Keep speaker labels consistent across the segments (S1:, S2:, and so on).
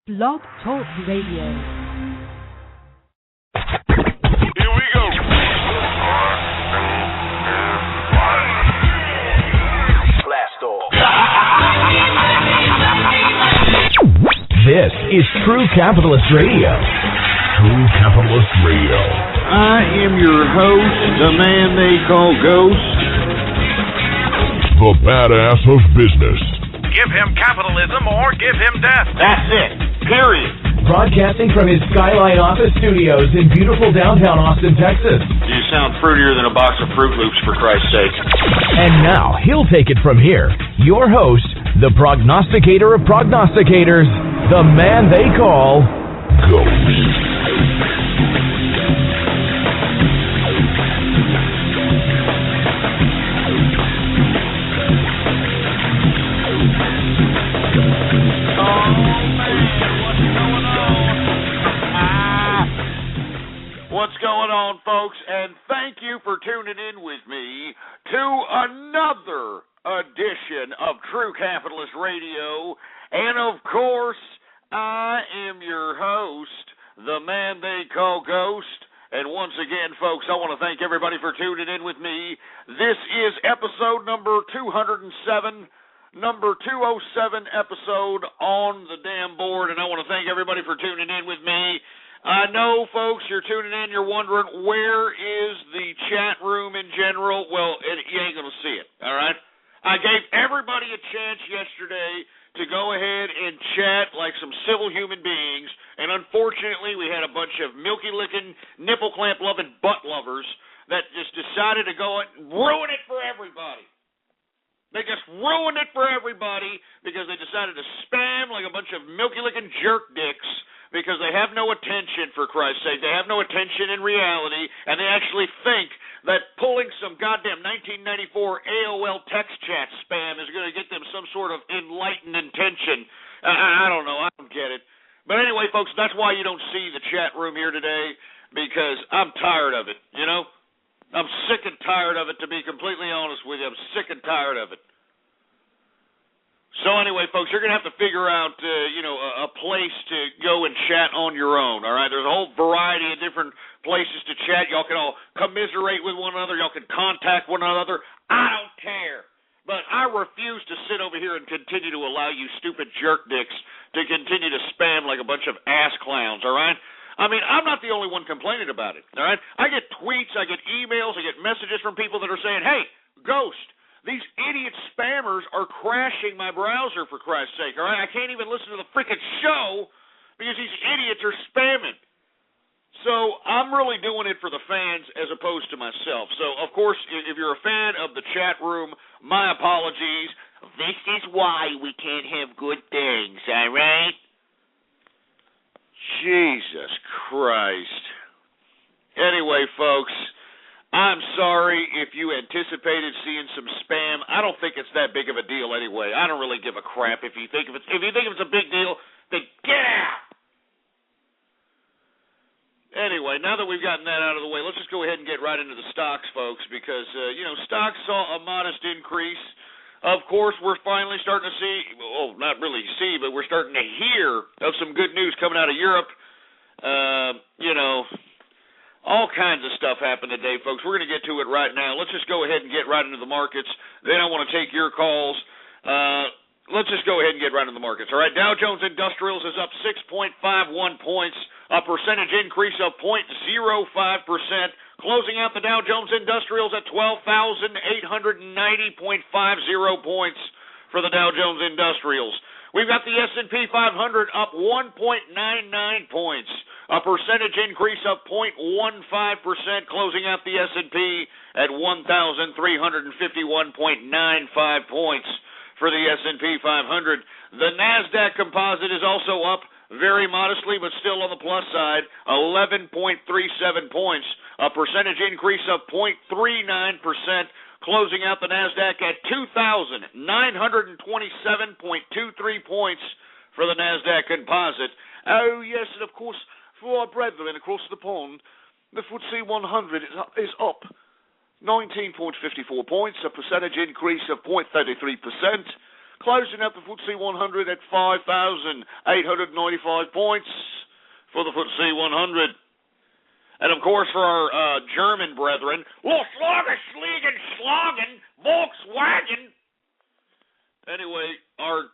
S1: Blog Talk Radio.
S2: Here we go. Blast off.
S3: This is True Capitalist Radio. True Capitalist Radio.
S4: I am your host, the man they call Ghost.
S3: The badass of business.
S2: Give him capitalism or give him death.
S4: That's it. Period.
S3: Broadcasting from his Skyline office studios in beautiful downtown Austin, Texas.
S4: You sound fruitier than a box of Fruit Loops, for Christ's sake.
S3: And now, he'll take it from here. Your host, the prognosticator of prognosticators, the man they call Ghost.
S4: What's going on, folks? And thank you for tuning in with me to another edition of True Capitalist Radio. And, of course, I am your host, the man they call Ghost. And once again, folks, I want to thank everybody for tuning in with me. This is episode number 207, number 207 episode on the damn board. And I want to thank everybody for tuning in with me. I know, folks, you're tuning in, you're wondering, where is the chat room in general? Well, you ain't going to see it, all right? I gave everybody a chance yesterday to go ahead and chat like some civil human beings, and unfortunately we had a bunch of milky-licking, nipple-clamp-loving butt lovers that just decided to go and ruin it for everybody. They just ruined it for everybody because they decided to spam like a bunch of milky-licking jerk dicks because they have no attention, for Christ's sake. They have no attention in reality, and they actually think that pulling some goddamn 1994 AOL text chat spam is going to get them some sort of enlightened intention. I don't know. I don't get it. But anyway, folks, that's why you don't see the chat room here today, because I'm tired of it, you know? I'm sick and tired of it, to be completely honest with you. I'm sick and tired of it. So anyway, folks, you're going to have to figure out, a place to go and chat on your own, all right? There's a whole variety of different places to chat. Y'all can all commiserate with one another. Y'all can contact one another. I don't care. But I refuse to sit over here and continue to allow you stupid jerk dicks to continue to spam like a bunch of ass clowns, all right? I mean, I'm not the only one complaining about it, all right? I get tweets, I get emails, I get messages from people that are saying, hey, Ghost, these idiot spammers are crashing my browser, for Christ's sake, all right? I can't even listen to the freaking show because these idiots are spamming. So I'm really doing it for the fans as opposed to myself. So, of course, if you're a fan of the chat room, my apologies. This is why we can't have good things, all right? Jesus Christ. Anyway, folks, I'm sorry if you anticipated seeing some spam. I don't think it's that big of a deal anyway. I don't really give a crap if you think it's a big deal, then get out. Anyway, now that we've gotten that out of the way, let's just go ahead and get right into the stocks, folks, because stocks saw a modest increase. Of course, we're finally starting to see, well, not really see, but we're starting to hear of some good news coming out of Europe. All kinds of stuff happened today, folks. We're going to get to it right now. Let's just go ahead and get right into the markets. Then I want to take your calls. Let's just go ahead and get right into the markets. All right, Dow Jones Industrials is up 6.51 points, a percentage increase of 0.05%, closing out the Dow Jones Industrials at 12,890.50 points for the Dow Jones Industrials. We've got the S&P 500 up 1.99 points, a percentage increase of 0.15%, closing out the S&P at 1,351.95 points for the S&P 500. The NASDAQ composite is also up very modestly, but still on the plus side, 11.37 points, a percentage increase of 0.39%, closing out the NASDAQ at 2,927.23 points for the NASDAQ composite. Oh, yes, and of course, for our brethren across the pond, the FTSE 100 is up 19.54 points, a percentage increase of 0.33%, closing up the FTSE 100 at 5,895 points for the FTSE 100. And, of course, for our German brethren, Schlagen, Volkswagen. Anyway, our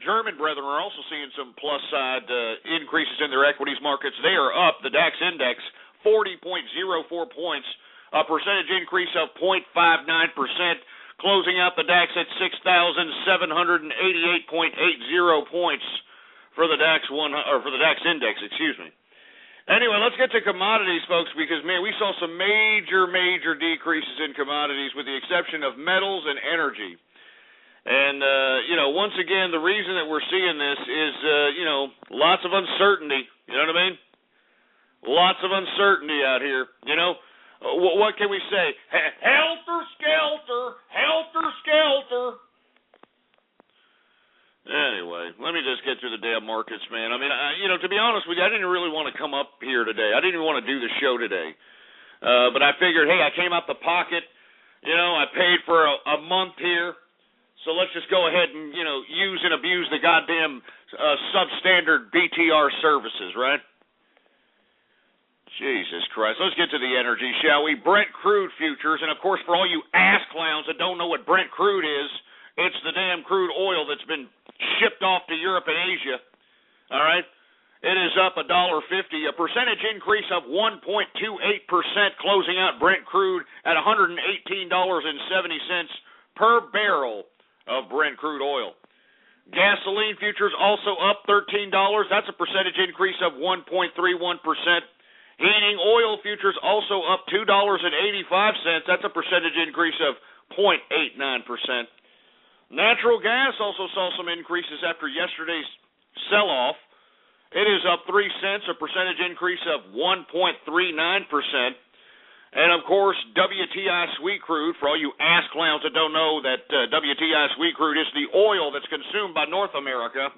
S4: German brethren are also seeing some plus side increases in their equities markets. They are up. The DAX index, 40.04 points, a percentage increase of 0.59%, closing out the DAX at 6,788.80 points for the DAX index, excuse me. Anyway, let's get to commodities, folks, because, man, we saw some major decreases in commodities with the exception of metals and energy. And, once again, the reason that we're seeing this is, lots of uncertainty. You know what I mean? Lots of uncertainty out here. What can we say? Helter-skelter, helter-skelter. Anyway, let me just get through the damn markets, man. I mean, to be honest with you, I didn't really want to come up here today. I didn't even want to do the show today. But I figured, hey, I came out the pocket. I paid for a month here. So let's just go ahead and, use and abuse the goddamn substandard BTR services, right? Jesus Christ. Let's get to the energy, shall we? Brent crude futures, and, of course, for all you ass clowns that don't know what Brent crude is, it's the damn crude oil that's been shipped off to Europe and Asia, all right? It is up $1.50, a percentage increase of 1.28%, closing out Brent crude at $118.70 per barrel of Brent crude oil. Gasoline futures also up $13. That's a percentage increase of 1.31%. Heating oil futures also up $2.85. That's a percentage increase of 0.89%. Natural gas also saw some increases after yesterday's sell-off. It is up 3 cents, a percentage increase of 1.39%. And, of course, WTI sweet crude, for all you ass clowns that don't know that WTI sweet crude is the oil that's consumed by North America,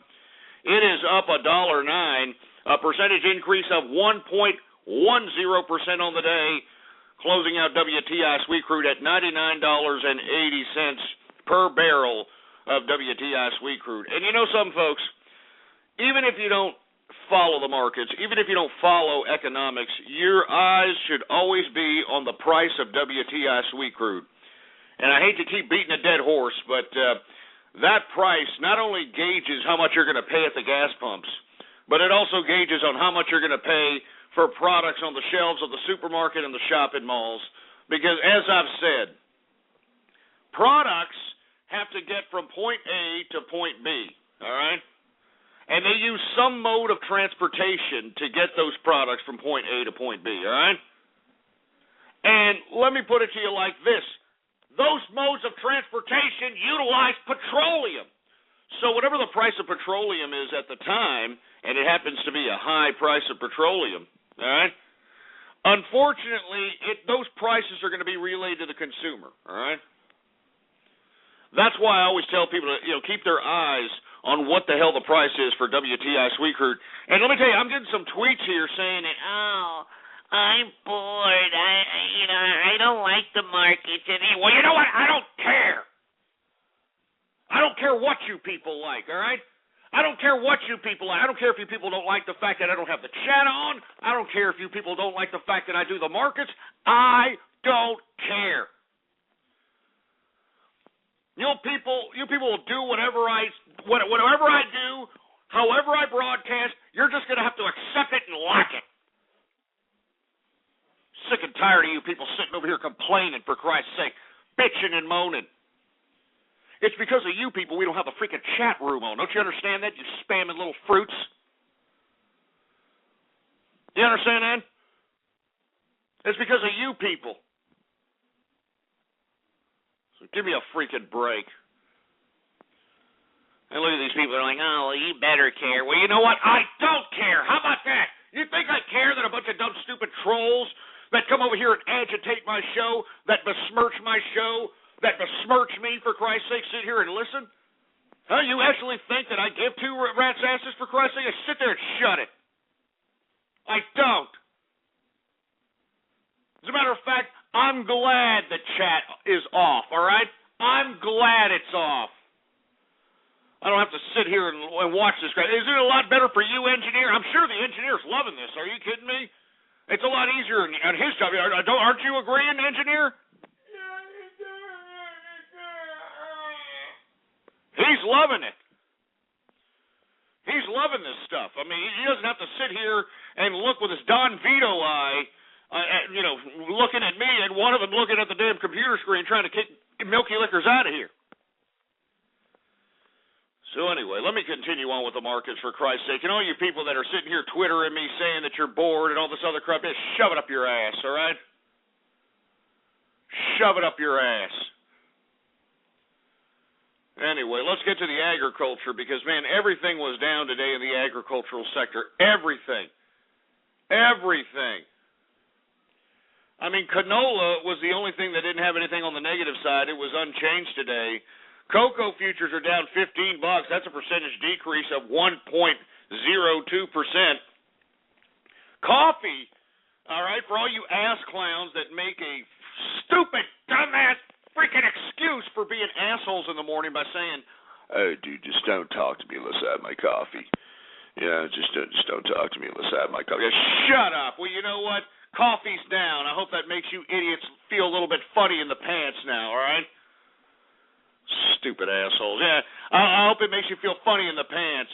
S4: it is up $1.09, a percentage increase of 1.10% on the day, closing out WTI sweet crude at $99.80 per barrel of WTI sweet crude. And you know something, folks, even if you don't follow the markets, even if you don't follow economics, your eyes should always be on the price of WTI sweet crude. And I hate to keep beating a dead horse, but that price not only gauges how much you're going to pay at the gas pumps, but it also gauges on how much you're going to pay for products on the shelves of the supermarket and the shopping malls. Because, as I've said, products have to get from point A to point B, all right? And they use some mode of transportation to get those products from point A to point B, all right? And let me put it to you like this. Those modes of transportation utilize petroleum. So whatever the price of petroleum is at the time, and it happens to be a high price of petroleum, all right? Unfortunately, those prices are going to be relayed to the consumer, all right? That's why I always tell people to, keep their eyes on what the hell the price is for WTI sweet crude. And let me tell you, I'm getting some tweets here saying that, I'm bored. I don't like the markets anymore. Well, you know what? I don't care. I don't care what you people like, all right? I don't care what you people like. I don't care if you people don't like the fact that I don't have the chat on. I don't care if you people don't like the fact that I do the markets. I don't care. You people will do whatever I do, however I broadcast. You're just going to have to accept it and like it. Sick and tired of you people sitting over here complaining, for Christ's sake, bitching and moaning. It's because of you people we don't have a freaking chat room on. Don't you understand that, you spamming little fruits? You understand that? It's because of you people. So give me a freaking break. And look at these people. They're like, oh, well, you better care. Well, you know what? I don't care. How about that? You think I care that a bunch of dumb, stupid trolls that come over here and agitate my show, that besmirch my show, that besmirch me, for Christ's sake, sit here and listen? Huh? You actually think that I give two rats' asses, for Christ's sake? I sit there and shut it. I don't. As a matter of fact, I'm glad the chat is off, all right? I'm glad it's off. I don't have to sit here and watch this crap. Isn't it a lot better for you, engineer? I'm sure the engineer's loving this. Are you kidding me? It's a lot easier on his job. Aren't you agreeing, engineer? He's loving it. He's loving this stuff. I mean, he doesn't have to sit here and look with his Don Vito eye, looking at me and one of them looking at the damn computer screen trying to kick Milky Liquors out of here. So anyway, let me continue on with the markets, for Christ's sake. And all you people that are sitting here twittering me saying that you're bored and all this other crap, just shove it up your ass, all right? Shove it up your ass. Anyway, let's get to the agriculture because, man, everything was down today in the agricultural sector. Everything. Everything. I mean, canola was the only thing that didn't have anything on the negative side. It was unchanged today. Cocoa futures are down $15. That's a percentage decrease of 1.02%. Coffee, all right, for all you ass clowns that make a stupid, dumbass freaking excuse for being assholes in the morning by saying, "Hey, dude, just don't talk to me unless I have my coffee. Yeah, just don't talk to me unless I have my coffee." Shut up. Well, you know what? Coffee's down. I hope that makes you idiots feel a little bit funny in the pants now, all right? Stupid assholes. Yeah, I hope it makes you feel funny in the pants.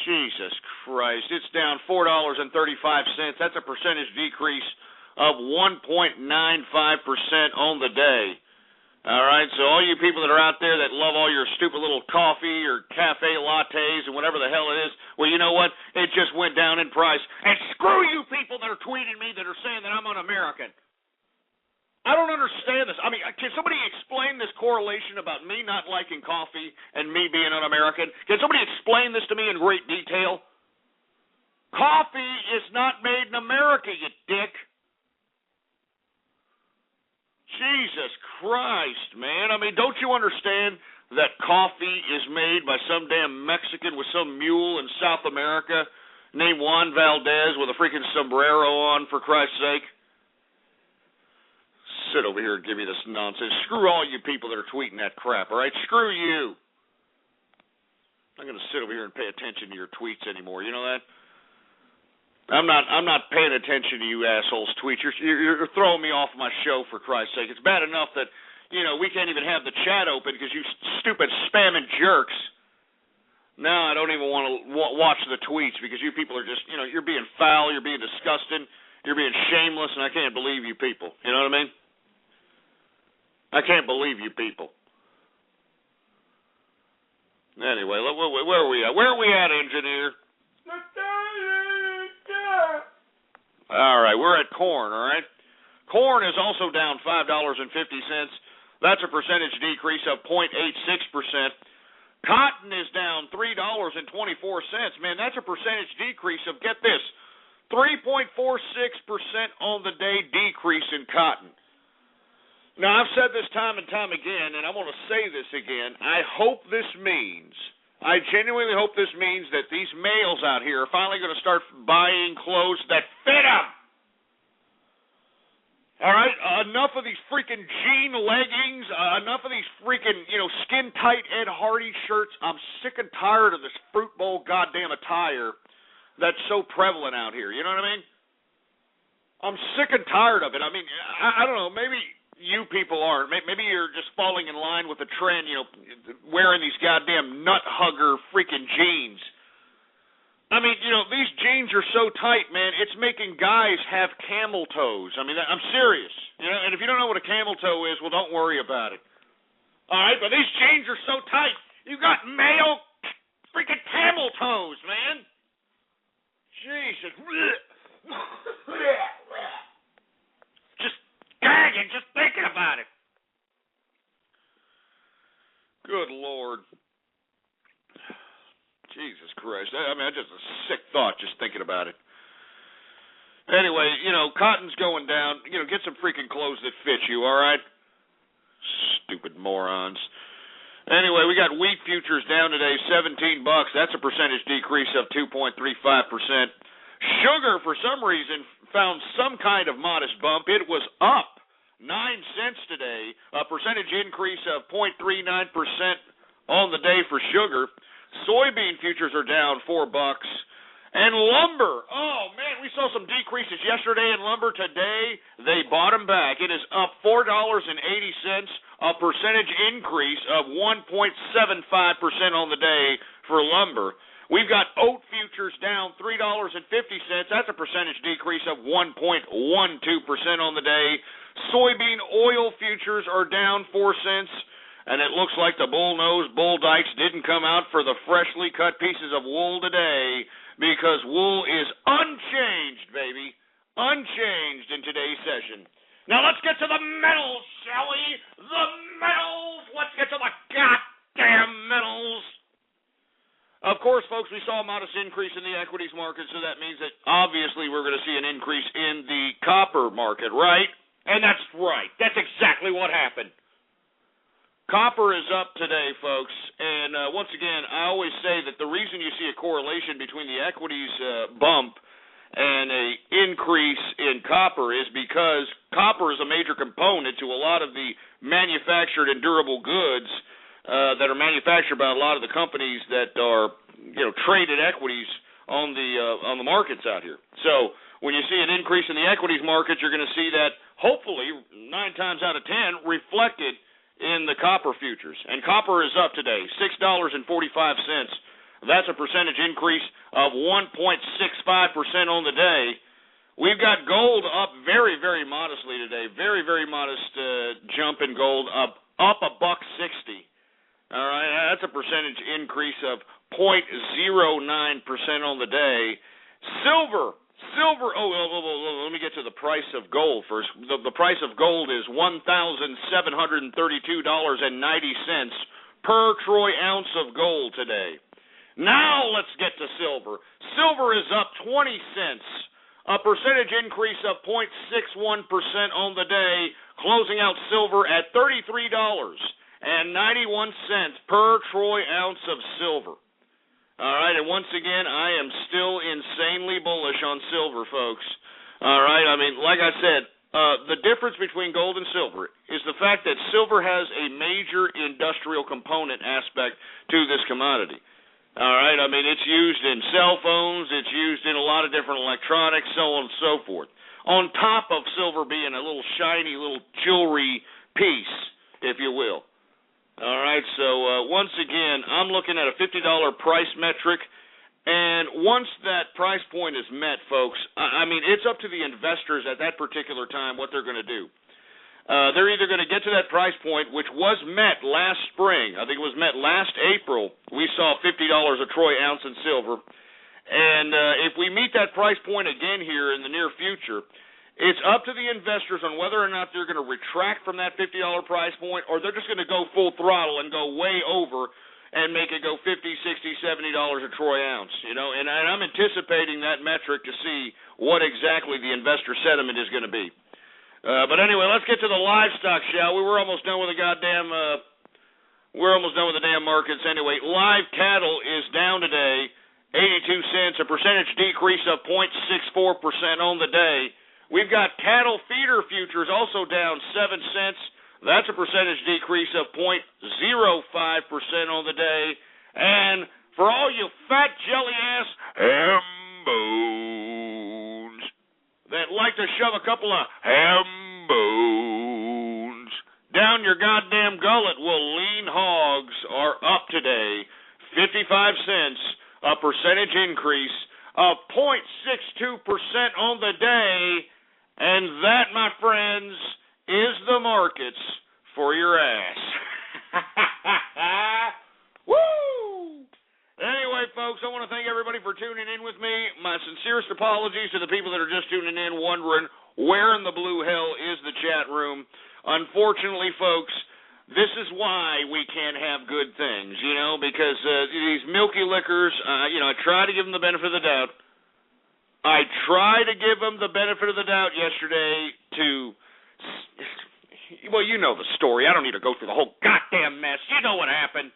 S4: Jesus Christ. It's down $4.35. That's a percentage decrease of 1.95% on the day. All right, so all you people that are out there that love all your stupid little coffee or cafe lattes and whatever the hell it is, well, you know what? It just went down in price. And screw you people that are tweeting me that are saying that I'm un-American. I don't understand this. I mean, can somebody explain this correlation about me not liking coffee and me being un-American? Can somebody explain this to me in great detail? Coffee is not made in America, you dick. Jesus Christ, man. I mean, don't you understand that coffee is made by some damn Mexican with some mule in South America named Juan Valdez with a freaking sombrero on, for Christ's sake? Sit over here and give me this nonsense. Screw all you people that are tweeting that crap, all right? Screw you. I'm going to sit over here and pay attention to your tweets anymore. You know that? I'm not paying attention to you assholes' tweets. You're throwing me off my show, for Christ's sake. It's bad enough that, we can't even have the chat open because you stupid spamming jerks. No, I don't even want to watch the tweets because you people are just, you're being foul, you're being disgusting, you're being shameless, and I can't believe you people. You know what I mean? I can't believe you people. Anyway, where are we at? Where are we at, engineer? All right, we're at corn, all right? Corn is also down $5.50. That's a percentage decrease of 0.86%. Cotton is down $3.24. Man, that's a percentage decrease of, get this, 3.46% on the day decrease in cotton. Now, I've said this time and time again, and I want to say this again. I genuinely hope this means that these males out here are finally going to start buying clothes that fit them. All right? Enough of these freaking jean leggings. Enough of these freaking, skin-tight Ed Hardy shirts. I'm sick and tired of this fruit bowl goddamn attire that's so prevalent out here. You know what I mean? I'm sick and tired of it. I mean, I don't know, maybe you people aren't. Maybe you're just falling in line with the trend, wearing these goddamn nut hugger freaking jeans. I mean, these jeans are so tight, man, it's making guys have camel toes. I mean, I'm serious. And if you don't know what a camel toe is, well, don't worry about it. All right, but these jeans are so tight, you got male freaking camel toes, man. Jesus. Gagging just thinking about it. Good Lord. Jesus Christ. I mean, just a sick thought just thinking about it. Anyway, cotton's going down. Get some freaking clothes that fit you, all right? Stupid morons. Anyway, we got wheat futures down today, $17. That's a percentage decrease of 2.35%. Sugar, for some reason, found some kind of modest bump. It was up cents today, a percentage increase of 0.39% on the day for sugar. Soybean futures are down $4. And lumber, oh man, we saw some decreases yesterday in lumber. Today, they bottomed back. It is up $4.80, a percentage increase of 1.75% on the day for lumber. We've got oat futures down $3.50. That's a percentage decrease of 1.12% on the day. Soybean oil futures are down 4 cents. And it looks like the bull-nosed bull dykes didn't come out for the freshly cut pieces of wool today, because wool is unchanged, baby. Unchanged in today's session. Now let's get to the metals, shall we? The metals! Let's get to the goddamn metals! Of course, folks, we saw a modest increase in the equities market, so that means that obviously we're going to see an increase in the copper market, right? And that's right. That's exactly what happened. Copper is up today, folks, and once again, I always say that the reason you see a correlation between the equities bump and an increase in copper is because copper is a major component to a lot of the manufactured and durable goods that are manufactured by a lot of the companies that are, traded equities on the markets out here. So when you see an increase in the equities market, you're going to see that hopefully 9 times out of 10 reflected in the copper futures. And copper is up today, $6.45. That's a percentage increase of 1.65% on the day. We've got gold up very, very modestly today. Very, very modest jump in gold, up $1.60. All right, that's a percentage increase of 0.09% on the day. Silver, let me get to the price of gold first. The price of gold is $1,732.90 per troy ounce of gold today. Now let's get to silver. Silver is up 20 cents, a percentage increase of 0.61% on the day, closing out silver at $33.91 per troy ounce of silver. All right, and once again, I am still insanely bullish on silver, folks. All right, I mean, like I said, the difference between gold and silver is the fact that silver has a major industrial component aspect to this commodity. All right, I mean, it's used in cell phones, it's used in a lot of different electronics, so on and so forth. On top of silver being a little shiny little jewelry piece, if you will. All right, so once again, I'm looking at a $50 price metric, and once that price point is met, folks, I mean, it's up to the investors at that particular time what they're going to do. They're either going to get to that price point, which was met last spring. I think it was met last April. We saw $50 a troy ounce in silver, and if we meet that price point again here in the near future, it's up to the investors on whether or not they're going to retract from that $50 price point, or they're just going to go full throttle and go way over and make it go $50, $60, $70 a troy ounce, and I'm anticipating that metric to see what exactly the investor sentiment is going to be. But anyway, let's get to the livestock, shall we? We're almost done with the damn markets anyway. Live cattle is down today, 82 cents, a percentage decrease of 0.64% on the day. We've got cattle feeder futures also down 7 cents. That's a percentage decrease of 0.05% on the day. And for all you fat jelly-ass ham bones that like to shove a couple of ham bones down your goddamn gullet, well, lean hogs are up today, 55 cents, a percentage increase of 0.62% on the day. And that, my friends, is the markets for your ass. Woo! Anyway, folks, I want to thank everybody for tuning in with me. My sincerest apologies to the people that are just tuning in wondering where in the blue hell is the chat room. Unfortunately, folks, this is why we can't have good things, because these milky liquors, I try to give them the benefit of the doubt. I tried to give them the benefit of the doubt yesterday well, you know the story. I don't need to go through the whole goddamn mess. You know what happened.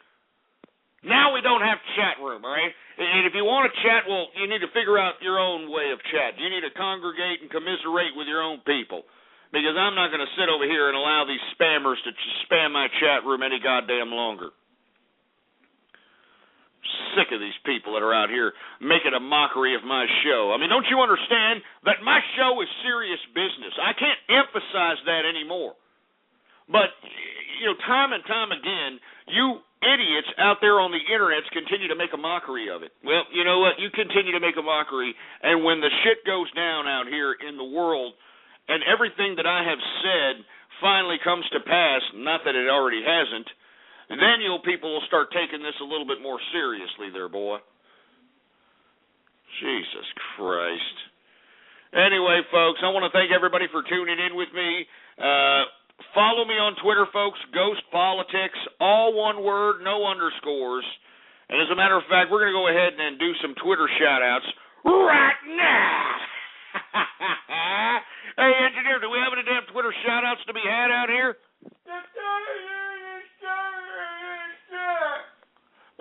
S4: Now we don't have chat room, all right? And if you want to chat, well, you need to figure out your own way of chat. You need to congregate and commiserate with your own people. because I'm not going to sit over here and allow these spammers to spam my chat room any goddamn longer. Sick of these people that are out here making a mockery of my show. I mean, don't you understand that my show is serious business? I can't emphasize that anymore. But, you know, time and time again, you idiots out there on the internet continue to make a mockery of it. Well, you know what? You continue to make a mockery, and when the shit goes down out here in the world and everything that I have said finally comes to pass, not that it already hasn't, then you people will start taking this a little bit more seriously there, boy. Jesus Christ. Anyway, folks, I want to thank everybody for tuning in with me. Follow me on Twitter, folks, Ghost Politics, all one word, no underscores. And as a matter of fact, we're going to go ahead and do some Twitter shout-outs right now. Hey, engineer, do we have any damn Twitter shout-outs to be had out here?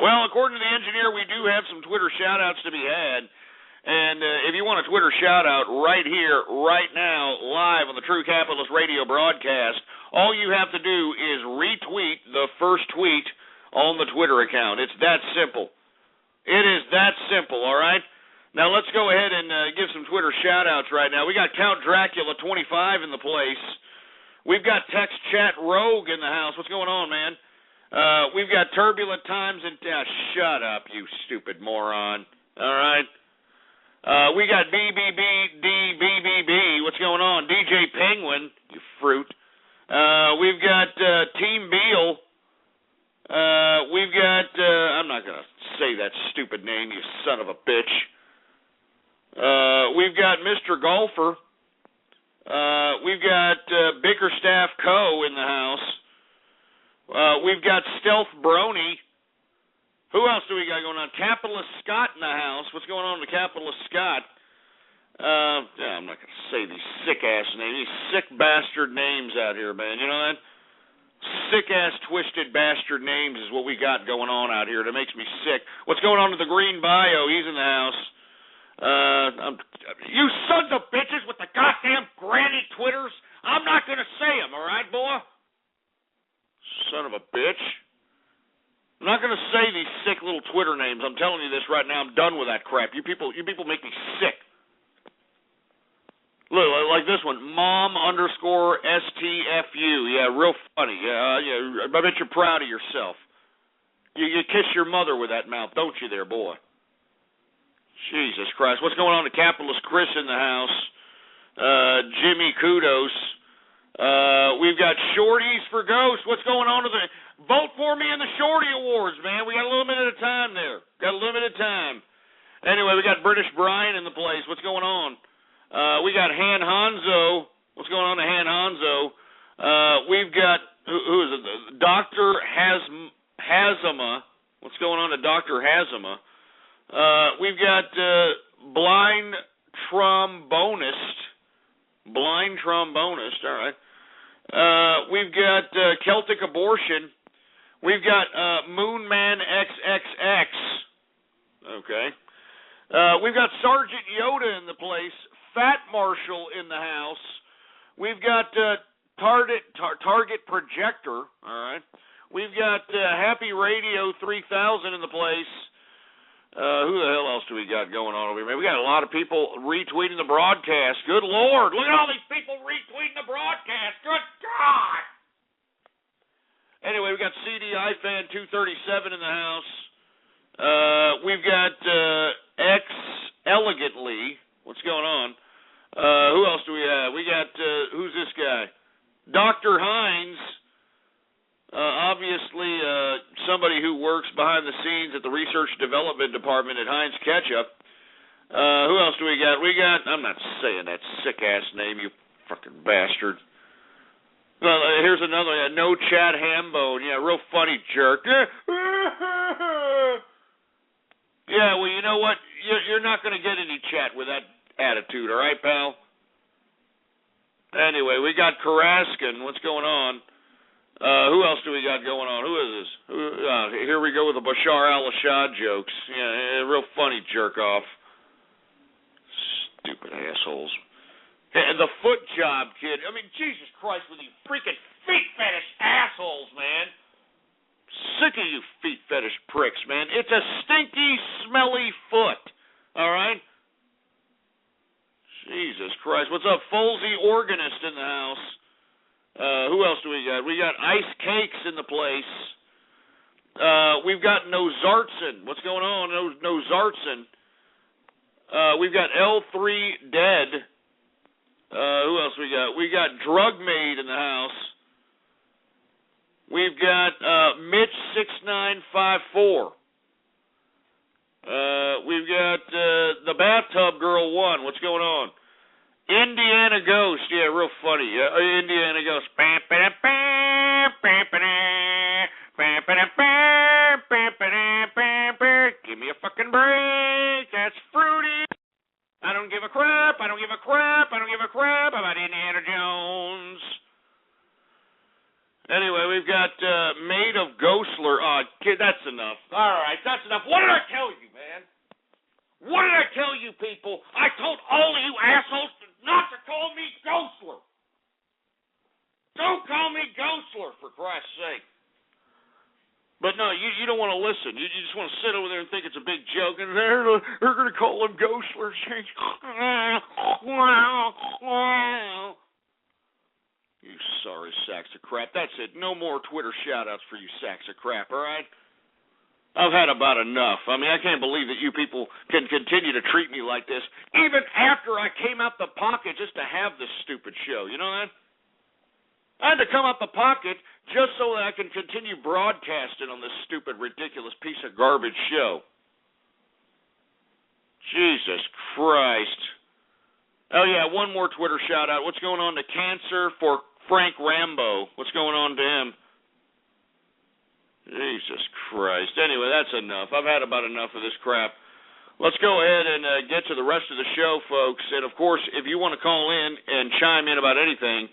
S4: Well, according to the engineer, we do have some Twitter shout-outs to be had. And if you want a Twitter shout-out right here, right now, live on the True Capitalist Radio broadcast, all you have to do is retweet the first tweet on the Twitter account. It's that simple. It is that simple, all right? Now, let's go ahead and give some Twitter shout-outs right now. We got Count Dracula 25 in the place. We've got Text Chat Rogue in the house. What's going on, man? We've got Turbulent Times and... shut up, you stupid moron. All right? We got BBBDBBB. What's going on? DJ Penguin, you fruit. We've got Team Beal. We've got... I'm not going to say that stupid name, you son of a bitch. We've got Mr. Golfer. We've got Bickerstaff Co. in the house. We've got Stealth Brony. Who else do we got going on? Capitalist Scott in the house. What's going on with Capitalist Scott? I'm not going to say these sick-ass names. These sick bastard names out here, man. You know that? Sick-ass, twisted bastard names is what we got going on out here. That makes me sick. What's going on with the Green Bio? He's in the house. You sons of bitches with the goddamn granny Twitters. I'm not going to say them, all right, boy? Son of a bitch. I'm not going to say these sick little Twitter names. I'm telling you this right now. I'm done with that crap. You people make me sick. Look, like this one, Mom_STFU. Yeah, real funny. Yeah. I bet you're proud of yourself. You kiss your mother with that mouth, don't you there, boy? Jesus Christ. What's going on to Capitalist Chris in the house? Jimmy Kudos. We've got Shorties for Ghost. What's going on to the... Vote for me in the Shorty Awards, man. We got a limited time there. Got a limited time. Anyway, we got British Brian in the place. What's going on? We got Han Hanzo. What's going on to Han Hanzo? We've got... Who is it? Dr. Hazama. What's going on to Dr. Hazama? We've got Blind Trombonist. Blind Trombonist, all right. We've got Celtic Abortion. We've got Moonman XXX. Okay. We've got Sergeant Yoda in the place. Fat Marshall in the house. We've got Target Projector, all right. We've got Happy Radio 3000 in the place. Who the hell else do we got going on over here? We got a lot of people retweeting the broadcast. Good Lord. Look at all these people retweeting the broadcast. Good God. Anyway, we got CDI Fan 237 in the house. We've got X Elegantly. What's going on? Who else do we have? We got, who's this guy? Dr. Hines. Obviously, somebody who works behind the scenes at the Research Development Department at Heinz Ketchup. Who else do we got? I'm not saying that sick-ass name, you fucking bastard. Well, here's another, No Chat Hambone. Yeah, real funny jerk. Yeah, well, you know what? You're not going to get any chat with that attitude, all right, pal? Anyway, we got Karaskin. What's going on? Who else do we got going on? Who is this? Here we go with the Bashar al-Assad jokes. Yeah, real funny jerk-off. Stupid assholes. The foot job kid. I mean, Jesus Christ, with you freaking feet fetish assholes, man. Sick of you feet fetish pricks, man. It's a stinky, smelly foot. All right? Jesus Christ. What's up, Folsey Organist in the house? Who else do we got? We got Ice Cakes in the place. We've got Nozartson. What's going on, Nozartson? We've got L3 Dead. Who else we got? We got Drug Maid in the house. We've got Mitch6954. We've got the Bathtub Girl 1. What's going on? Indiana Ghost. Yeah, real funny. Indiana Ghost. Give me a fucking break. That's fruity. I don't give a crap. I don't give a crap. I don't give a crap about Indiana Jones. Anyway, we've got Maid of Ghostler. Oh, kid, that's enough. All right, that's enough. What did I tell you, man? What did I tell you, people? I told all of you assholes not to call me Ghostler. Don't call me Ghostler, for Christ's sake. But no, you don't want to listen. You just want to sit over there and think it's a big joke, and they're going to call him Ghostler. You sorry sacks of crap. That's it. No more Twitter shout-outs for you sacks of crap, all right? I've had about enough. I mean, I can't believe that you people can continue to treat me like this, even after I came out the pocket just to have this stupid show. You know that? I had to come out the pocket just so that I can continue broadcasting on this stupid, ridiculous piece of garbage show. Jesus Christ. Oh, yeah, one more Twitter shout-out. What's going on to Cancer for Frank Rambo? What's going on to him? Jesus Christ. Anyway, that's enough. I've had about enough of this crap. Let's go ahead and get to the rest of the show, folks. And, of course, if you want to call in and chime in about anything,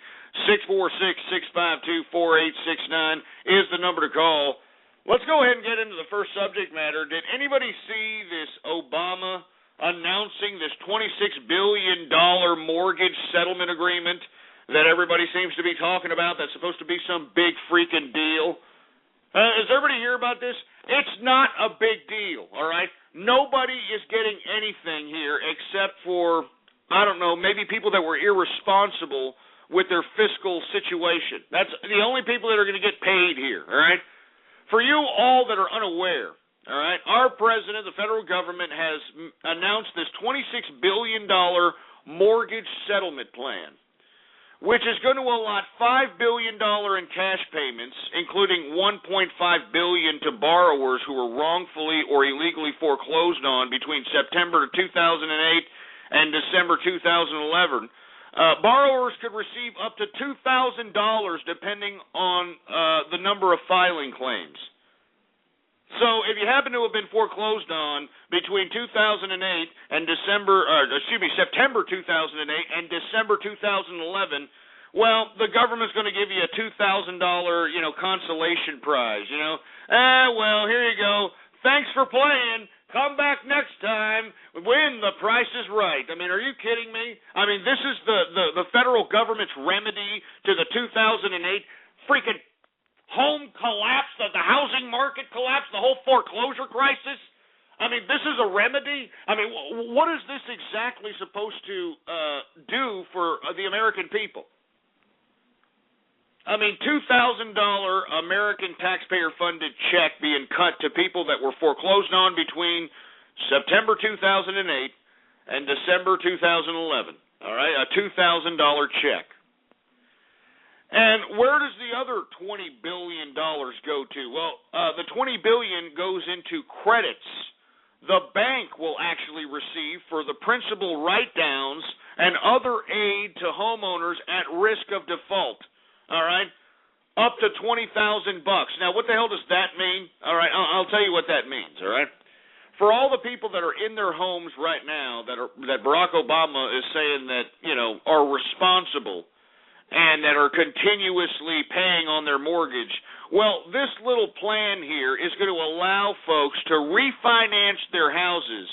S4: 646-652-4869 is the number to call. Let's go ahead and get into the first subject matter. Did anybody see this Obama announcing this $26 billion mortgage settlement agreement that everybody seems to be talking about that's supposed to be some big freaking deal? Does everybody hear about this? It's not a big deal, all right? Nobody is getting anything here except for, I don't know, maybe people that were irresponsible with their fiscal situation. That's the only people that are going to get paid here, all right? For you all that are unaware, all right, our president, the federal government, has announced this $26 billion mortgage settlement plan, which is going to allot $5 billion in cash payments, including $1.5 billion to borrowers who were wrongfully or illegally foreclosed on between September 2008 and December 2011. Borrowers could receive up to $2,000 depending on the number of filing claims. So if you happen to have been foreclosed on between 2008 and September 2008 and December 2011, well, the government's going to give you a $2,000, consolation prize, well, here you go. Thanks for playing. Come back next time when the price is right. I mean, are you kidding me? I mean, this is the federal government's remedy to the 2008 freaking home collapse, the housing market collapse, the whole foreclosure crisis. I mean, this is a remedy? I mean, what is this exactly supposed to do for the American people? I mean, $2,000 American taxpayer-funded check being cut to people that were foreclosed on between September 2008 and December 2011. All right, a $2,000 check. And where does the other $20 billion go to? Well, the $20 billion goes into credits the bank will actually receive for the principal write-downs and other aid to homeowners at risk of default. All right? Up to $20,000. Now, what the hell does that mean? All right, I'll tell you what that means, all right? For all the people that are in their homes right now that Barack Obama is saying that, are responsible and that are continuously paying on their mortgage, well, this little plan here is going to allow folks to refinance their houses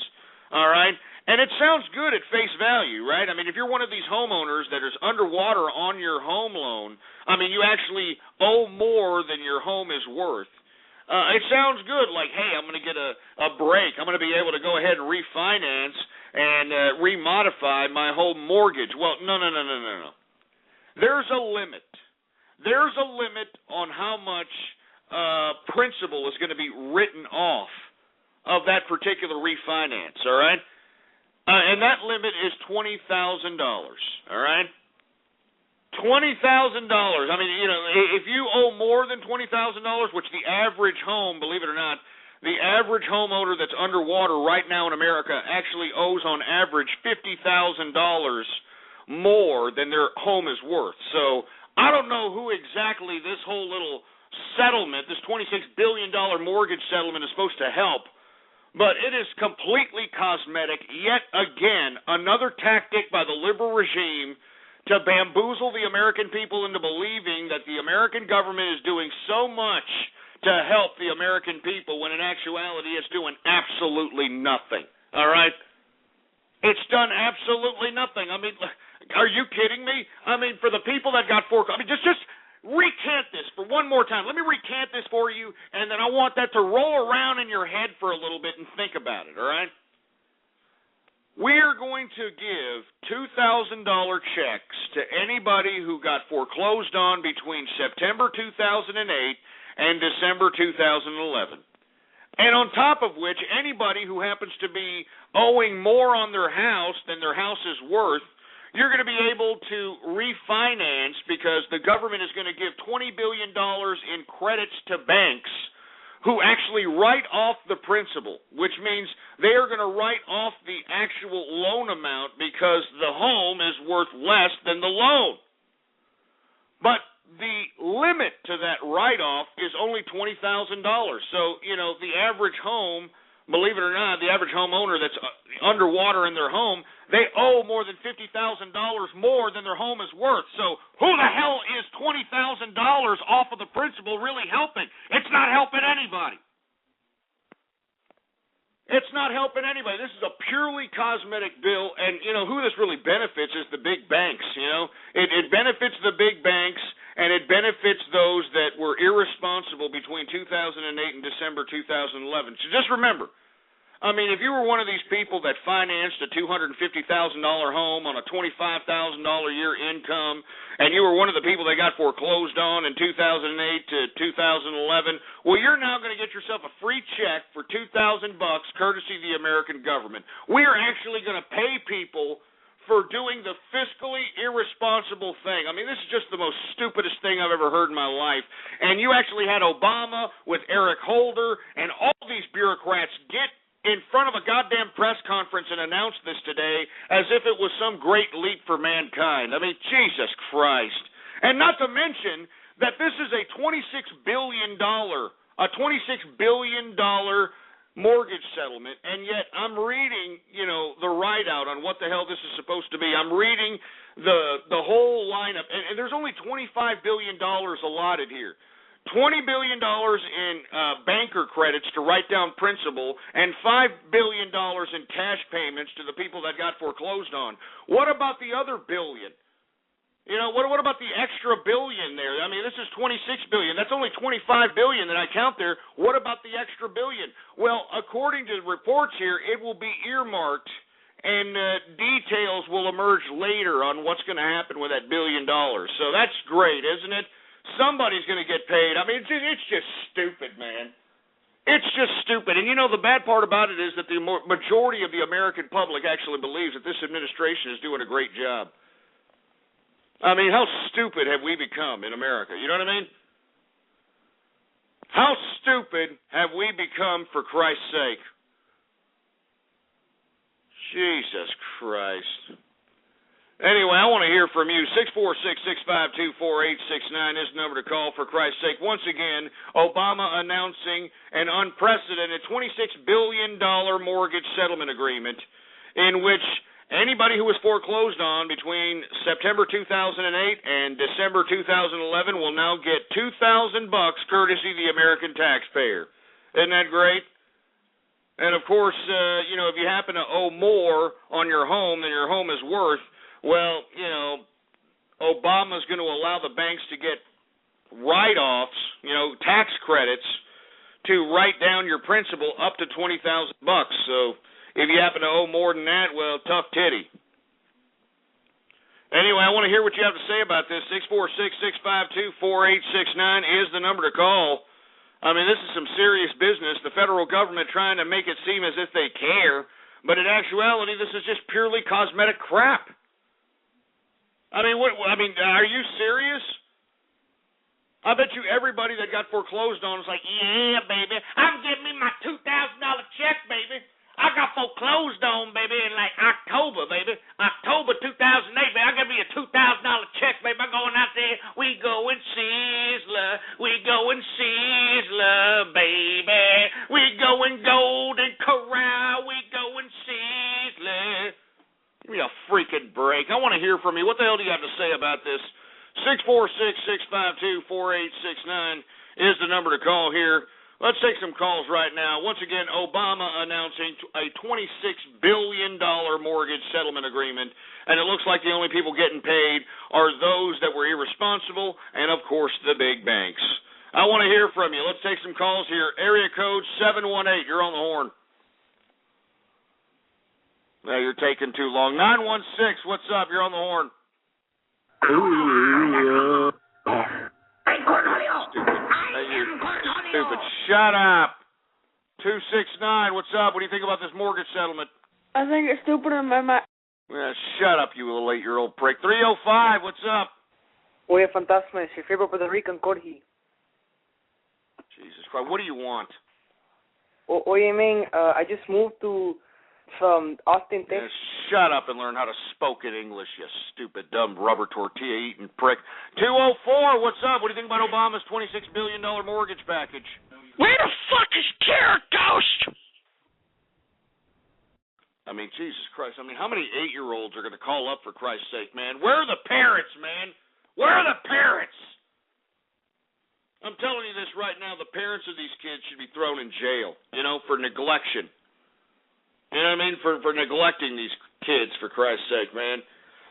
S4: all right? And it sounds good at face value, right? I mean, if you're one of these homeowners that is underwater on your home loan, I mean, you actually owe more than your home is worth. It sounds good, like, hey, I'm going to get a break. I'm going to be able to go ahead and refinance and remodify my whole mortgage. Well, no. There's a limit. There's a limit on how much principal is going to be written off of that particular refinance, all right? And that limit is $20,000, all right? $20,000. I mean, you know, if you owe more than $20,000, which the average home, believe it or not, the average homeowner that's underwater right now in America actually owes on average $50,000 more than their home is worth. So I don't know who exactly this whole little settlement, this $26 billion mortgage settlement is supposed to help. But it is completely cosmetic. Yet again, another tactic by the liberal regime to bamboozle the American people into believing that the American government is doing so much to help the American people when in actuality it's doing absolutely nothing. All right? It's done absolutely nothing. I mean, are you kidding me? I mean, for the people that got foreclosed, I mean, just recant this for one more time. Let me recant this for you, and then I want that to roll around in your head for a little bit and think about it, all right? We are going to give $2,000 checks to anybody who got foreclosed on between September 2008 and December 2011. And on top of which, anybody who happens to be owing more on their house than their house is worth, you're going to be able to refinance because the government is going to give $20 billion in credits to banks who actually write off the principal, which means they are going to write off the actual loan amount because the home is worth less than the loan. But the limit to that write-off is only $20,000. So, you know, the average home, believe it or not, the average homeowner that's underwater in their home, they owe more than $50,000 more than their home is worth. So who the hell is $20,000 off of the principal really helping? It's not helping anybody. It's not helping anybody. This is a purely cosmetic bill, and, you know, who this really benefits is the big banks, you know. It benefits the big banks, and it benefits those that were irresponsible between 2008 and December 2011. So just remember, I mean, if you were one of these people that financed a $250,000 home on a $25,000 a year income, and you were one of the people that got foreclosed on in 2008 to 2011, well, you're now going to get yourself a free check for $2,000 courtesy of the American government. We are actually going to pay people for doing the fiscally irresponsible thing. I mean, this is just the most stupidest thing I've ever heard in my life. And you actually had Obama with Eric Holder and all these bureaucrats get in front of a goddamn press conference and announce this today as if it was some great leap for mankind. I mean, Jesus Christ. And not to mention that this is a $26 billion mortgage settlement, and yet I'm reading, you know, the write-out on what the hell this is supposed to be. I'm reading the whole lineup, and there's only $25 billion allotted here. $20 billion in banker credits to write down principal, and $5 billion in cash payments to the people that got foreclosed on. What about the other billion? You know, what about the extra billion there? I mean, this is $26 billion. That's only $25 billion that I count there. What about the extra billion? Well, according to the reports here, it will be earmarked, and details will emerge later on what's going to happen with that $1 billion. So that's great, isn't it? Somebody's going to get paid. I mean, it's just stupid, man. It's just stupid. And, you know, the bad part about it is that the majority of the American public actually believes that this administration is doing a great job. I mean, how stupid have we become in America? You know what I mean? How stupid have we become, for Christ's sake? Jesus Christ. Anyway, I want to hear from you. 646-652-4869 is the number to call, for Christ's sake. Once again, Obama announcing an unprecedented $26 billion mortgage settlement agreement in which anybody who was foreclosed on between September 2008 and December 2011 will now get $2,000 courtesy of the American taxpayer. Isn't that great? And, of course, if you happen to owe more on your home than your home is worth, well, Obama's going to allow the banks to get write-offs, tax credits, to write down your principal up to $20,000. So if you happen to owe more than that, well, tough titty. Anyway, I want to hear what you have to say about this. 646-652-4869 is the number to call. I mean, this is some serious business. The federal government trying to make it seem as if they care, but in actuality, this is just purely cosmetic crap. I mean, are you serious? I bet you everybody that got foreclosed on is like, yeah, baby, I'm getting me my $2,000 check, baby. I got foreclosed on, baby, in like October, baby. October 2008, baby. I got me a $2,000 check, baby. I'm going out there. We go and Sizzler. We go and Sizzler, baby. We go and Golden Corral. We go and Sizzler. Give me a freaking break. I want to hear from you. What the hell do you have to say about this? 646-652-4869 is the number to call here. Let's take some calls right now. Once again, Obama announcing a $26 billion mortgage settlement agreement, and it looks like the only people getting paid are those that were irresponsible and, of course, the big banks. I want to hear from you. Let's take some calls here. Area code 718. You're on the horn. No, you're taking too long. 916, what's up? You're on the horn. Stupid. Shut up. 269, what's up? What do you think about this mortgage settlement?
S5: I think it's stupid in my mind.
S4: Yeah, shut up, you little 8-year-old prick. 305, what's up?
S5: Oye, fantasma, it's your favorite Puerto Rican, Corgi.
S4: Jesus Christ, what do you want?
S5: Oye, man, I just moved from Austin, Texas.
S4: Shut up and learn how to spoke in English, you stupid, dumb, rubber tortilla-eating prick. 204, what's up? What do you think about Obama's $26 billion mortgage package?
S6: Where the fuck is Carrot Ghost?
S4: I mean, Jesus Christ. I mean, how many 8-year-olds are going to call up, for Christ's sake, man? Where are the parents, man? Where are the parents? I'm telling you this right now. The parents of these kids should be thrown in jail, for neglection. You know what I mean? For neglecting these kids, for Christ's sake, man.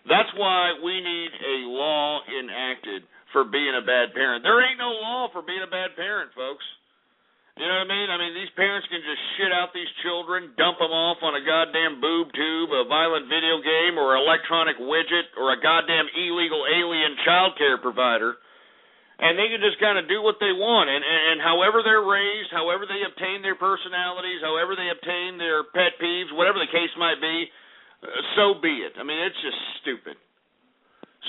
S4: That's why we need a law enacted for being a bad parent. There ain't no law for being a bad parent, folks. You know what I mean? I mean, these parents can just shit out these children, dump them off on a goddamn boob tube, a violent video game, or electronic widget, or a goddamn illegal alien child care provider. And they can just kind of do what they want. And however they're raised, however they obtain their personalities, however they obtain their pet peeves, whatever the case might be, so be it. I mean, it's just stupid.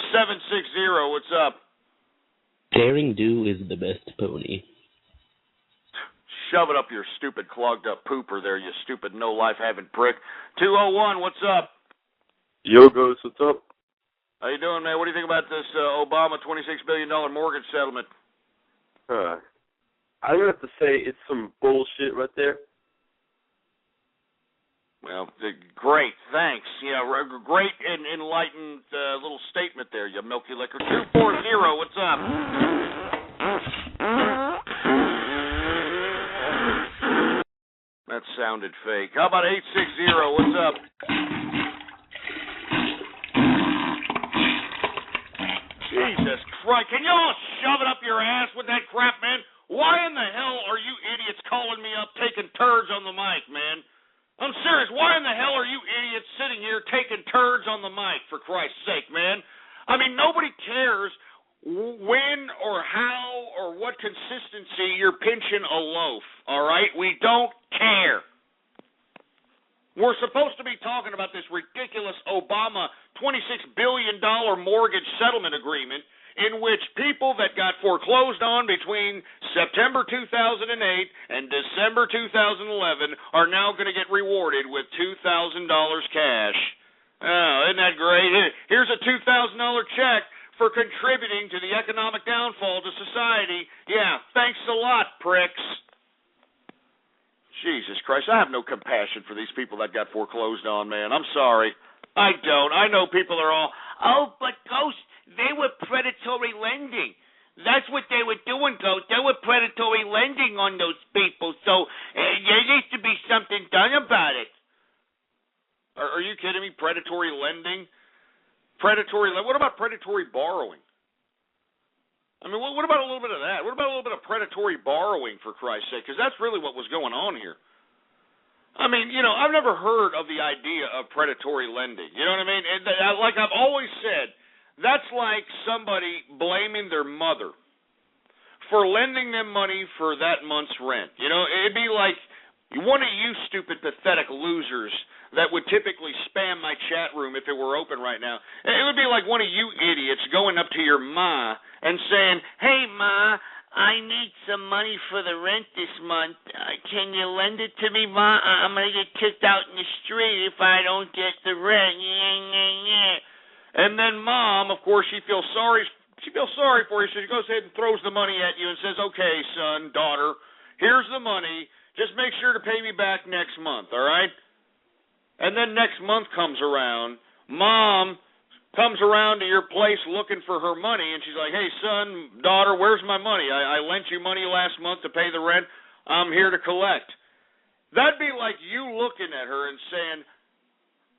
S4: 760, what's up?
S7: Daring Do is the best pony.
S4: Shove it up your stupid clogged-up pooper there, you stupid no-life-having prick. 201, what's up?
S8: Yo, Ghost, what's up?
S4: How you doing, man? What do you think about this Obama $26 billion mortgage settlement?
S8: I'm going to have to say it's some bullshit right there.
S4: Well, great, thanks. Great and enlightened little statement there, you milky liquor. 240, what's up? That sounded fake. How about 860, what's up? Jesus Christ, can you all shove it up your ass with that crap, man? Why in the hell are you idiots calling me up taking turds on the mic, man? I'm serious. Why in the hell are you idiots sitting here taking turds on the mic, for Christ's sake, man? I mean, nobody cares when or how or what consistency you're pinching a loaf, all right? We don't care. We're supposed to be talking about this ridiculous Obama $26 billion mortgage settlement agreement in which people that got foreclosed on between September 2008 and December 2011 are now going to get rewarded with $2,000 cash. Oh, isn't that great? Here's a $2,000 check for contributing to the economic downfall to society. Yeah, thanks a lot, pricks. Jesus Christ, I have no compassion for these people that got foreclosed on, man. I'm sorry. I don't. I know people are all, oh, but Ghost, they were predatory lending.
S6: That's what they were doing, Ghost. They were predatory lending on those people. So there needs to be something done about it.
S4: Are you kidding me? Predatory lending? What about predatory borrowing? I mean, what about a little bit of that? What about a little bit of predatory borrowing, for Christ's sake? Because that's really what was going on here. I mean, I've never heard of the idea of predatory lending. You know what I mean? And like I've always said, that's like somebody blaming their mother for lending them money for that month's rent. It'd be like one of you stupid, pathetic losers that would typically spam my chat room if it were open right now. It would be like one of you idiots going up to your ma and saying, "Hey, Ma, I need some money for the rent this month. Can you lend it to me, Ma? I'm going to get kicked out in the street if I don't get the rent." And then Mom, of course, she feels sorry for you, so she goes ahead and throws the money at you and says, "Okay, son, daughter, here's the money. Just make sure to pay me back next month, all right?" And then next month comes around, Mom comes around to your place looking for her money, and she's like, "Hey, son, daughter, where's my money? I lent you money last month to pay the rent. I'm here to collect." That'd be like you looking at her and saying,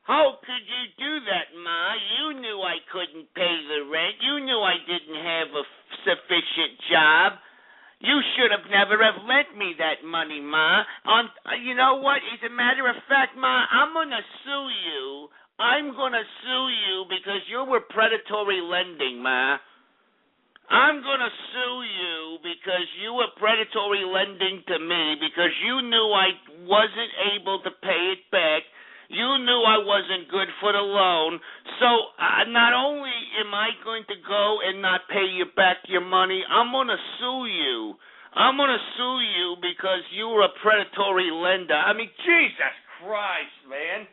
S6: "How could you do that, Ma? You knew I couldn't pay the rent. You knew I didn't have a sufficient job. You should have never have lent me that money, Ma. You know what? As a matter of fact, Ma, I'm going to sue you. I'm going to sue you because you were predatory lending, Ma. I'm going to sue you because you were predatory lending to me because you knew I wasn't able to pay it back. You knew I wasn't good for the loan. So not only am I going to go and not pay you back your money, I'm going to sue you. I'm going to sue you because you were a predatory lender." I mean, Jesus Christ, man.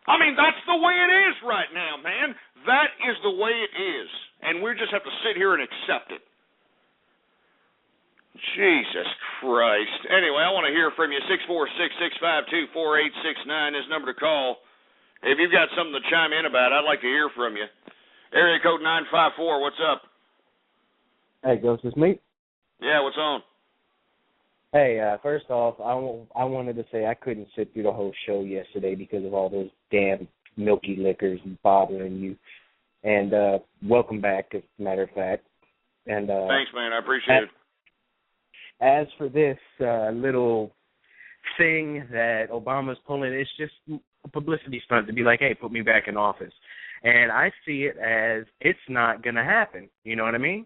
S6: I mean, that's the way it is right now, man. That is the way it is. And we just have to sit here and accept it. Jesus Christ. Anyway, I want to hear from you. 646-652-4869 is number to call. If you've got something to chime in about, I'd like to hear from you. Area code 954, what's up?
S9: Hey, Ghost, it's me.
S4: Yeah, what's on?
S9: Hey, first off, I wanted to say I couldn't sit through the whole show yesterday because of all those damn milky liquors bothering you. And welcome back, as a matter of fact. And
S4: thanks, man. I appreciate it.
S9: As for this little thing that Obama's pulling, it's just a publicity stunt to be like, "Hey, put me back in office." And I see it as it's not going to happen. You know what I mean?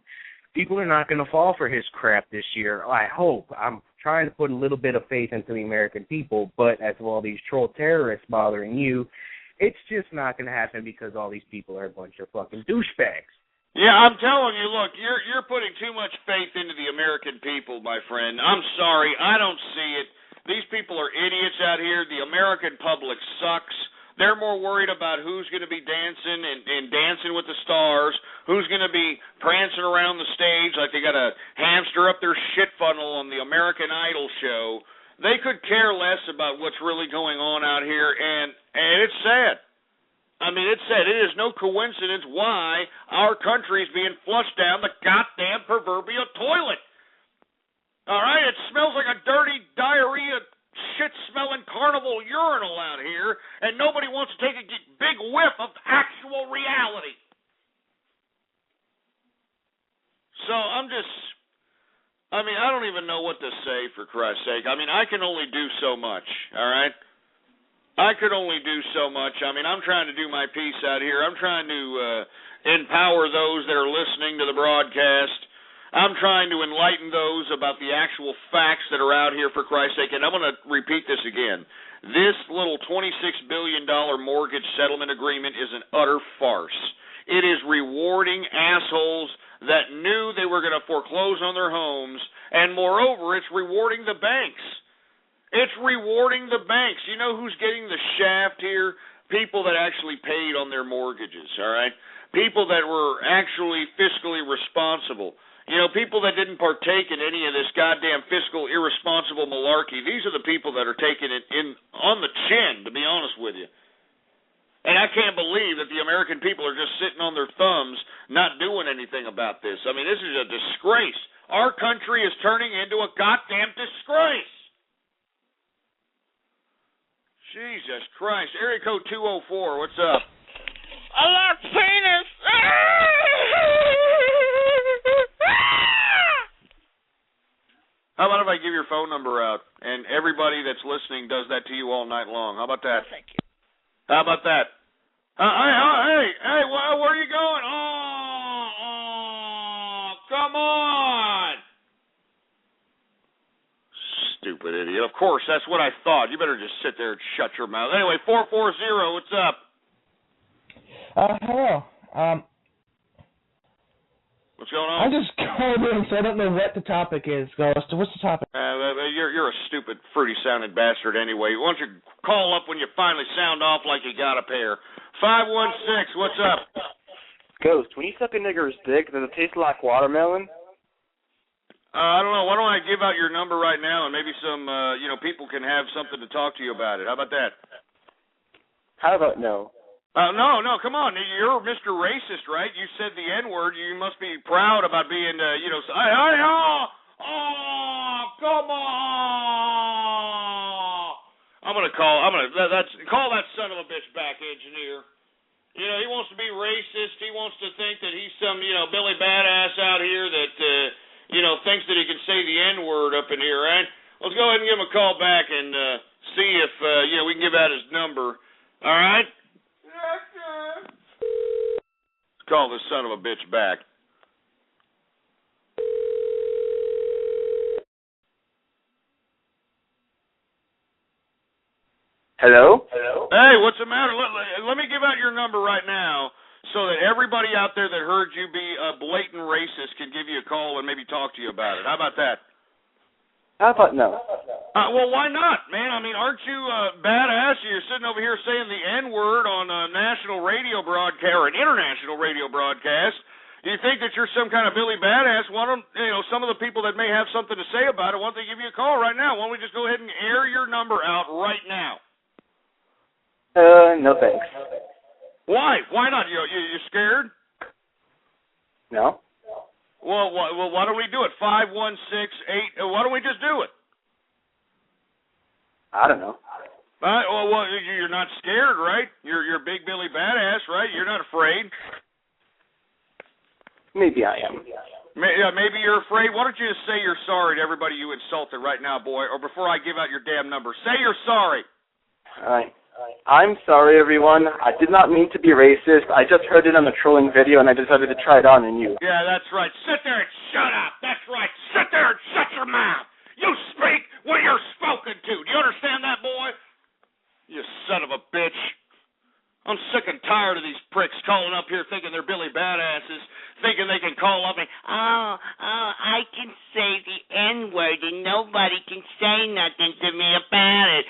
S9: People are not going to fall for his crap this year. I hope. I'm trying to put a little bit of faith into the American people, but as of all these troll terrorists bothering you, it's just not going to happen because all these people are a bunch of fucking douchebags.
S4: Yeah, I'm telling you, look, you're putting too much faith into the American people, my friend. I'm sorry, I don't see it. These people are idiots out here. The American public sucks. They're more worried about who's going to be dancing and dancing with the stars, who's going to be prancing around the stage like they got a hamster up their shit funnel on the American Idol show. They could care less about what's really going on out here, and it's sad. I mean, it's sad. It is no coincidence why our country is being flushed down the goddamn proverbial toilet. All right? It smells like a dirty diarrhea, shit-smelling carnival urinal out here, and nobody wants to take a big whiff of actual reality. So I don't even know what to say, for Christ's sake. I mean, I can only do so much, all right? I could only do so much. I mean, I'm trying to do my piece out here. I'm trying to empower those that are listening to the broadcast. I'm trying to enlighten those about the actual facts that are out here, for Christ's sake. And I'm going to repeat this again. This little $26 billion mortgage settlement agreement is an utter farce. It is rewarding assholes that knew they were going to foreclose on their homes, and moreover, it's rewarding the banks. It's rewarding the banks. You know who's getting the shaft here? People that actually paid on their mortgages, all right? People that were actually fiscally responsible. You know, people that didn't partake in any of this goddamn fiscal irresponsible malarkey. These are the people that are taking it in on the chin, to be honest with you. And I can't believe that the American people are just sitting on their thumbs not doing anything about this. I mean, this is a disgrace. Our country is turning into a goddamn disgrace. Jesus Christ. Area code 204, what's up?
S6: I like penis.
S4: How about if I give your phone number out and everybody that's listening does that to you all night long? How about that?
S6: Oh, thank you.
S4: How about that? Hey, where are you going? Oh, come on. Stupid idiot. Of course, that's what I thought. You better just sit there and shut your mouth. Anyway, 440, what's up?
S10: Hello.
S4: What's going on?
S10: I'm just calling in, so I don't know what the topic is, Ghost. What's the topic?
S4: You're a stupid, fruity-sounding bastard anyway. Why don't you call up when you finally sound off like you got a pair? 516, what's up?
S5: Ghost, when you suck a nigger's dick, does it taste like watermelon?
S4: I don't know. Why don't I give out your number right now, and maybe some, people can have something to talk to you about it. How about that?
S5: How about no?
S4: No, come on. You're Mr. Racist, right? You said the N-word. You must be proud about being, come on. Call that son of a bitch back, engineer. You know, he wants to be racist. He wants to think that he's some, Billy Badass out here that, thinks that he can say the N-word up in here, right? Let's go ahead and give him a call back and see if, we can give out his number. All right? Let's call this son of a bitch back.
S5: Hello?
S4: Hey, what's the matter? Let me give out your number right now so that everybody out there that heard you be a blatant racist can give you a call and maybe talk to you about it. How about that?
S5: How about no?
S4: Well, why not, man? I mean, aren't you badass? You're sitting over here saying the N-word on a national radio broadcast or an international radio broadcast. You think that you're some kind of Billy Badass? Why don't, some of the people that may have something to say about it, why don't they give you a call right now? Why don't we just go ahead and air your number out right now?
S5: No thanks.
S4: Why? Why not? You scared?
S5: No.
S4: Well, why don't we do it? 5168. Why don't we just do it?
S5: I don't know.
S4: Well, you're not scared, right? You're a big Billy Badass, right? You're not afraid.
S5: Maybe I am.
S4: Maybe you're afraid. Why don't you just say you're sorry to everybody you insulted right now, boy, or before I give out your damn number. Say you're sorry.
S5: All right. I'm sorry, everyone. I did not mean to be racist. I just heard it on a trolling video, and I decided to try it on in you.
S4: Yeah, that's right. Sit there and shut up. That's right. Sit there and shut your mouth. You speak when you're spoken to. Do you understand that, boy? You son of a bitch. I'm sick and tired of these pricks calling up here thinking they're Billy Badasses, thinking they can call up and,
S6: I can say the N-word and nobody can say nothing to me about it.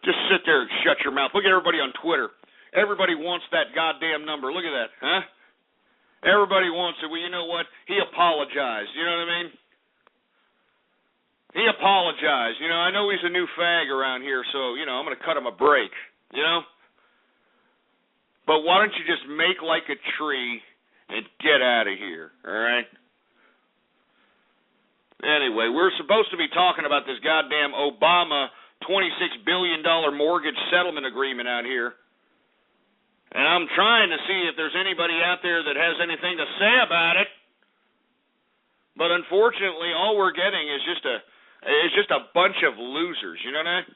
S4: Just sit there and shut your mouth. Look at everybody on Twitter. Everybody wants that goddamn number. Look at that, huh? Everybody wants it. Well, you know what? He apologized. You know what I mean? He apologized. I know he's a new fag around here, so, I'm going to cut him a break, But why don't you just make like a tree and get out of here, all right? Anyway, we're supposed to be talking about this goddamn Obama $26 billion mortgage settlement agreement out here. And I'm trying to see if there's anybody out there that has anything to say about it. But unfortunately, all we're getting is just a bunch of losers, you know what I mean?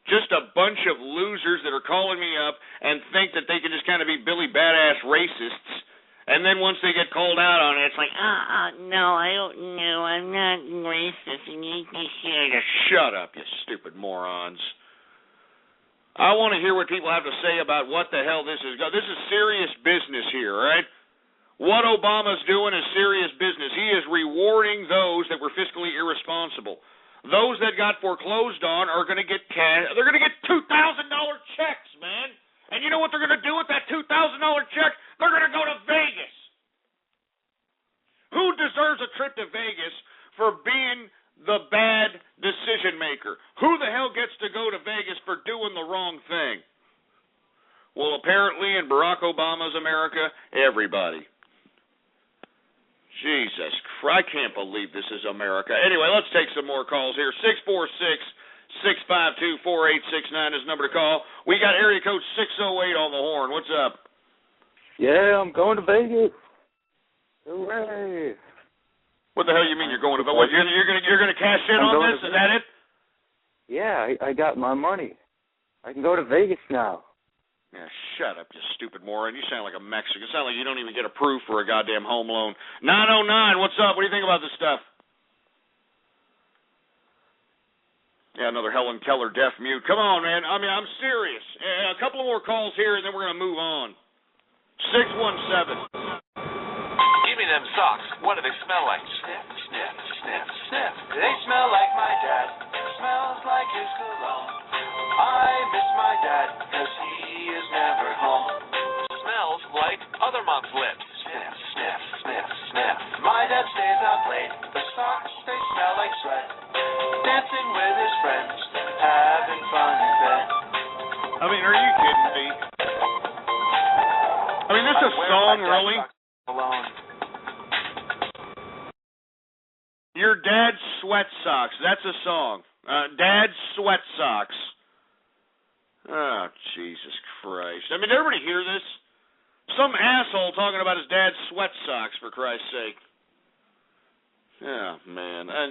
S4: Just a bunch of losers that are calling me up and think that they can just kind of be Billy Badass racists. And then once they get called out on it, it's like,
S6: no, I don't know. I'm not racist.
S4: Shut up, you stupid morons. I want to hear what people have to say about what the hell this is. This is serious business here, right? What Obama's doing is serious business. He is rewarding those that were fiscally irresponsible. Those that got foreclosed on are going to get cash. They're going to get $2,000 checks, man. And you know what they're going to do with that $2,000 check? They're going to go to Vegas. Who deserves a trip to Vegas for being the bad decision maker? Who the hell gets to go to Vegas for doing the wrong thing? Well, apparently in Barack Obama's America, everybody. Jesus Christ, I can't believe this is America. Anyway, let's take some more calls here. 646-652-4869 is the number to call. We got area code 608 on the horn. What's up?
S11: Yeah, I'm going to Vegas. Hooray.
S4: What the hell you mean you're going to Vegas? You're gonna cash in on this? Is that it?
S11: Yeah, I got my money. I can go to Vegas now.
S4: Yeah, shut up, you stupid moron. You sound like a Mexican. You sound like you don't even get approved for a goddamn home loan. 909, what's up? What do you think about this stuff? Yeah, another Helen Keller deaf mute. Come on, man. I mean, I'm serious. A couple more calls here, and then we're going to move on. 617.
S12: Give me them socks. What do they smell like? Sniff, sniff, sniff, sniff. They smell like my dad. Smells like his cologne. I miss my dad because he is never home. Smells like other mom's lips. Sniff, sniff, sniff, sniff. My dad stays out late. The socks, they smell like sweat. Dancing with his friends, having fun in bed.
S4: I mean, are you kidding me? I mean, this is a song, really?
S12: Alone.
S4: Your dad's sweat socks. That's a song. Dad's sweat socks. Oh, Jesus Christ. I mean, did everybody hear this? Some asshole talking about his dad's sweat socks, for Christ's sake. Oh, man. I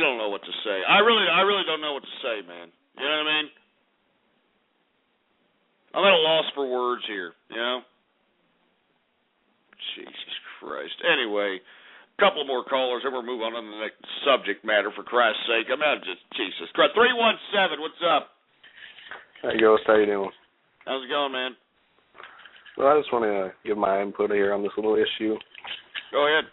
S4: don't know what to say. I really don't know what to say, man. You know what I mean? I'm at a loss for words here, you know? Jesus Christ. Anyway, a couple more callers, and we'll move on to the next subject matter, for Christ's sake. I'm out of just, Jesus Christ. 317, what's up?
S13: Hey, Ghost, how you doing?
S4: How's it going, man?
S13: Well, I just want to give my input here on this little issue.
S4: Go ahead.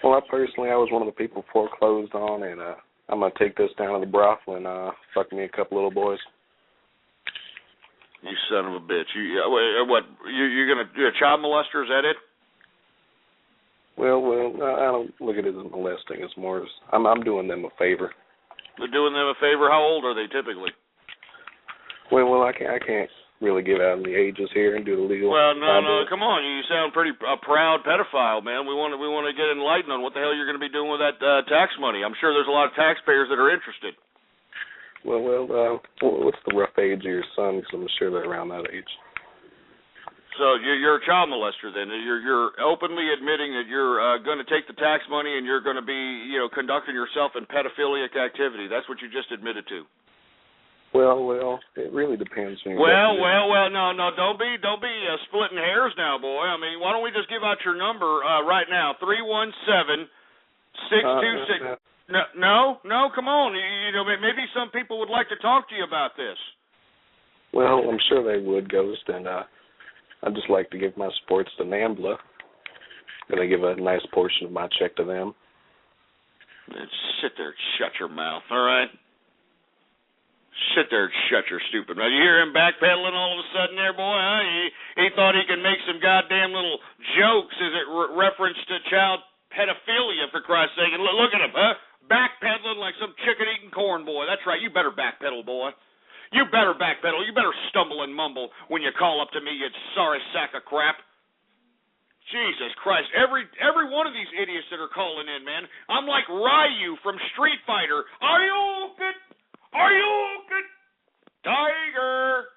S13: Well, I was one of the people foreclosed on, and I'm going to take this down to the brothel and fuck me a couple little boys.
S4: You son of a bitch. You're a child molester, is that it?
S13: Well, I don't look at it as molesting. It's more as I'm doing them a favor.
S4: You're doing them a favor? How old are they typically?
S13: Well, I can't really give out the ages here and do the legal.
S4: Well, no, come on. You sound pretty proud pedophile, man. We want to get enlightened on what the hell you're going to be doing with that tax money. I'm sure there's a lot of taxpayers that are interested.
S13: Well, what's the rough age of your son? Because I'm sure they're around that age.
S4: So you're a child molester then. You're openly admitting that you're going to take the tax money and you're going to be, conducting yourself in pedophilic activity. That's what you just admitted to.
S13: Well, it really depends.
S4: Well, no, don't be splitting hairs now, boy. I mean, why don't we just give out your number right now? 317-626. No, come on. Maybe some people would like to talk to you about this.
S13: Well, I'm sure they would, Ghost, and I'd just like to give my supports to NAMBLA. Gonna give a nice portion of my check to them.
S4: Sit there and shut your mouth, all right? Sit there and shut your stupid mouth. You hear him backpedaling all of a sudden there, boy, huh? He thought he could make some goddamn little jokes as it referenced to child pedophilia, for Christ's sake. And look at him, huh? Backpedaling like some chicken-eating corn, boy. That's right, you better backpedal, boy. You better backpedal. You better stumble and mumble when you call up to me, you sorry sack of crap. Jesus Christ. Every one of these idiots that are calling in, man. I'm like Ryu from Street Fighter. Are you open? Are you open? Tiger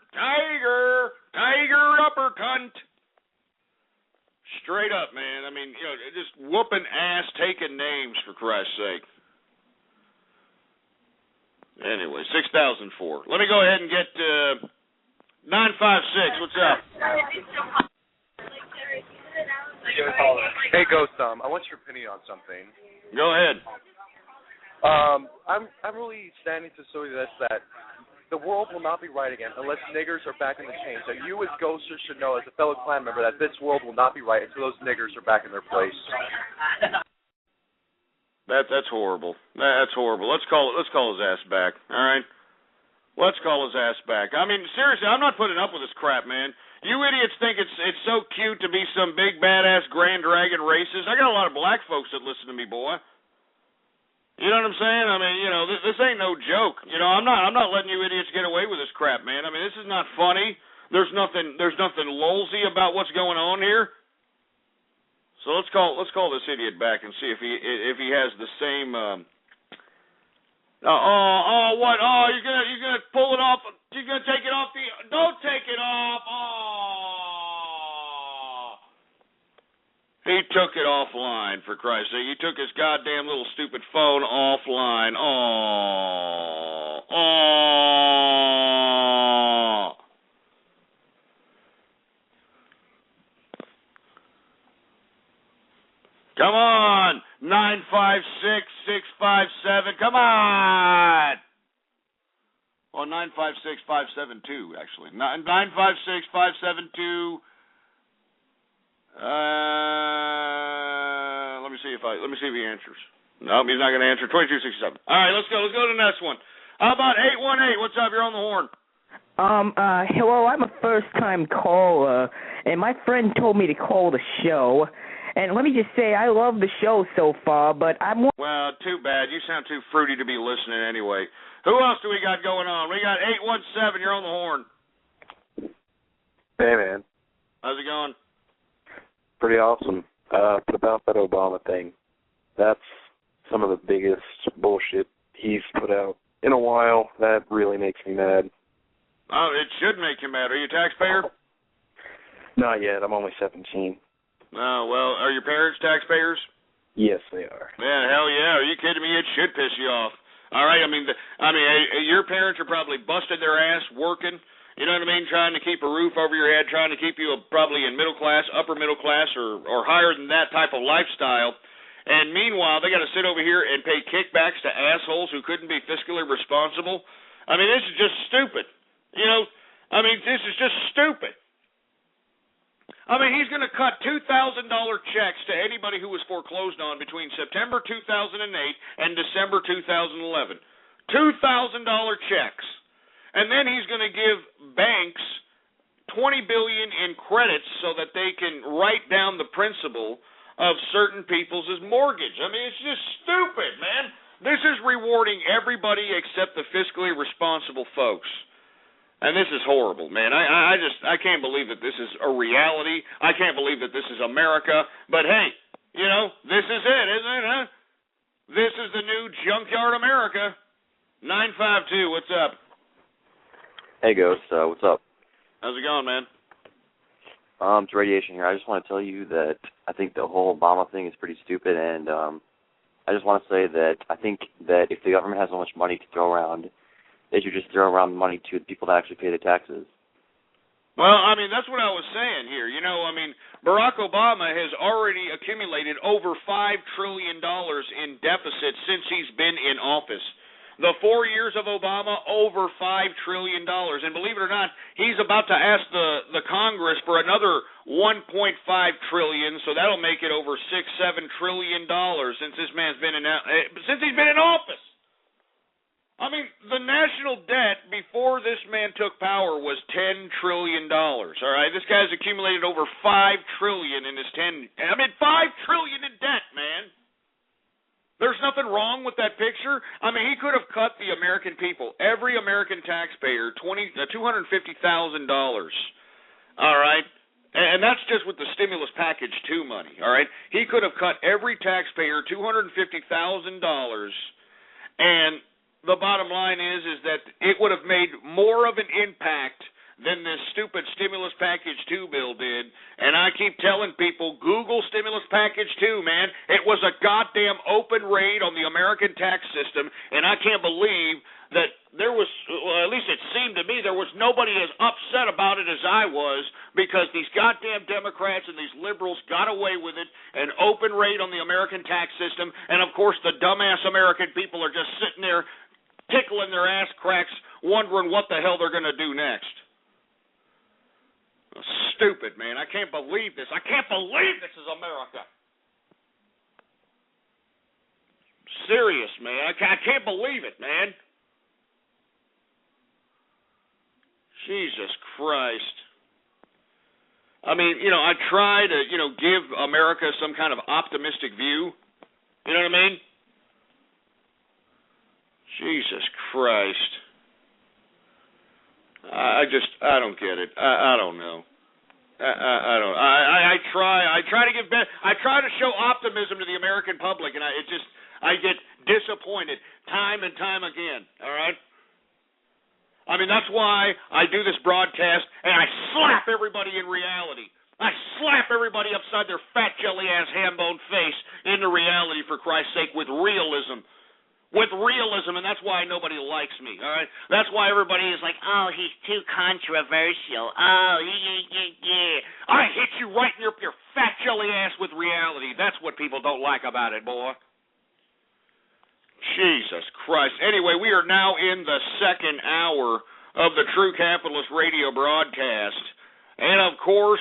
S4: upper cunt. Straight up, man. I mean, just whooping ass, taking names, for Christ's sake. Anyway, 6004. Let me go ahead and get 956. What's up?
S14: Hey, Ghost, I want your opinion on something.
S4: Go ahead.
S14: I'm really standing to show you this, that the world will not be right again unless niggers are back in the chains. So you as Ghoster should know, as a fellow clan member, that this world will not be right until those niggers are back in their place.
S4: That's horrible. That's horrible. Let's call his ass back. All right. Let's call his ass back. I mean, seriously, I'm not putting up with this crap, man. You idiots think it's so cute to be some big badass Grand Dragon racist. I got a lot of black folks that listen to me, boy. You know what I'm saying? I mean, you know, this ain't no joke. You know, I'm not letting you idiots get away with this crap, man. I mean, this is not funny. There's nothing lolsy about what's going on here. So let's call this idiot back and see if he has the same. What? Oh, you're gonna pull it off. You're gonna take it off the. Don't take it off. Oh. He took it offline, for Christ's sake. He took his goddamn little stupid phone offline. Oh. Come on. 956-657. Come on. Well, 956-572, actually. 956-572. Let me see if he answers. No, he's not going to answer. 2267. All right, let's go. Let's go to the next one. How about 818? What's up? You're on the horn.
S15: Hello. I'm a first-time caller, and my friend told me to call the show. And let me just say, I love the show so far, but I'm...
S4: Well, too bad. You sound too fruity to be listening anyway. Who else do we got going on? We got 817. You're on the horn.
S13: Hey, man.
S4: How's it going?
S13: Pretty awesome. But about that Obama thing, that's some of the biggest bullshit he's put out in a while. That really makes me mad.
S4: Oh, it should make you mad. Are you a taxpayer?
S13: Not yet. I'm only 17.
S4: Oh, well, are your parents taxpayers?
S13: Yes, they are.
S4: Yeah, hell yeah. Are you kidding me? It should piss you off. All right, I mean, your parents are probably busted their ass working, you know what I mean, trying to keep a roof over your head, trying to keep you probably in middle class, upper middle class, or higher than that type of lifestyle. And meanwhile, they got to sit over here and pay kickbacks to assholes who couldn't be fiscally responsible. I mean, this is just stupid. You know, I mean, this is just stupid. I mean, he's going to cut $2,000 checks to anybody who was foreclosed on between September 2008 and December 2011. $2,000 checks. And then he's going to give banks $20 billion in credits so that they can write down the principal of certain people's mortgage. I mean, it's just stupid, man. This is rewarding everybody except the fiscally responsible folks. And this is horrible, man. I can't believe that this is a reality. I can't believe that this is America. But hey, you know, this is it, isn't it, huh? This is the new junkyard America. 952, what's up?
S16: Hey, Ghost, what's up?
S4: How's it going, man?
S16: It's Radiation here. I just want to tell you that I think the whole Obama thing is pretty stupid, and I just want to say that I think that if the government has so much money to throw around, they should just throw around the money to the people that actually pay the taxes.
S4: Well, I mean, that's what I was saying here. You know, I mean, Barack Obama has already accumulated over $5 trillion in deficit since he's been in office. The 4 years of Obama, over $5 trillion. And believe it or not, he's about to ask the Congress for another $1.5 trillion, so that'll make it over $6-7 trillion since this man's been since he's been in office. I mean, the national debt before this man took power was $10 trillion, all right? This guy's accumulated over $5 trillion in his $5 trillion in debt, man. There's nothing wrong with that picture. I mean, he could have cut the American people, every American taxpayer, $250,000, all right? And that's just with the stimulus package 2 money, all right? He could have cut every taxpayer $250,000, and the bottom line is that it would have made more of an impact than this stupid stimulus package 2 bill did. And I keep telling people, Google stimulus package 2, man. It was a goddamn open raid on the American tax system, and I can't believe that there was, well, at least it seemed to me, there was nobody as upset about it as I was, because these goddamn Democrats and these liberals got away with it, an open raid on the American tax system, and of course the dumbass American people are just sitting there tickling their ass cracks, wondering what the hell they're going to do next. Stupid, man. I can't believe this. I can't believe this is America. Serious, man. I can't believe it, man. Jesus Christ. I mean, I try to, give America some kind of optimistic view. You know what I mean? Jesus Christ. I don't get it. I don't know. I don't. I try to show optimism to the American public, and I get disappointed time and time again. All right. I mean, that's why I do this broadcast, and I slap everybody in reality. I slap everybody upside their fat jelly-ass ham-bone face into reality, for Christ's sake, with realism. With realism, and that's why nobody likes me, all right? That's why everybody is like, oh, he's too controversial. Oh, yeah. I hit you right in your fat jelly-ass with reality. That's what people don't like about it, boy. Jesus Christ. Anyway, we are now in the second hour of the True Capitalist Radio broadcast. And, of course,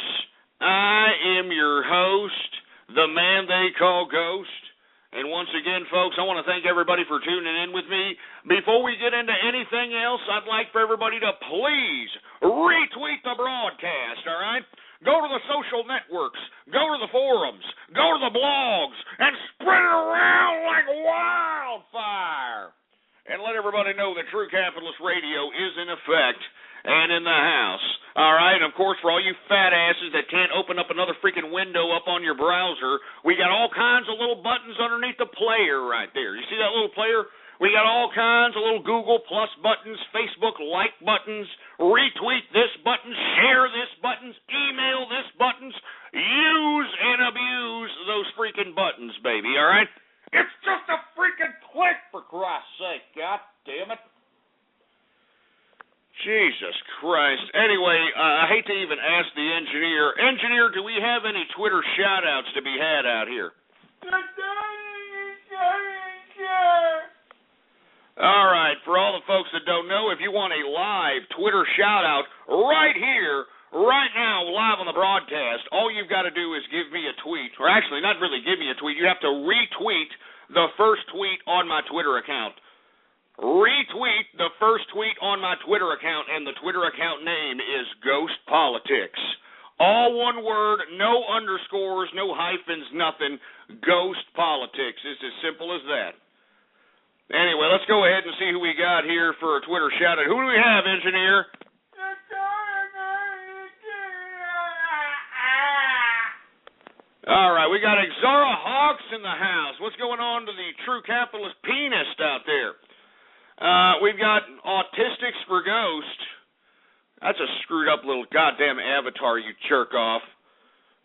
S4: I am your host, the man they call Ghost. And once again, folks, I want to thank everybody for tuning in with me. Before we get into anything else, I'd like for everybody to please retweet the broadcast, all right? Go to the social networks, go to the forums, go to the blogs, and spread it around like wildfire. And let everybody know that True Capitalist Radio is in effect and in the house. All right, and of course, for all you fat asses that can't open up another freaking window up on your browser, we got all kinds of little buttons underneath the player right there. You see that little player? We got all kinds of little Google Plus buttons, Facebook like buttons, retweet this button, share this buttons, email this buttons, use and abuse those freaking buttons, baby, all right? It's just a freaking click, for Christ's sake, God damn it. Jesus Christ. Anyway, I hate to even ask the engineer. Engineer, do we have any Twitter shout-outs to be had out here? All right, for all the folks that don't know, if you want a live Twitter shout-out right here, right now, live on the broadcast, all you've got to do is give me a tweet. Or actually, not really give me a tweet. You have to retweet the first tweet on my Twitter account. Retweet the first tweet on my Twitter account, and the Twitter account name is Ghost Politics. All one word, no underscores, no hyphens, nothing. Ghost Politics. It's as simple as that. Anyway, let's go ahead and see who we got here for a Twitter shout-out. Who do we have, engineer? All right, we got Exara Hawks in the house. What's going on to the True Capitalist Penis out there? We've got Autistics for Ghost. That's a screwed up little goddamn avatar, you jerk off.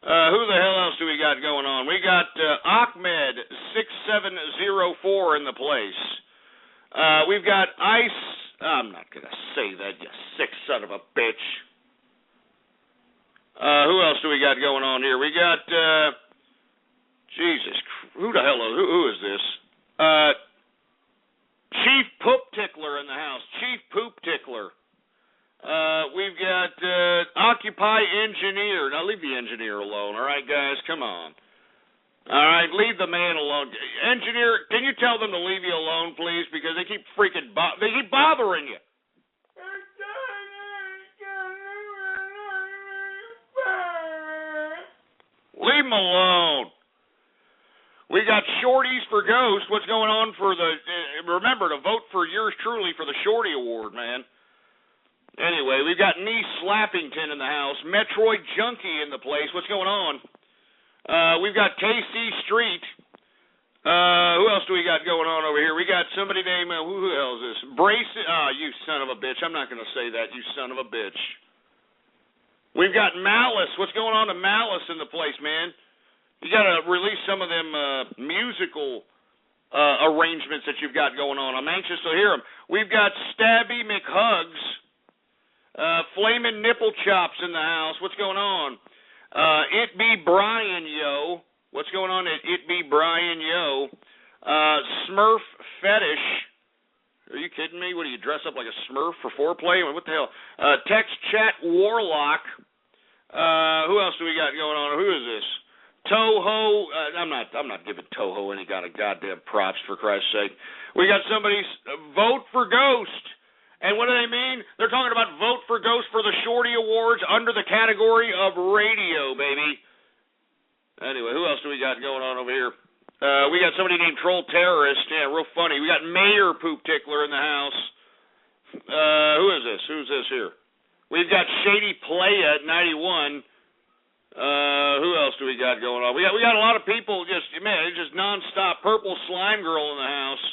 S4: Who the hell else do we got going on? We got Ahmed6704 in the place. We've got Ice. I'm not going to say that, you sick son of a bitch. Who else do we got going on here? We got, Jesus, who the hell, who is this? Chief Poop Tickler in the house. Chief Poop Tickler. We've got Occupy Engineer. Now, leave the engineer alone, all right, guys? Come on. All right, leave the man alone. Engineer, can you tell them to leave you alone, please? Because they keep freaking they keep bothering you. Leave them alone. We got Shorties for Ghost. What's going on for the... remember to vote for yours truly for the Shorty Award, man. Anyway, we've got Nee Slappington in the house. Metroid Junkie in the place. What's going on? We've got KC Street. Who else do we got going on over here? We got somebody named... who the hell is this? Brace... you son of a bitch. I'm not going to say that, you son of a bitch. We've got Malice. What's going on to Malice in the place, man? You got to release some of them musical arrangements that you've got going on. I'm anxious to hear them. We've got Stabby McHugs, Flamin' Nipple Chops in the house. What's going on? It Be Brian, yo. What's going on at It Be Brian, yo? Smurf Fetish. Are you kidding me? What, do you dress up like a Smurf for foreplay? What the hell? Text Chat Warlock. Who else do we got going on? Who is this? Toho, I'm not giving Toho any kind of goddamn props, for Christ's sake. We got somebody, Vote for Ghost. And what do they mean? They're talking about vote for Ghost for the Shorty Awards under the category of radio, baby. Anyway, who else do we got going on over here? We got somebody named Troll Terrorist. Yeah, real funny. We got Mayor Poop Tickler in the house. Who is this? Who's this here? We've got Shady Playa at 91. Who else do we got going on? We got a lot of people just nonstop. Purple Slime Girl in the house.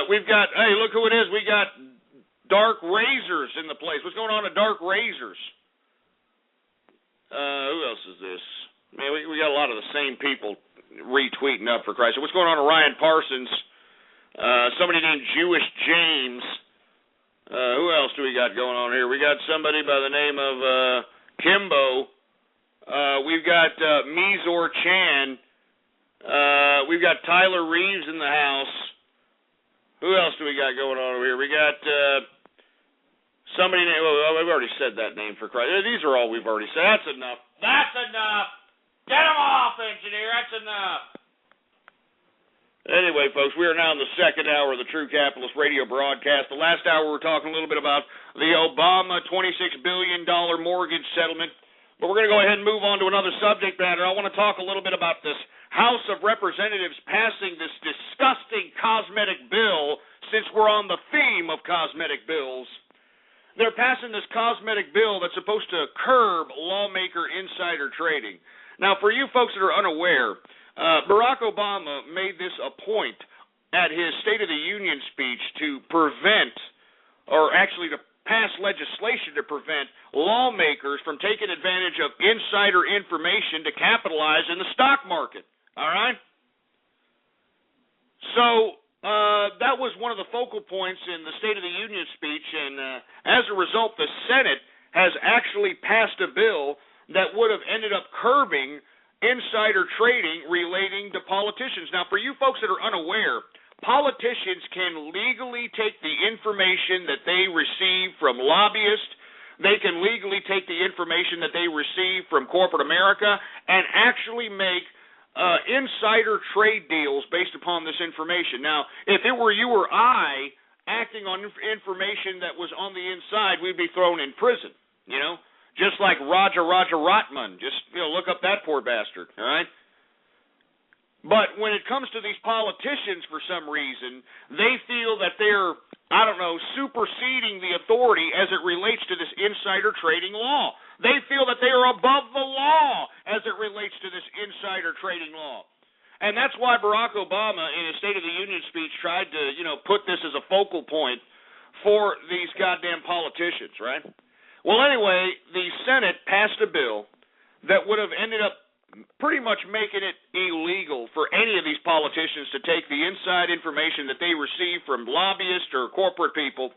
S4: We've got, hey, look who it is. We got Dark Razors in the place. What's going on at Dark Razors? Who else is this? Man, we got a lot of the same people retweeting up, for Christ's sake. What's going on to Ryan Parsons? Somebody named Jewish James. Who else do we got going on here? We got somebody by the name of Kimbo. We've got Mizor Chan. We've got Tyler Reeves in the house. Who else do we got going on over here? We got somebody named, we've already said that name, for Christ. These are all we've already said. That's enough. That's enough. Get them off, engineer. That's enough. Anyway, folks, we are now in the second hour of the True Capitalist radio broadcast. The last hour we were talking a little bit about the Obama $26 billion mortgage settlement. But we're going to go ahead and move on to another subject matter. I want to talk a little bit about this House of Representatives passing this disgusting cosmetic bill, since we're on the theme of cosmetic bills. They're passing this cosmetic bill that's supposed to curb lawmaker insider trading. Now, for you folks that are unaware, Barack Obama made this a point at his State of the Union speech to prevent, or actually to pass legislation to prevent lawmakers from taking advantage of insider information to capitalize in the stock market. All right? So that was one of the focal points in the State of the Union speech, and as a result, the Senate has actually passed a bill that would have ended up curbing insider trading relating to politicians. Now, for you folks that are unaware, politicians can legally take the information that they receive from lobbyists. They can legally take the information that they receive from corporate America and actually make insider trade deals based upon this information. Now, if it were you or I acting on information that was on the inside, we'd be thrown in prison, you know, just like Roger Rotman. Just, you know, look up that poor bastard, all right? But when it comes to these politicians, for some reason, they feel that they're, I don't know, superseding the authority as it relates to this insider trading law. They feel that they are above the law as it relates to this insider trading law. And that's why Barack Obama, in his State of the Union speech, tried to, you know, put this as a focal point for these goddamn politicians, right? Well, anyway, the Senate passed a bill that would have ended up pretty much making it illegal for any of these politicians to take the inside information that they receive from lobbyists or corporate people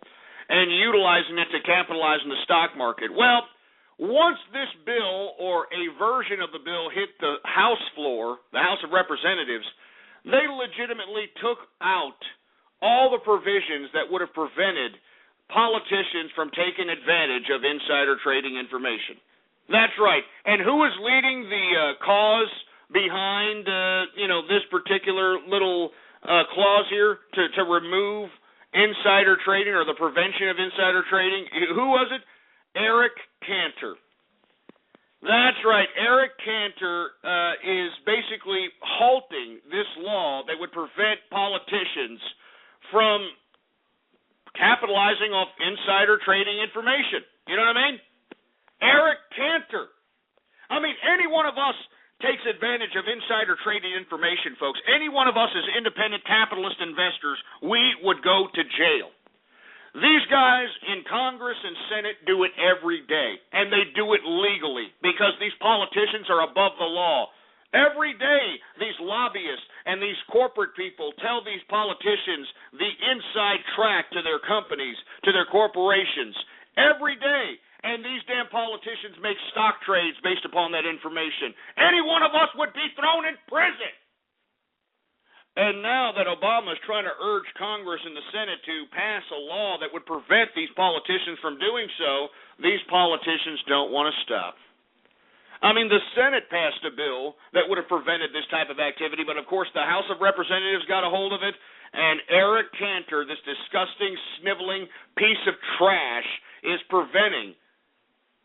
S4: and utilizing it to capitalize in the stock market. Well, once this bill or a version of the bill hit the House floor, the House of Representatives, they legitimately took out all the provisions that would have prevented politicians from taking advantage of insider trading information. That's right. And who is leading the cause behind, this particular little clause here to remove insider trading or the prevention of insider trading? Who was it? Eric Cantor. That's right. Eric Cantor is basically halting this law that would prevent politicians from capitalizing off insider trading information. You know what I mean? Eric Cantor. I mean, any one of us takes advantage of insider trading information, folks. Any one of us as independent capitalist investors, we would go to jail. These guys in Congress and Senate do it every day, and they do it legally because these politicians are above the law. Every day, these lobbyists and these corporate people tell these politicians the inside track to their companies, to their corporations. Every day. And these damn politicians make stock trades based upon that information. Any one of us would be thrown in prison. And now that Obama is trying to urge Congress and the Senate to pass a law that would prevent these politicians from doing so, these politicians don't want to stop. I mean, the Senate passed a bill that would have prevented this type of activity, but of course the House of Representatives got a hold of it, And Eric Cantor, this disgusting, sniveling piece of trash, is preventing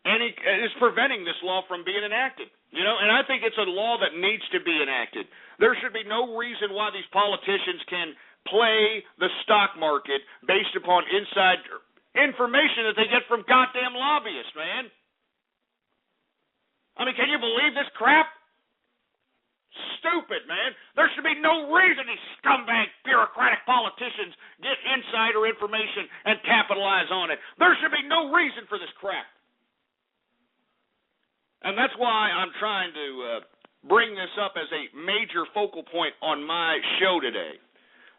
S4: this law from being enacted. You know, and I think it's a law that needs to be enacted. There should be no reason why these politicians can play the stock market based upon inside information that they get from goddamn lobbyists, man. I mean, can you believe this crap? Stupid, man. There should be no reason these scumbag bureaucratic politicians get insider information and capitalize on it. There should be no reason for this crap. And that's why I'm trying to bring this up as a major focal point on my show today.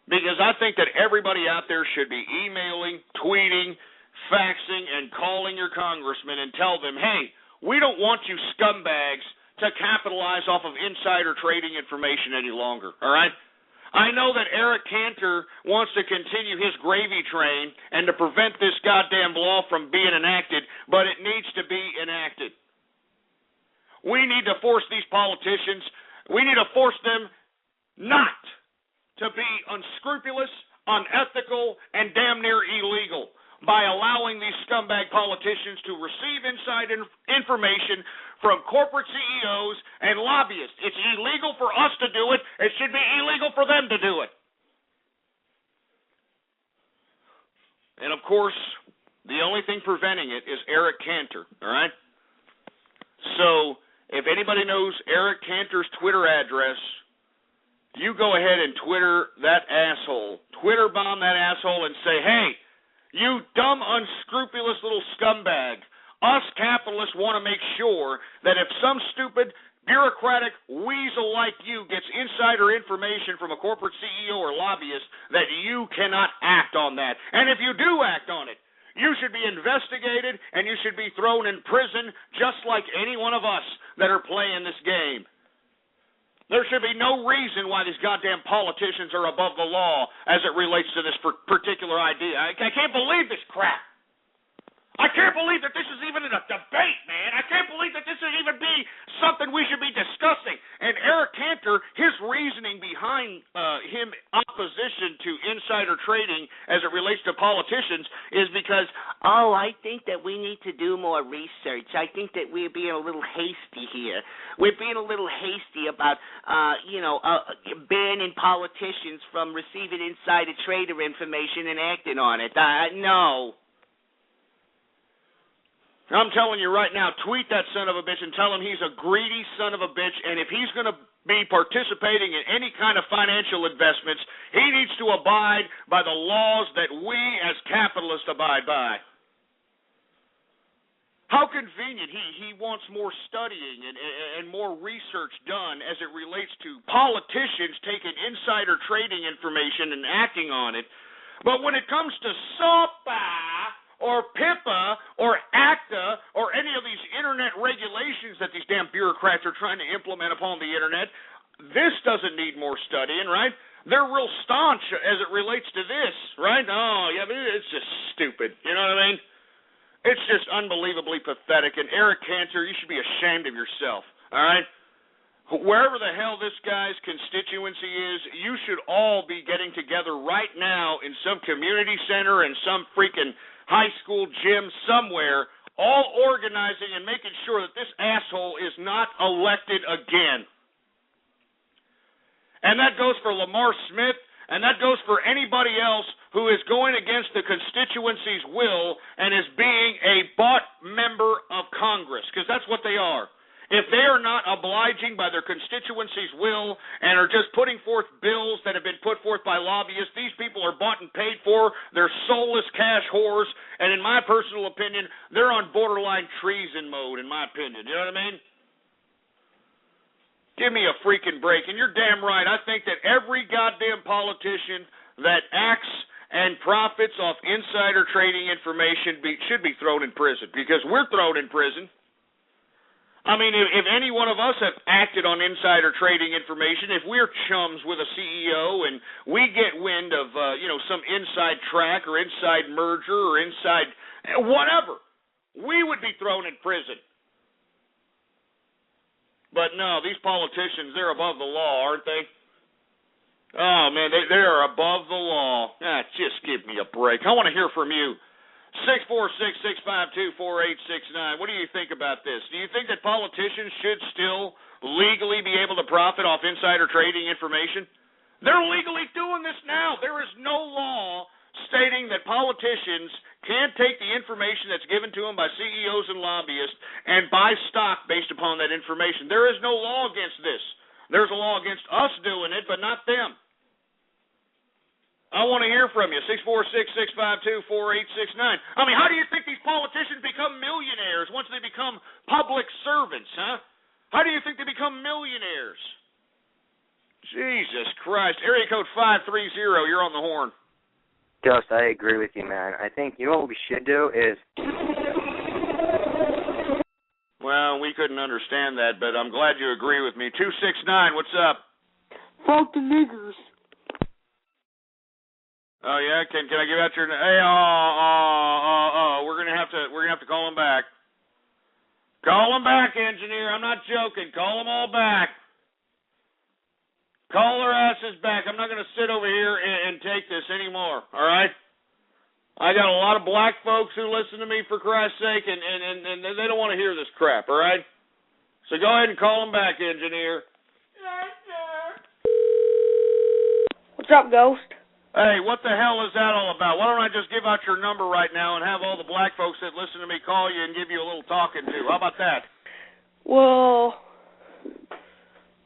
S4: Because I think that everybody out there should be emailing, tweeting, faxing, and calling your congressman and tell them, hey, we don't want you scumbags to capitalize off of insider trading information any longer, all right? I know that Eric Cantor wants to continue his gravy train and to prevent this goddamn law from being enacted, but it needs to be enacted. We need to force these politicians, we need to force them not to be unscrupulous, unethical, and damn near illegal by allowing these scumbag politicians to receive inside information from corporate CEOs and lobbyists. It's illegal for us to do it. It should be illegal for them to do it. And, of course, the only thing preventing it is Eric Cantor, all right? So if anybody knows Eric Cantor's Twitter address, you go ahead and Twitter that asshole. Twitter bomb that asshole and say, hey, you dumb, unscrupulous little scumbag, us capitalists want to make sure that if some stupid, bureaucratic weasel like you gets insider information from a corporate CEO or lobbyist, that you cannot act on that. And if you do act on it, you should be investigated and you should be thrown in prison just like any one of us that are playing this game. There should be no reason why these goddamn politicians are above the law as it relates to this particular idea. I can't believe this crap. I can't believe that this is even in a debate, man. I can't believe that this should even be something we should be discussing. And Eric Cantor, his reasoning behind him opposition to insider trading as it relates to politicians is because,
S6: I think that we need to do more research. I think that we're being a little hasty here. We're being a little hasty about, banning politicians from receiving insider trader information and acting on it. No. I'm telling you right now, tweet that son of a bitch and tell him he's a greedy son of a bitch, and if he's going to be participating in any kind of financial investments, he needs to abide by the laws that we as capitalists abide by. How convenient. He wants more studying and more research done as it relates to politicians taking insider trading information and acting on it. But when it comes to SOPA or PIPA or ACTA or any of these internet regulations that these damn bureaucrats are trying to implement upon the internet, this doesn't need more studying, right? They're real staunch as it relates to this, right? Oh, yeah, it's just stupid. You know what I mean? It's just unbelievably pathetic. And Eric Cantor, you should be ashamed of yourself, all right? Wherever the hell this guy's constituency is, you should all be getting together right now in some community center and some freaking high school gym somewhere, all organizing and making sure that this asshole is not elected again. And that goes for Lamar Smith, and that goes for anybody else who is going against the constituency's will and is being a bought member of Congress, because that's what they are. If they are not obliging by their constituency's will and are just putting forth bills that have been put forth by lobbyists, these people are bought and paid for. They're soulless cash whores, and in my personal opinion, they're on borderline treason mode, in my opinion. You know what I mean? Give me a freaking break. And you're damn right. I think that every goddamn politician that acts and profits off insider trading information should be thrown in prison, because we're thrown in prison. I mean, if any one of us have acted on insider trading information, if we're chums with a CEO and we get wind of, some inside track or inside merger or inside whatever, we would be thrown in prison. But no, these politicians, they're above the law, aren't they?
S4: Oh, man, they are above the law. Just give me a break. I want to hear from you. 646-652-4869. What do you think about this? Do you think that politicians should still legally be able to profit off insider trading information? They're legally doing this now. There is no law stating that politicians can't take the information that's given to them by CEOs and lobbyists and buy stock based upon that information. There is no law against this. There's a law against us doing it, but not them. I want to hear from you. 646-652-4869. I mean, how do you think these politicians become millionaires once they become public servants, huh? How do you think they become millionaires? Jesus Christ. Area code 530, you're on the horn.
S17: Ghost, I agree with you, man. I think, you know what we should do is...
S4: Well, we couldn't understand that, but I'm glad you agree with me. 269, what's up?
S18: Fuck the niggers.
S4: Oh yeah, can I give out your? Hey, we're gonna have to call him back. Call him back, engineer. I'm not joking. Call them all back. Call their asses back. I'm not gonna sit over here and take this anymore. All right. I got a lot of black folks who listen to me, for Christ's sake, and they don't want to hear this crap. All right. So go ahead and call them back, engineer.
S18: Yes, sir. What's up, Ghost?
S4: Hey, what the hell is that all about? Why don't I just give out your number right now and have all the black folks that listen to me call you and give you a little talking to? How about that?
S18: Well...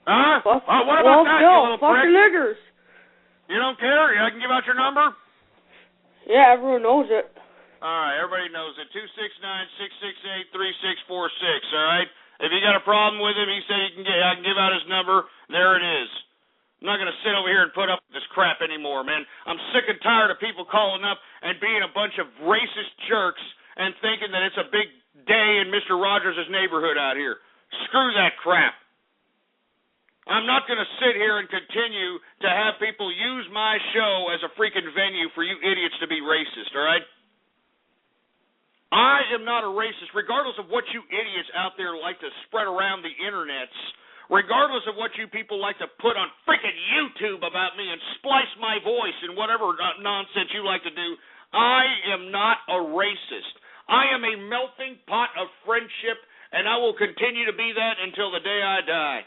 S4: Huh?
S18: Fuck,
S4: what about that, you little
S18: fuck
S4: prick?
S18: the niggers.
S4: You don't care? I can give out your number?
S18: Yeah, everyone knows it.
S4: All right, everybody knows it. 269-668-3646, all right? If you got a problem with him, he said I can give out his number. There it is. I'm not going to sit over here and put up with this crap anymore, man. I'm sick and tired of people calling up and being a bunch of racist jerks and thinking that it's a big day in Mr. Rogers' neighborhood out here. Screw that crap. I'm not going to sit here and continue to have people use my show as a freaking venue for you idiots to be racist, all right? I am not a racist, regardless of what you idiots out there like to spread around the internets. Regardless of what you people like to put on freaking YouTube about me and splice my voice and whatever nonsense you like to do, I am not a racist. I am a melting pot of friendship, and I will continue to be that until the day I die.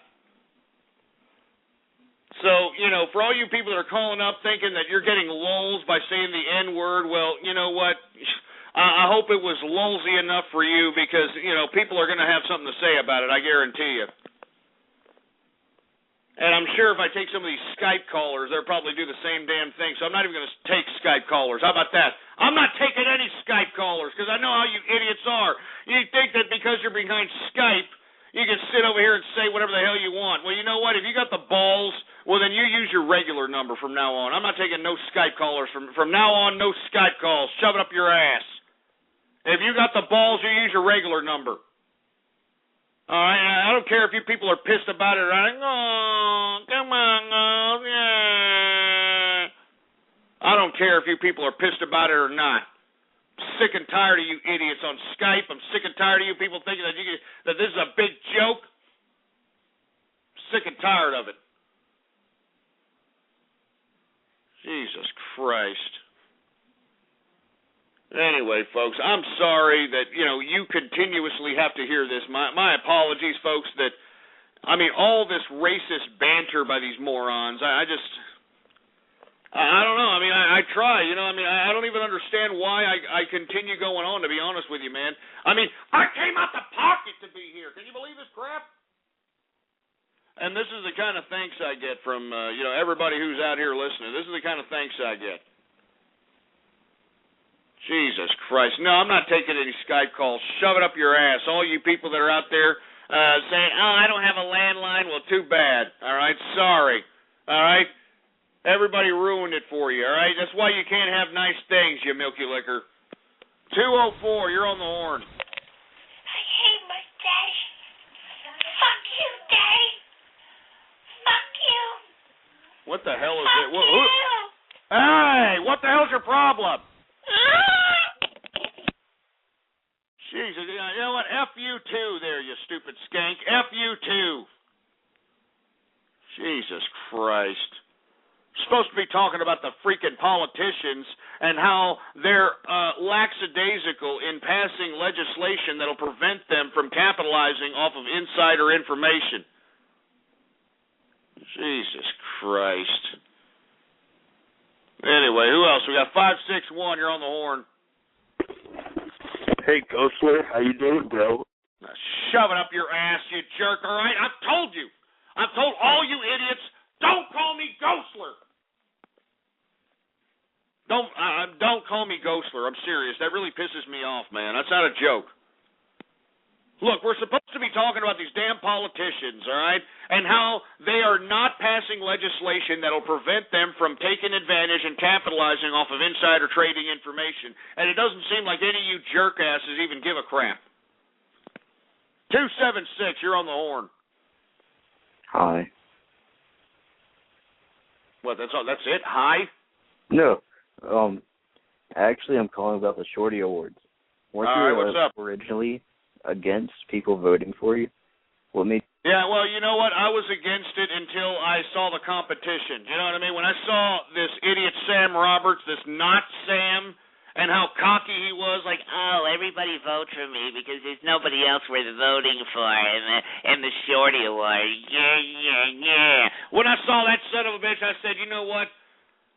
S4: So, for all you people that are calling up thinking that you're getting lulls by saying the N-word, well, you know what? I hope it was lullsy enough for you because, people are going to have something to say about it, I guarantee you. And I'm sure if I take some of these Skype callers, they'll probably do the same damn thing. So I'm not even going to take Skype callers. How about that? I'm not taking any Skype callers because I know how you idiots are. You think that because you're behind Skype, you can sit over here and say whatever the hell you want. Well, you know what? If you got the balls, well, then you use your regular number from now on. I'm not taking no Skype callers. From now on, no Skype calls. Shove it up your ass. If you got the balls, you use your regular number. All right, I don't care if you people are pissed about it. Right? Oh, come on, oh, yeah. I don't care if you people are pissed about it or not. I'm sick and tired of you idiots on Skype. I'm sick and tired of you people thinking that this is a big joke. Sick and tired of it. Jesus Christ. Anyway, folks, I'm sorry that, you continuously have to hear this. My apologies, folks, that, all this racist banter by these morons, I don't know. I try, I don't even understand why I continue going on, to be honest with you, man. I came out the pocket to be here. Can you believe this crap? And this is the kind of thanks I get from, everybody who's out here listening. This is the kind of thanks I get. Jesus Christ. No, I'm not taking any Skype calls. Shove it up your ass. All you people that are out there saying, I don't have a landline. Well, too bad. All right? Sorry. All right? Everybody ruined it for you. All right? That's why you can't have nice things, you milky licker. 204, you're on the horn.
S18: I hate my daddy. Fuck you, daddy. Fuck you.
S4: What the hell is it?
S18: Fuck you.
S4: Hey, what the hell's your problem? Jesus, you know what? F you too there, you stupid skank. F you too. Jesus Christ. Supposed to be talking about the freaking politicians and how they're lackadaisical in passing legislation that'll prevent them from capitalizing off of insider information. Jesus Christ. Anyway, who else? We got 561. You're on the horn.
S8: Hey, Ghostler, how you doing, bro?
S4: Now, shove it up your ass, you jerk, all right? I've told you. I've told all you idiots, don't call me Ghostler. Don't call me Ghostler. I'm serious. That really pisses me off, man. That's not a joke. Look, we're supposed to be talking about these damn politicians, all right, and how they are not passing legislation that'll prevent them from taking advantage and capitalizing off of insider trading information, and it doesn't seem like any of you jerkasses even give a crap. 276, you're on the horn.
S11: Hi.
S4: What, that's all? That's it? Hi?
S11: No. Actually, I'm calling about the Shorty Awards. Weren't you
S4: what's up?
S11: originally against people voting for you? What made?
S4: Yeah, well, you know what? I was against it until I saw the competition. You know what I mean? When I saw this idiot Sam Roberts, this not Sam, and how cocky he was, like,
S6: oh, everybody vote for me because there's nobody else worth voting for in the Shorty Award. Yeah.
S4: When I saw that son of a bitch, I said, you know what?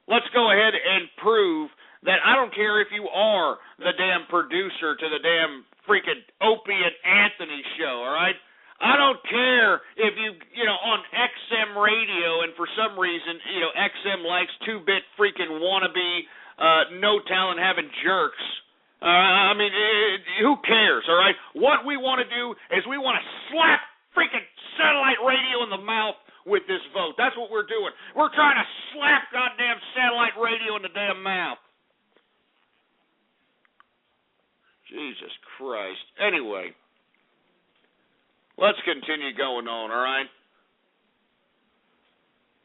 S4: Let's go ahead and prove that I don't care if you are the damn producer to the damn freaking Opie and Anthony show, all right? I don't care if you know, on XM radio, and for some reason, you know, XM likes 2-bit freaking wannabe, no talent having jerks. I mean, who cares, all right? What we want to do is we want to slap freaking satellite radio in the mouth with this vote. That's what we're doing. We're trying to slap goddamn satellite radio in the damn mouth. Jesus Christ. Anyway, let's continue going on, all right?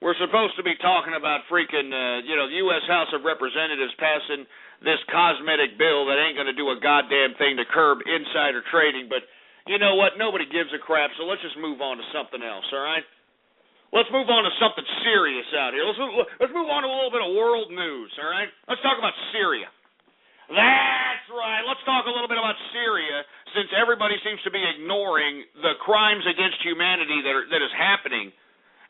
S4: We're supposed to be talking about freaking, the U.S. House of Representatives passing this cosmetic bill that ain't going to do a goddamn thing to curb insider trading, but you know what? Nobody gives a crap, so let's just move on to something else, all right? Let's move on to something serious out here. Let's move on to a little bit of world news, all right? Let's talk about Syria. That's right. Let's talk a little bit about Syria, since everybody seems to be ignoring the crimes against humanity that is happening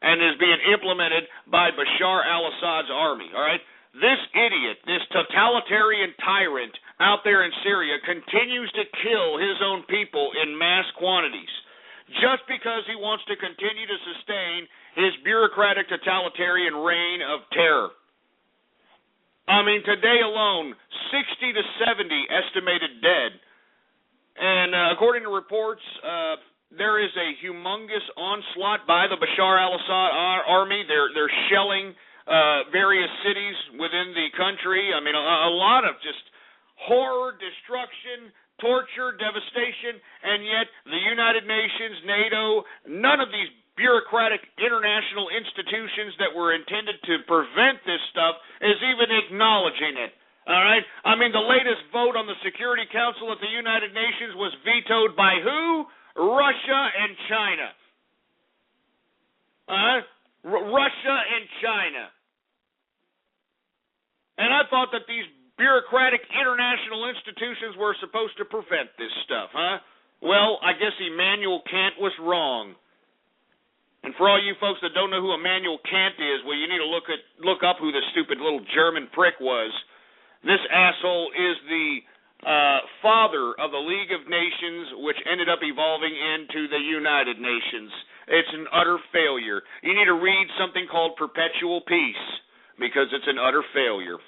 S4: and is being implemented by Bashar al-Assad's army, all right? This idiot, this totalitarian tyrant out there in Syria continues to kill his own people in mass quantities just because he wants to continue to sustain his bureaucratic totalitarian reign of terror. I mean, today alone, 60 to 70 estimated dead. And according to reports, there is a humongous onslaught by the Bashar al-Assad army. They're shelling various cities within the country. I mean, a lot of just horror, destruction, torture, devastation, and yet the United Nations, NATO, none of these bureaucratic international institutions that were intended to prevent this stuff is even acknowledging it. All right? I mean, the latest vote on the Security Council at the United Nations was vetoed by who? Russia and China. Russia and China. And I thought that these bureaucratic international institutions were supposed to prevent this stuff, huh? Well, I guess Immanuel Kant was wrong. And for all you folks that don't know who Immanuel Kant is, well, you need to look up who this stupid little German prick was. This asshole is the father of the League of Nations, which ended up evolving into the United Nations. It's an utter failure. You need to read something called Perpetual Peace, because it's an utter failure.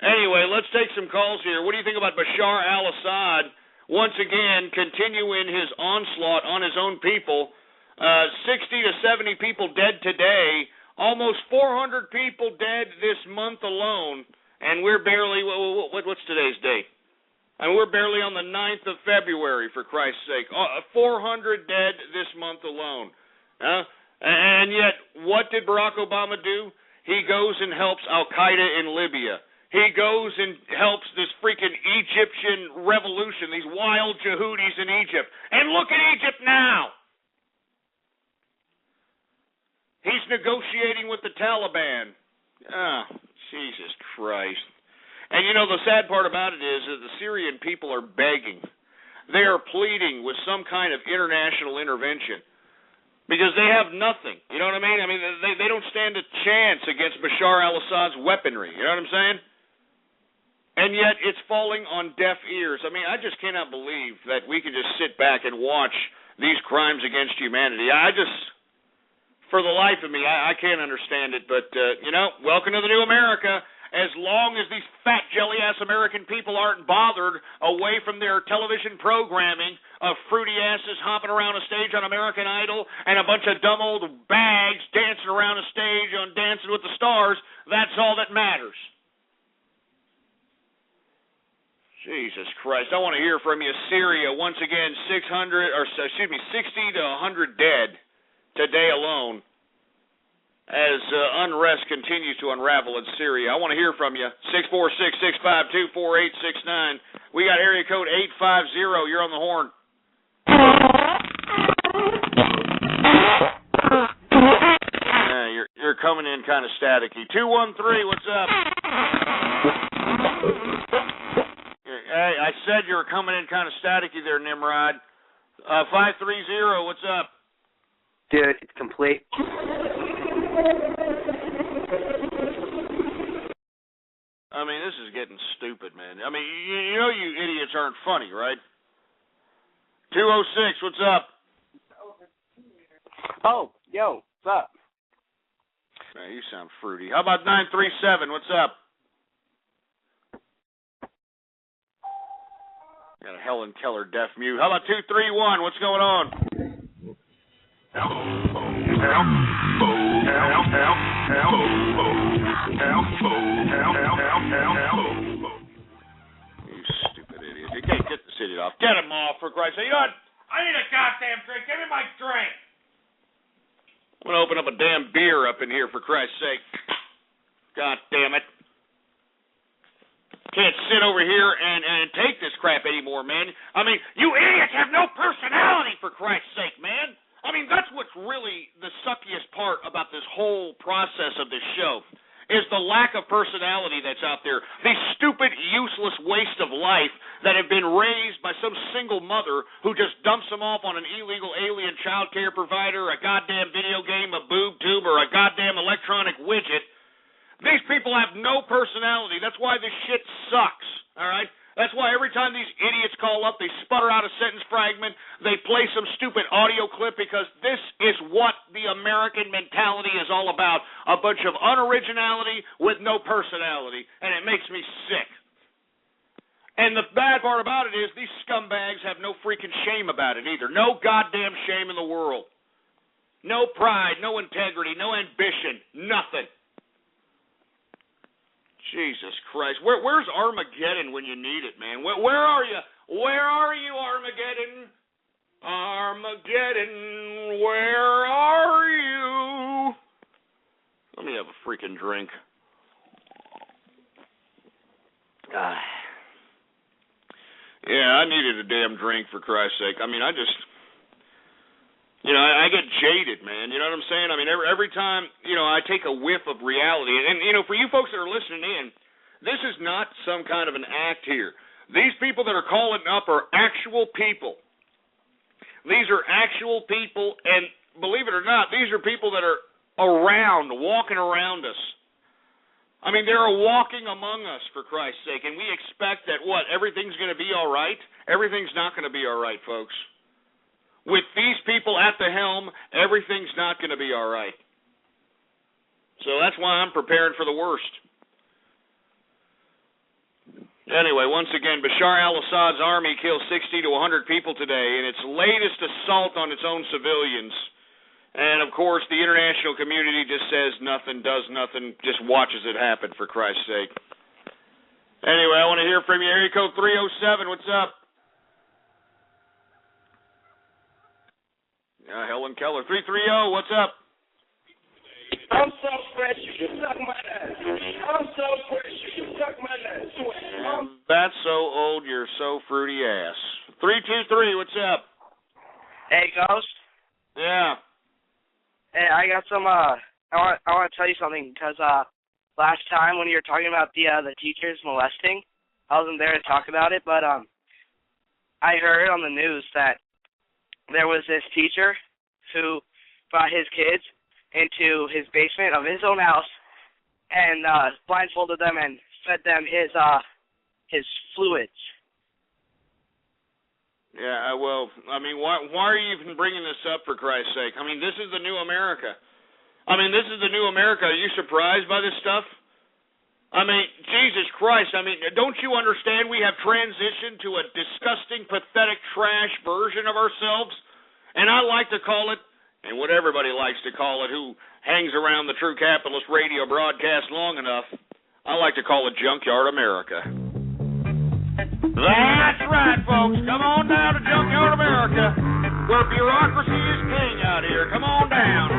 S4: Anyway, let's take some calls here. What do you think about Bashar al-Assad once again continuing his onslaught on his own people? 60 to 70 people dead today, almost 400 people dead this month alone, and we're barely, what's today's date? And we're barely on the 9th of February, for Christ's sake. 400 dead this month alone. And yet, what did Barack Obama do? He goes and helps Al-Qaeda in Libya. He goes and helps this freaking Egyptian revolution, these wild Yehudis in Egypt. And look at Egypt now! He's negotiating with the Taliban. Oh, Jesus Christ. And you know, the sad part about it is that the Syrian people are begging. They are pleading with some kind of international intervention because they have nothing. You know what I mean? I mean, they don't stand a chance against Bashar al-Assad's weaponry. You know what I'm saying? And yet it's falling on deaf ears. I mean, I just cannot believe that we can just sit back and watch these crimes against humanity. For the life of me, I can't understand it. But, you know, welcome to the new America. As long as these fat, jelly-ass American people aren't bothered away from their television programming of fruity asses hopping around a stage on American Idol and a bunch of dumb old bags dancing around a stage on Dancing with the Stars, that's all that matters. Jesus Christ, I want to hear from you. Syria, once again, 60 to 100 dead today alone, as unrest continues to unravel in Syria. I want to hear from you. 646-652-4869. We got area code 850. You're on the horn. You're coming in kind of staticky. 213, what's up? Hey, I said you were coming in kind of staticky there, Nimrod. 530, what's up?
S17: Dude, it's complete.
S4: I mean, this is getting stupid, man. I mean, you know you idiots aren't funny, right? 206, what's up?
S17: Oh, yo, what's up?
S4: Man, you sound fruity. How about 937, what's up? Got a Helen Keller deaf mute. How about 231, what's going on? You stupid idiot. You can't get this idiot off. Get him off, for Christ's sake. You know what? I need a goddamn drink. Give me my drink. I'm going to open up a damn beer up in here, for Christ's sake. God damn it. Can't sit over here and take this crap anymore, man. I mean, you idiots have no personality, for Christ's sake, man. I mean, that's what's really the suckiest part about this whole process of this show, is the lack of personality that's out there. These stupid, useless waste of life that have been raised by some single mother who just dumps them off on an illegal alien child care provider, a goddamn video game, a boob tube, or a goddamn electronic widget. These people have no personality. That's why this shit sucks, all right? That's why every time these idiots call up, they sputter out a sentence fragment, they play some stupid audio clip, because this is what the American mentality is all about, a bunch of unoriginality with no personality, and it makes me sick. And the bad part about it is these scumbags have no freaking shame about it either. No goddamn shame in the world. No pride, no integrity, no ambition, nothing. Jesus Christ. Where's Armageddon when you need it, man? Where are you? Where are you, Armageddon? Armageddon, where are you? Let me have a freaking drink. Yeah, I needed a damn drink, for Christ's sake. I mean, I get jaded, man. You know what I'm saying? I mean, every time, I take a whiff of reality. And, for you folks that are listening in, this is not some kind of an act here. These people that are calling up are actual people. These are actual people, and believe it or not, these are people that are walking around us. I mean, they're walking among us, for Christ's sake, and we expect that, everything's going to be all right? Everything's not going to be all right, folks. With these people at the helm, everything's not going to be all right. So that's why I'm preparing for the worst. Anyway, once again, Bashar al-Assad's army killed 60 to 100 people today in its latest assault on its own civilians. And, of course, the international community just says nothing, does nothing, just watches it happen, for Christ's sake. Anyway, I want to hear from you. Area code 307, what's up? Helen Keller, 330, what's up?
S19: I'm so fresh, you can suck my ass. I'm so fresh, you can suck my ass.
S4: That's so old, you're so fruity ass. 323, what's up?
S17: Hey, Ghost.
S4: Yeah.
S17: Hey, I got some. I want to tell you something, because
S20: last time when you were talking about the teachers molesting. I wasn't there to talk about it, but I heard on the news that there was this teacher who brought his kids into his basement of his own house and blindfolded them and fed them his fluids.
S4: Yeah, well, I mean, why are you even bringing this up, for Christ's sake? I mean, this is the new America. This is the new America. Are you surprised by this stuff? I mean, Jesus Christ. I mean, don't you understand we have transitioned to a disgusting, pathetic, trash version of ourselves? And I like to call it, and what everybody likes to call it, who hangs around the True Capitalist radio broadcast long enough, I like to call it Junkyard America. That's right, folks. Come on down to Junkyard America, where bureaucracy is king out here. Come on down.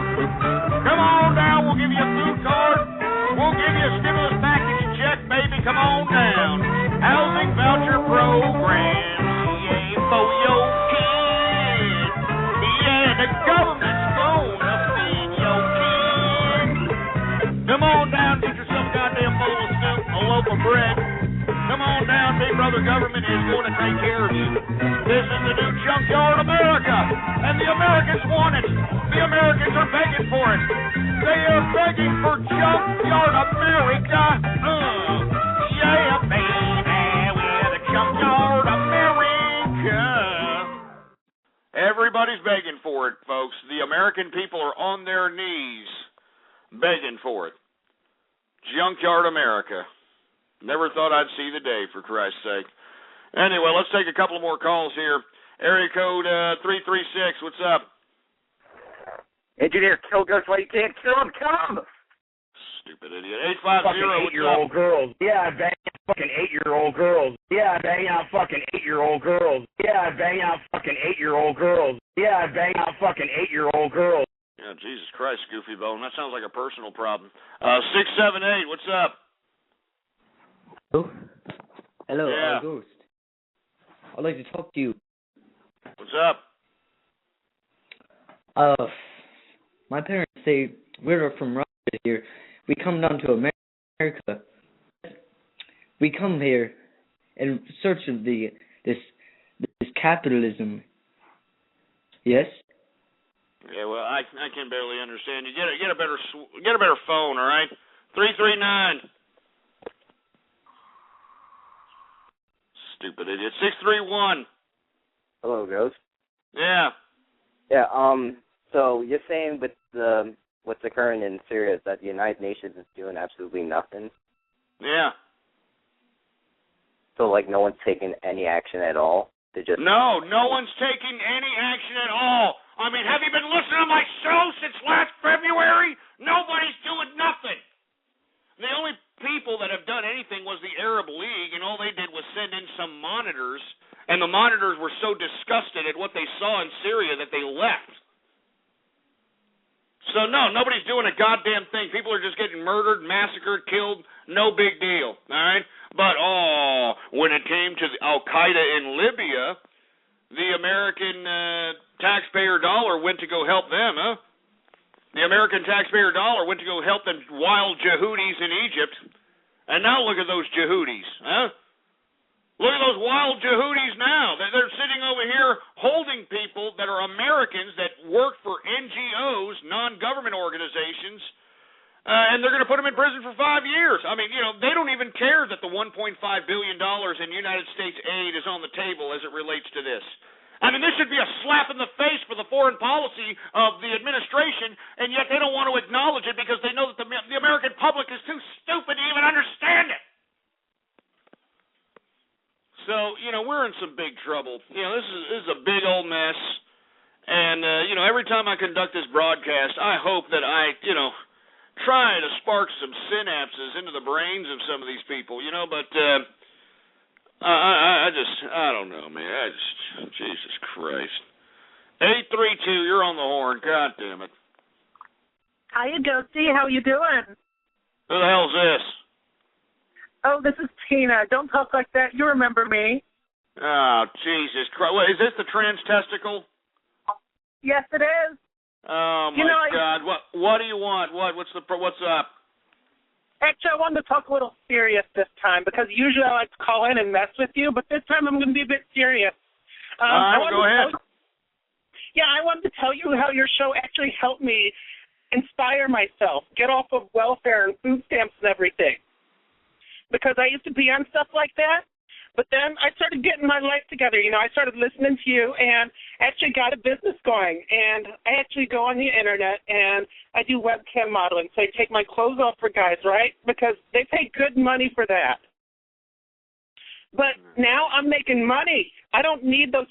S4: Come on down. We'll give you a food card. We'll give you a stimulus package check, baby. Come on down. Housing voucher program. Yeah, for your kids. Yeah, the government's gonna feed your kids. Come on down. Get yourself a goddamn bowl of soup, a loaf of bread. Come on down, big brother government is going to take care of you. This is the new Junkyard America, and the Americans want it. The Americans are begging for it. They are begging for Junkyard America. Yeah, baby, we're the Junkyard America. Everybody's begging for it, folks. The American people are on their knees begging for it. Junkyard America. Never thought I'd see the day, for Christ's sake. Anyway, let's take a couple more calls here. Area code 336, what's up?
S21: Engineer, kill Ghost while you can't kill him. Come!
S4: Stupid idiot. 850,
S21: fucking 8-year-old girls. Yeah, I bang out fucking 8-year-old girls. Yeah, I bang out fucking 8-year-old girls. Yeah, I bang out fucking 8-year-old girls. Yeah, I bang out fucking 8-year-old girls.
S4: Yeah, Jesus Christ, Goofy Bone. That sounds like a personal problem. 678, what's up?
S22: Hello,
S4: yeah.
S22: Ghost. I'd like to talk to you.
S4: What's up?
S22: My parents say we're from Russia here. We come down to America. We come here in search of this capitalism. Yes.
S4: Yeah, well, I can barely understand you. Get a better phone, all right? 339. Stupid idiot. 631.
S17: Hello, Ghost.
S4: Yeah.
S17: Yeah. So you're saying with what's occurring in Syria is that the United Nations is doing absolutely nothing.
S4: Yeah.
S17: So like no one's taking any action at all. They just
S4: no one's taking any action at all. I mean, have you been listening to my show since last February? Nobody's doing nothing. The only people that have done anything was the Arab League, and all they did was send in some monitors, and the monitors were so disgusted at what they saw in Syria that they left. So, no, nobody's doing a goddamn thing. People are just getting murdered, massacred, killed, no big deal, all right? But, when it came to Al-Qaeda in Libya, the American taxpayer dollar went to go help them, huh? The American taxpayer dollar went to go help them wild Jehudis in Egypt. And now look at those Jehudis, huh? Look at those wild Jehudis now. They're sitting over here holding people that are Americans that work for NGOs, non-government organizations, and they're going to put them in prison for 5 years. I mean, they don't even care that the $1.5 billion in United States aid is on the table as it relates to this. I mean, this should be a slap in the face for the foreign policy of the administration, and yet they don't want to acknowledge it because they know that the American public is too stupid to even understand it. So, we're in some big trouble. This is a big old mess, and, every time I conduct this broadcast, I hope that I, try to spark some synapses into the brains of some of these people, but... I don't know, man. Jesus Christ. 832, you're on the horn. God damn it.
S23: How you Ghosty? How you doing?
S4: Who the hell's this?
S23: Oh, this is Tina. Don't talk like that. You remember me.
S4: Oh, Jesus Christ. Wait, is this the trans testicle?
S23: Yes, it is.
S4: Oh, my God. What do you want? What's up?
S23: Actually, I wanted to talk a little serious this time because usually I like to call in and mess with you, but this time I'm going to be a bit serious.
S4: Go ahead.
S23: I wanted to tell you how your show actually helped me inspire myself, get off of welfare and food stamps and everything. Because I used to be on stuff like that, but then I started getting my life together. I started listening to you and actually got a business going. And I actually go on the internet and I do webcam modeling. So I take my clothes off for guys, right? Because they pay good money for that. But now I'm making money. I don't need those.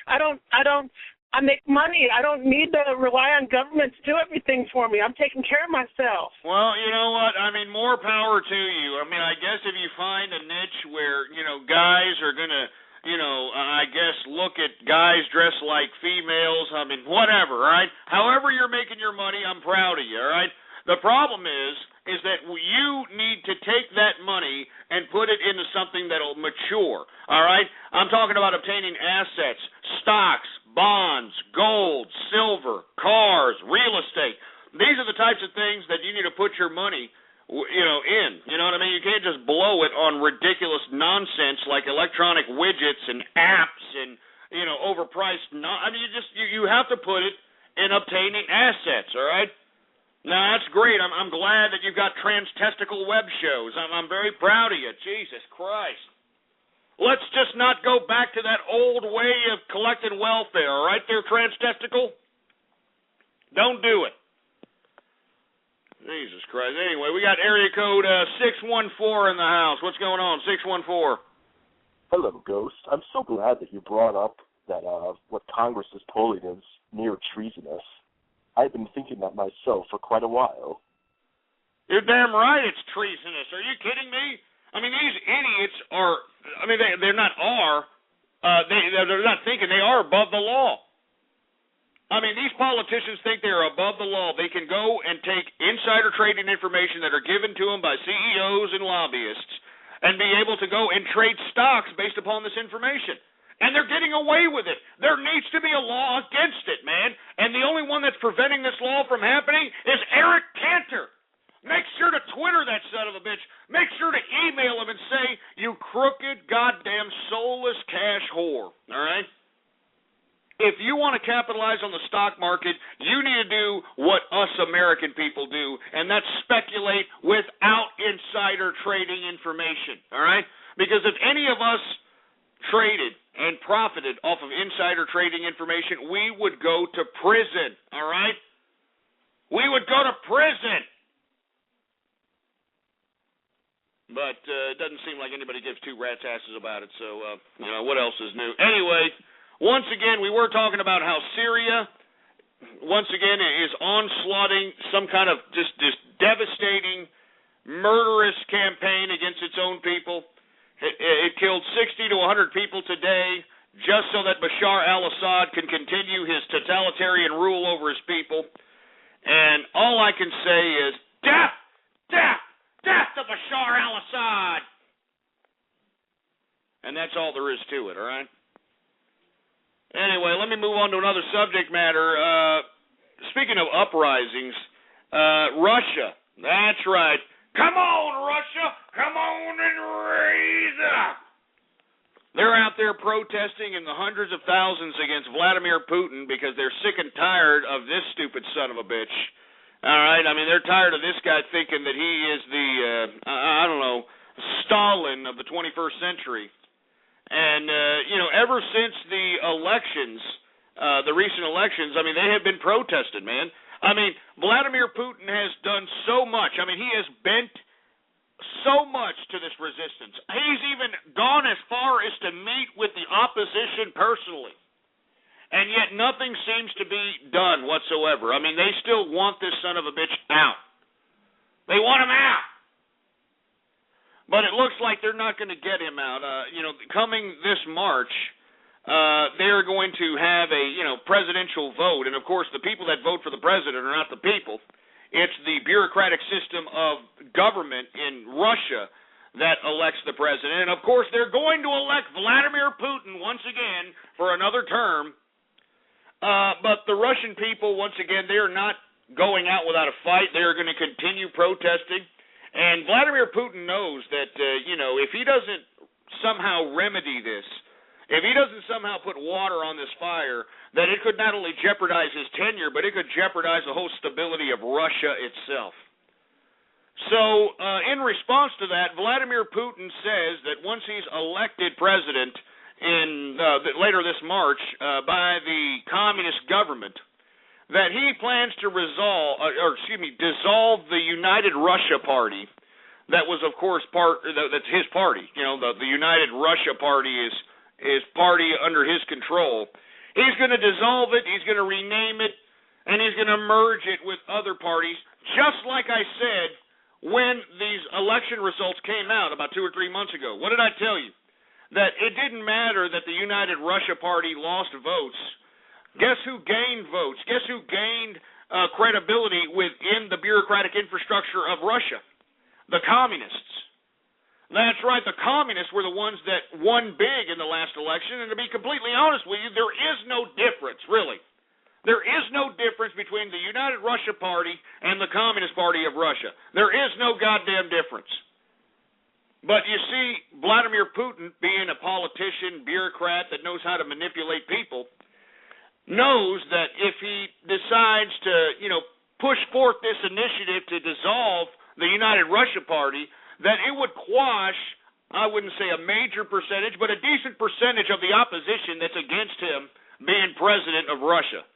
S23: I make money. I don't need to rely on government to do everything for me. I'm taking care of myself.
S4: Well, you know what? I mean, more power to you. I mean, I guess if you find a niche where, guys are going to, I guess look at guys dressed like females, I mean, whatever, all right? However you're making your money, I'm proud of you, all right? The problem is that you need to take that money and put it into something that'll mature, all right? I'm talking about obtaining assets, stocks, bonds, gold, silver, cars, real estate. These are the types of things that you need to put your money, in. You know what I mean? You can't just blow it on ridiculous nonsense like electronic widgets and apps and, overpriced. You have to put it in obtaining assets, all right? Now, that's great. I'm glad that you've got trans-testicle web shows. I'm very proud of you. Jesus Christ. Let's just not go back to that old way of collecting welfare, all right there, trans-testicle? Don't do it. Jesus Christ. Anyway, we got area code 614 in the house. What's going on, 614?
S1: Hello, Ghost. I'm so glad that you brought up that what Congress is pulling is near treasonous. I've been thinking that myself for quite a while.
S4: You're damn right it's treasonous. Are you kidding me? I mean, these idiots are, they're not they're not thinking they are above the law. I mean, these politicians think they're above the law. They can go and take insider trading information that are given to them by CEOs and lobbyists and be able to go and trade stocks based upon this information. And they're getting away with it. There needs to be a law against it, man. And the only one that's preventing this law from happening is Eric Cantor. Make sure to Twitter that son of a bitch. Make sure to email him and say, you crooked, goddamn, soulless cash whore. All right? If you want to capitalize on the stock market, you need to do what us American people do, and that's speculate without insider trading information. All right? Because if any of us traded and profited off of insider trading information, we would go to prison, all right? We would go to prison. But it doesn't seem like anybody gives two rat's asses about it, so, what else is new? Anyway, once again, we were talking about how Syria, once again, is onslaughting some kind of just devastating, murderous campaign against its own people. It killed 60 to 100 people today just so that Bashar al-Assad can continue his totalitarian rule over his people. And all I can say is, death, death, death to Bashar al-Assad. And that's all there is to it, all right? Anyway, let me move on to another subject matter. Speaking of uprisings, Russia, that's right. Come on, Russia! Come on and raise up! They're out there protesting in the hundreds of thousands against Vladimir Putin because they're sick and tired of this stupid son of a bitch. All right? I mean, they're tired of this guy thinking that he is the, Stalin of the 21st century. And, ever since the elections, the recent elections, I mean, they have been protested, man. I mean, Vladimir Putin has done so much. I mean, he has bent so much to this resistance. He's even gone as far as to meet with the opposition personally. And yet nothing seems to be done whatsoever. I mean, they still want this son of a bitch out. They want him out. But it looks like they're not going to get him out. Coming this March, they're going to have a, presidential vote. And, of course, the people that vote for the president are not the people. It's the bureaucratic system of government in Russia that elects the president. And, of course, they're going to elect Vladimir Putin once again for another term. But the Russian people, once again, they are not going out without a fight. They are going to continue protesting. And Vladimir Putin knows that, if he doesn't somehow remedy this, if he doesn't somehow put water on this fire, that it could not only jeopardize his tenure, but it could jeopardize the whole stability of Russia itself. So, in response to that, Vladimir Putin says that once he's elected president later this March by the communist government, that he plans to dissolve the United Russia Party. That was, of course, that's his party. The United Russia Party is party under his control. He's going to dissolve it, he's going to rename it, and he's going to merge it with other parties, just like I said when these election results came out about 2 or 3 months ago. What did I tell you? That it didn't matter that the United Russia Party lost votes. Guess who gained votes? Guess who gained credibility within the bureaucratic infrastructure of Russia? The communists. That's right, the communists were the ones that won big in the last election, and to be completely honest with you, there is no difference, really. There is no difference between the United Russia Party and the Communist Party of Russia. There is no goddamn difference. But you see, Vladimir Putin, being a politician, bureaucrat that knows how to manipulate people, knows that if he decides to, push forth this initiative to dissolve the United Russia Party, that it would quash, I wouldn't say a major percentage, but a decent percentage of the opposition that's against him being president of Russia.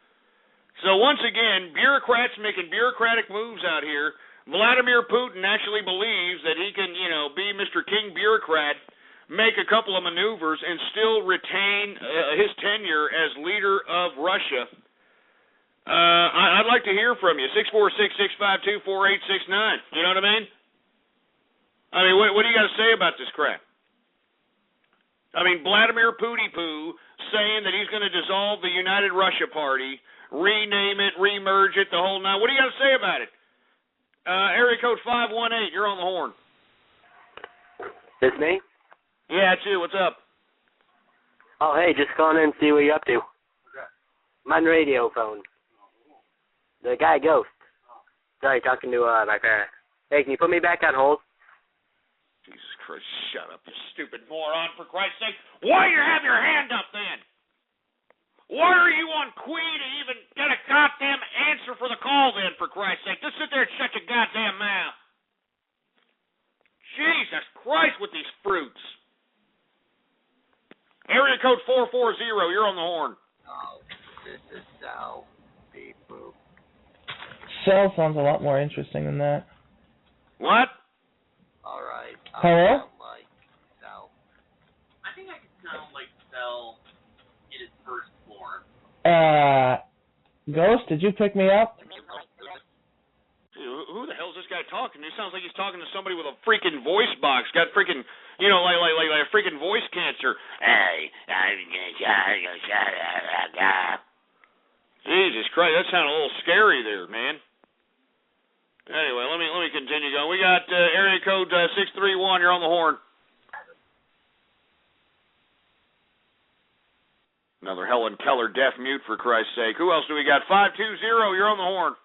S4: So once again, bureaucrats making bureaucratic moves out here. Vladimir Putin actually believes that he can, be Mr. King Bureaucrat, make a couple of maneuvers, and still retain his tenure as leader of Russia. I'd like to hear from you. 646-652-4869. You know what I mean? What do you got to say about this crap? Vladimir Pooty-Poo saying that he's going to dissolve the United Russia Party, rename it, remerge it, the whole nine. What do you got to say about it? Area code 518, you're on the horn.
S2: It's me?
S4: Yeah, it's you. What's up?
S2: Oh, hey, just calling in and see what you're up to. I'm on radio phone. The guy Ghost. Sorry, talking to my parents. Hey, can you put me back on hold?
S4: Jesus Christ, shut up, you stupid moron, for Christ's sake. Why do you have your hand up then? Why are you on Queen to even get a goddamn answer for the call then, for Christ's sake? Just sit there and shut your goddamn mouth. Jesus Christ with these fruits. Area code 440, you're on the horn.
S3: Oh, this is Sal. Beep boop.
S10: Cell sounds a lot more interesting than that.
S4: What?
S3: Alright.
S10: Hello?
S3: Like Sal.
S7: I think I can sound like Sal in his first form.
S10: Ghost, did you pick me up?
S4: Who the hell is this guy talking to? He sounds like he's talking to somebody with a freaking voice box. Got freaking, like freaking voice cancer. Hey, Jesus Christ, that sounded a little scary there, man. Anyway, let me continue going. We got area code 631. You're on the horn. Another Helen Keller deaf mute, for Christ's sake. Who else do we got? 520. You're on the horn.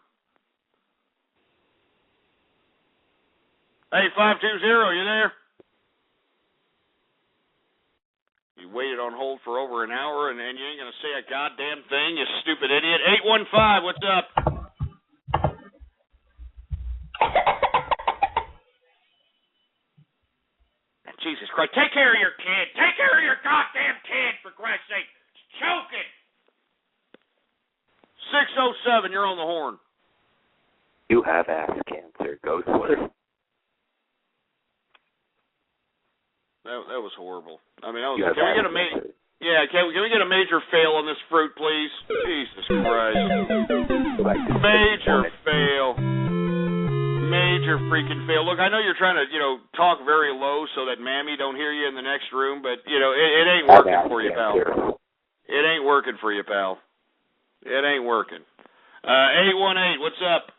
S4: Hey, 520. You there? You waited on hold for over an hour, and you ain't gonna say a goddamn thing, you stupid idiot. 815. What's up? Jesus Christ. Take care of your kid. Take care of your goddamn kid, for Christ's sake. It's choking. 607, you're on the horn.
S2: You have ass cancer, Ghostwater.
S4: That was horrible. Can we get a major fail on this fruit, please? Jesus Christ. Major fail. Major freaking fail. Look, I know you're trying to, talk very low so that Mammy don't hear you in the next room, but, it ain't working for you, pal. It ain't working for you, pal. It ain't working. 818, what's up?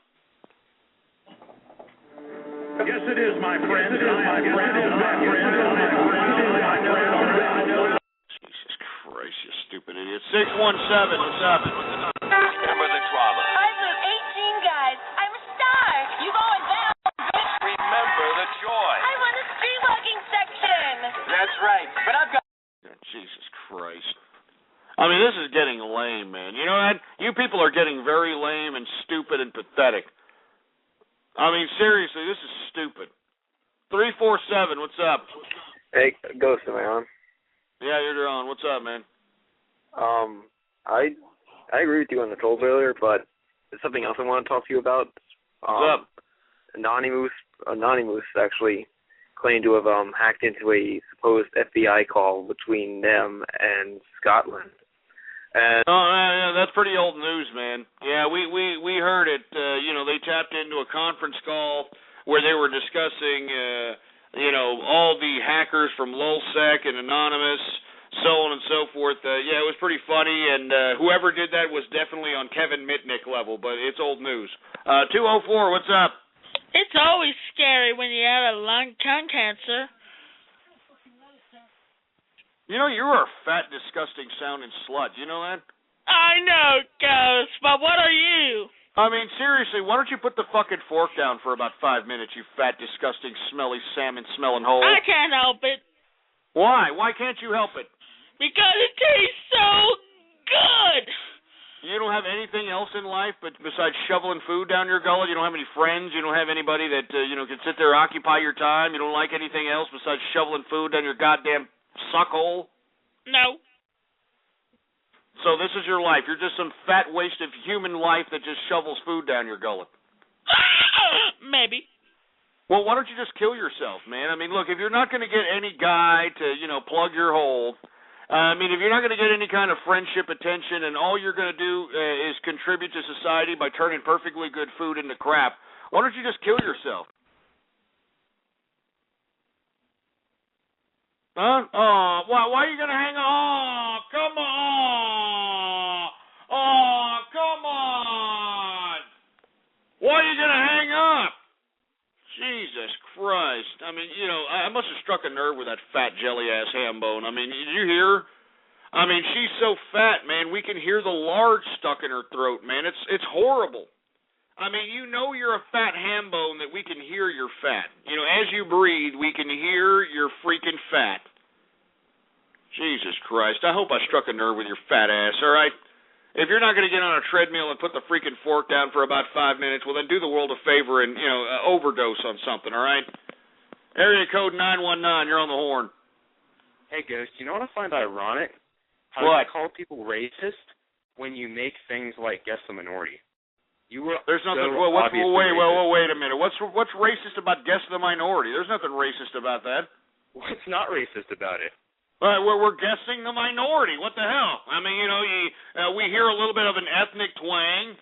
S24: Yes, it is, my friend.
S4: Jesus Christ, you stupid idiot. 617, what's up?
S12: Remember the drama.
S18: I'm from 18 Guys. I'm a star. You going down, bitch.
S12: Remember right. But I've got...
S4: Jesus Christ. I mean, this is getting lame, man. You know what? You people are getting very lame and stupid and pathetic. I mean, seriously, this is stupid. 347, what's up?
S5: Hey, Ghost, am I on?
S4: Yeah, you're on. What's up, man?
S5: I agree with you on the trolls earlier, but there's something else I want to talk to you about.
S4: What's up?
S5: Anonymous actually claimed to have hacked into a supposed FBI call between them and Scotland. And
S4: yeah, that's pretty old news, man. Yeah, we heard it. They tapped into a conference call where they were discussing, all the hackers from LulzSec and Anonymous, so on and so forth. Yeah, it was pretty funny, and whoever did that was definitely on Kevin Mitnick level, but it's old news. 204, what's up?
S9: It's always scary when you have a lung cancer.
S4: You know, you are a fat, disgusting sounding slut. You know that?
S9: I know, Ghost, but what are you?
S4: I mean, seriously, why don't you put the fucking fork down for about 5 minutes, you fat, disgusting, smelly, salmon-smelling hole?
S9: I can't help it.
S4: Why? Why can't you help it?
S9: Because it tastes so good.
S4: You don't have anything else in life besides shoveling food down your gullet? You don't have any friends? You don't have anybody that, can sit there and occupy your time? You don't like anything else besides shoveling food down your goddamn suckhole?
S9: No.
S4: So this is your life. You're just some fat waste of human life that just shovels food down your gullet.
S9: Maybe.
S4: Well, why don't you just kill yourself, man? I mean, look, if you're not going to get any guy to, plug your hole, if you're not going to get any kind of friendship attention and all you're going to do is contribute to society by turning perfectly good food into crap, why don't you just kill yourself? Huh? Oh, why are you going to hang on? Oh, come on. Oh, come on. Why are you going to hang up? Jesus Christ. I mean, I must have struck a nerve with that fat jelly-ass ham bone. I mean, did you hear? I mean, she's so fat, man, we can hear the lard stuck in her throat, man. It's horrible. I mean, you're a fat ham bone that we can hear you're fat. As you breathe, we can hear you're freaking fat. Jesus Christ. I hope I struck a nerve with your fat ass, all right? If you're not going to get on a treadmill and put the freaking fork down for about 5 minutes, well, then do the world a favor and, overdose on something, all right? Area code 919, you're on the horn.
S14: Hey, Ghost, you know what I find ironic? How
S4: What?
S14: you call people racist when you make things like Guess the Minority.
S4: There's nothing. Wait a minute. What's racist about Guess the Minority? There's nothing racist about that.
S14: What's not racist about it?
S4: We're guessing the minority. What the hell? I mean, we hear a little bit of an ethnic twang.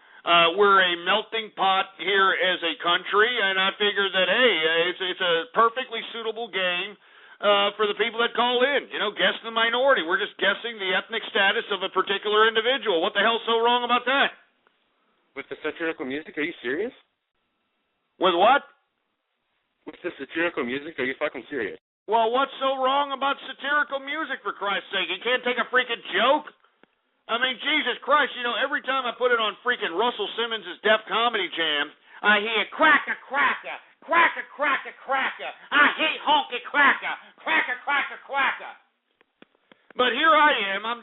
S4: We're a melting pot here as a country, and I figure that, hey, it's a perfectly suitable game for the people that call in. Guess the minority. We're just guessing the ethnic status of a particular individual. What the hell's so wrong about that?
S14: With the satirical music, are you serious?
S4: With what?
S14: With the satirical music, are you fucking serious?
S4: Well, what's so wrong about satirical music, for Christ's sake? You can't take a freaking joke? I mean, Jesus Christ, every time I put it on freaking Russell Simmons' Def Comedy Jam, I hear cracker, cracker, cracker, cracker, cracker. I hate honky cracker, cracker, cracker, cracker. But here I am, I'm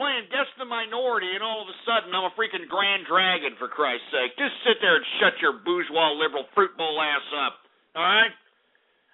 S4: playing Guess the Minority, and all of a sudden I'm a freaking Grand Dragon, for Christ's sake. Just sit there and shut your bourgeois liberal fruit bowl ass up, all right?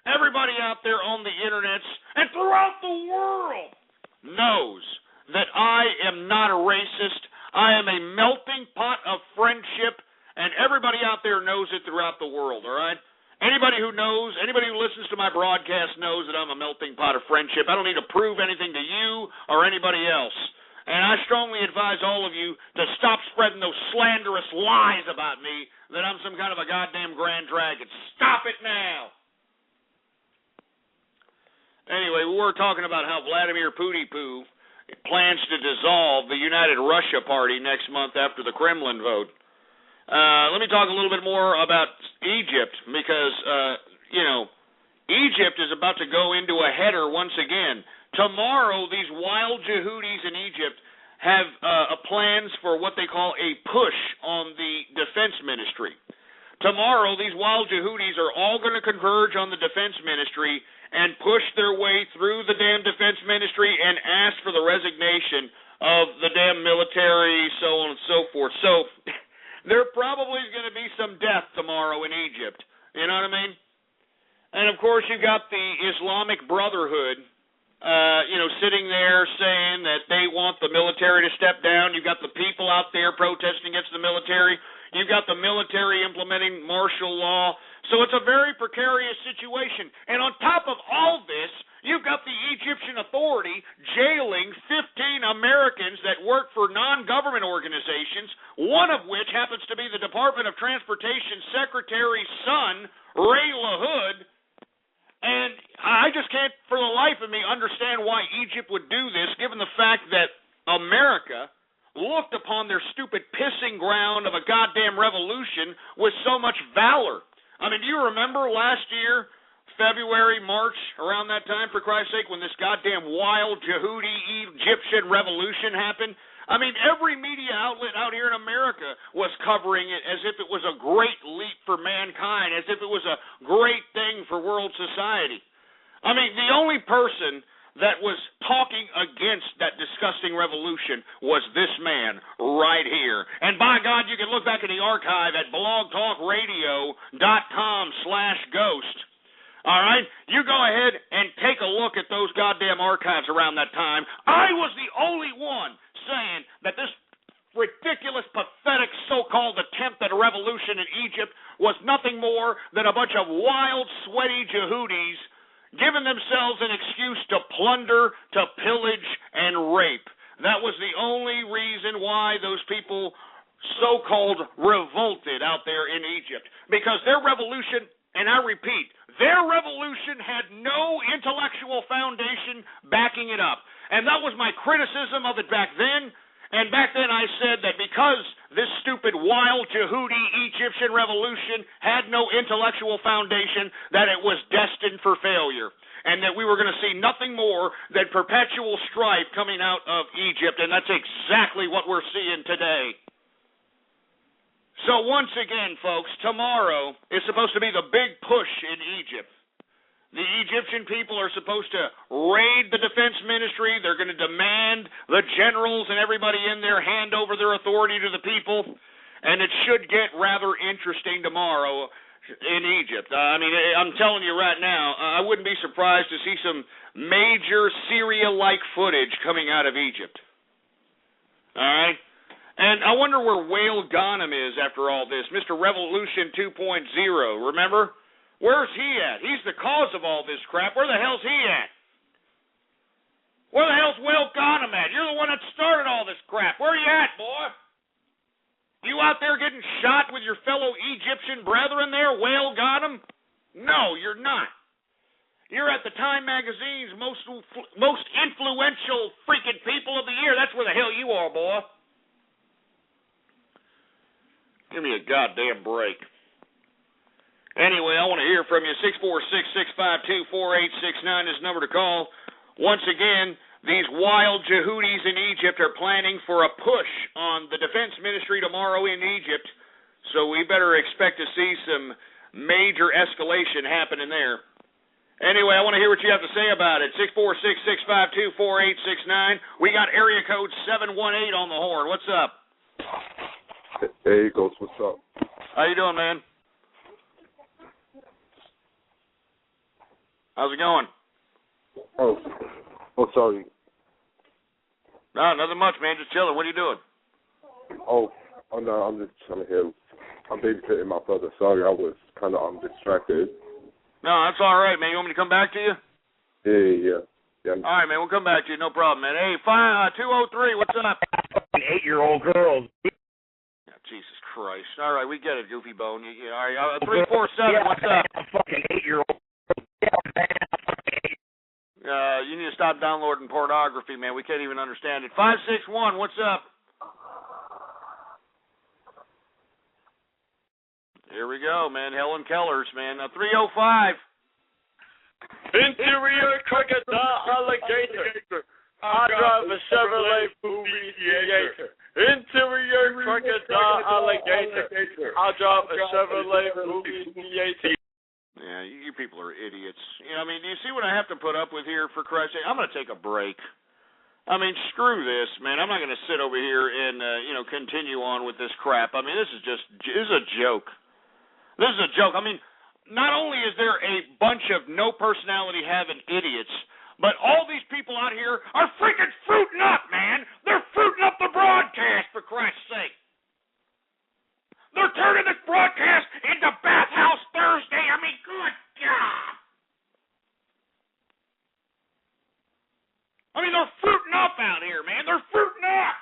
S4: Everybody out there on the internets and throughout the world knows that I am not a racist. I am a melting pot of friendship, and everybody out there knows it throughout the world, all right? Anybody who listens to my broadcast knows that I'm a melting pot of friendship. I don't need to prove anything to you or anybody else. And I strongly advise all of you to stop spreading those slanderous lies about me that I'm some kind of a goddamn Grand Dragon. Stop it now. Anyway, we were talking about how Vladimir Putin plans to dissolve the United Russia Party next month after the Kremlin vote. Let me talk a little bit more about Egypt because, Egypt is about to go into a header once again. Tomorrow, these wild Yehudis in Egypt have plans for what they call a push on the defense ministry. Tomorrow, these wild Yehudis are all going to converge on the defense ministry and push their way through the damn defense ministry and ask for the resignation of the damn military, so on and so forth. So there probably is going to be some death tomorrow in Egypt. You know what I mean? And, of course, you've got the Islamic Brotherhood, sitting there saying that they want the military to step down. You've got the people out there protesting against the military. You've got the military implementing martial law. So it's a very precarious situation. And on top of all this, you've got the Egyptian Authority jailing 15 Americans that work for non-government organizations, one of which happens to be the Department of Transportation Secretary's son, Ray LaHood. And I just can't, for the life of me, understand why Egypt would do this, given the fact that America looked upon their stupid pissing ground of a goddamn revolution with so much valor. I mean, do you remember last year, February, March, around that time, for Christ's sake, when this goddamn wild Yehudi Egyptian revolution happened? I mean, every media outlet out here in America was covering it as if it was a great leap for mankind, as if it was a great thing for world society. I mean, the only person that was talking against that disgusting revolution was this man right here. And by God, you can look back in the archive at blogtalkradio.com/ghost. All right? You go ahead and take a look at those goddamn archives around that time. I was the only one saying that this ridiculous, pathetic so-called attempt at a revolution in Egypt was nothing more than a bunch of wild, sweaty Yehudis giving themselves an excuse to plunder, to pillage, and rape. That was the only reason why those people so-called revolted out there in Egypt. Because their revolution, and I repeat, their revolution had no intellectual foundation backing it up. And that was my criticism of it back then. And back then I said that because this stupid, wild, Yehudi Egyptian revolution had no intellectual foundation, that it was destined for failure. And that we were going to see nothing more than perpetual strife coming out of Egypt. And that's exactly what we're seeing today. So once again, folks, tomorrow is supposed to be the big push in Egypt. The Egyptian people are supposed to raid the defense ministry. They're going to demand the generals and everybody in there hand over their authority to the people. And it should get rather interesting tomorrow in Egypt. I mean, I'm telling you right now, I wouldn't be surprised to see some major Syria-like footage coming out of Egypt. All right? And I wonder where Wael Ghanem is after all this. Mr. Revolution 2.0, remember? Where's he at? He's the cause of all this crap. Where the hell's he at? Where the hell's Wael Ghanem at? You're the one that started all this crap. Where are you at, boy? You out there getting shot with your fellow Egyptian brethren there, Wael Ghanem? No, you're not. You're at the Time Magazine's most influential freaking people of the year. That's where the hell you are, boy. Give me a goddamn break. Anyway, I want to hear from you. 646-652-4869 is the number to call. Once again, these wild Yehudis in Egypt are planning for a push on the defense ministry tomorrow in Egypt, so we better expect to see some major escalation happening there. Anyway, I want to hear what you have to say about it. 646-652-4869. We got area code 718 on the horn. What's up?
S8: Hey, Ghost, what's up?
S4: How you doing, man? How's it going?
S8: Oh, sorry.
S4: No, nothing much, man. Just chilling. What are you doing?
S8: Oh no, I'm just trying to hear. I'm babysitting my brother. Sorry, I was kind of distracted.
S4: No, that's all right, man. You want me to come back to you?
S8: Yeah.
S4: All right, man. We'll come back to you. No problem, man. Hey, 203, what's up?
S21: Fucking 8-year-old girls.
S4: Jesus Christ. All right, we get it, Goofy Bone. All right, 347, what's up?
S21: Fucking 8-year-old.
S4: You need to stop downloading pornography, man. We can't even understand it. 561, what's up? Here we go, man. Helen Keller's, man. 305.
S13: Interior crocodile alligator. I drive a Chevrolet Theater. Interior crocodile alligator. I drive a Chevrolet Theater.
S4: Yeah, you people are idiots. You know, I mean, do you see what I have to put up with here, for Christ's sake? I'm going to take a break. I mean, screw this, man. I'm not going to sit over here and, continue on with this crap. I mean, this is a joke. This is a joke. I mean, not only is there a bunch of no personality having idiots, but all these people out here are freaking fruiting up, man. They're fruiting up the broadcast, for Christ's sake. They're turning this broadcast into Bathhouse Thursday. I mean, good God. I mean, they're fruiting up out here, man. They're fruiting up.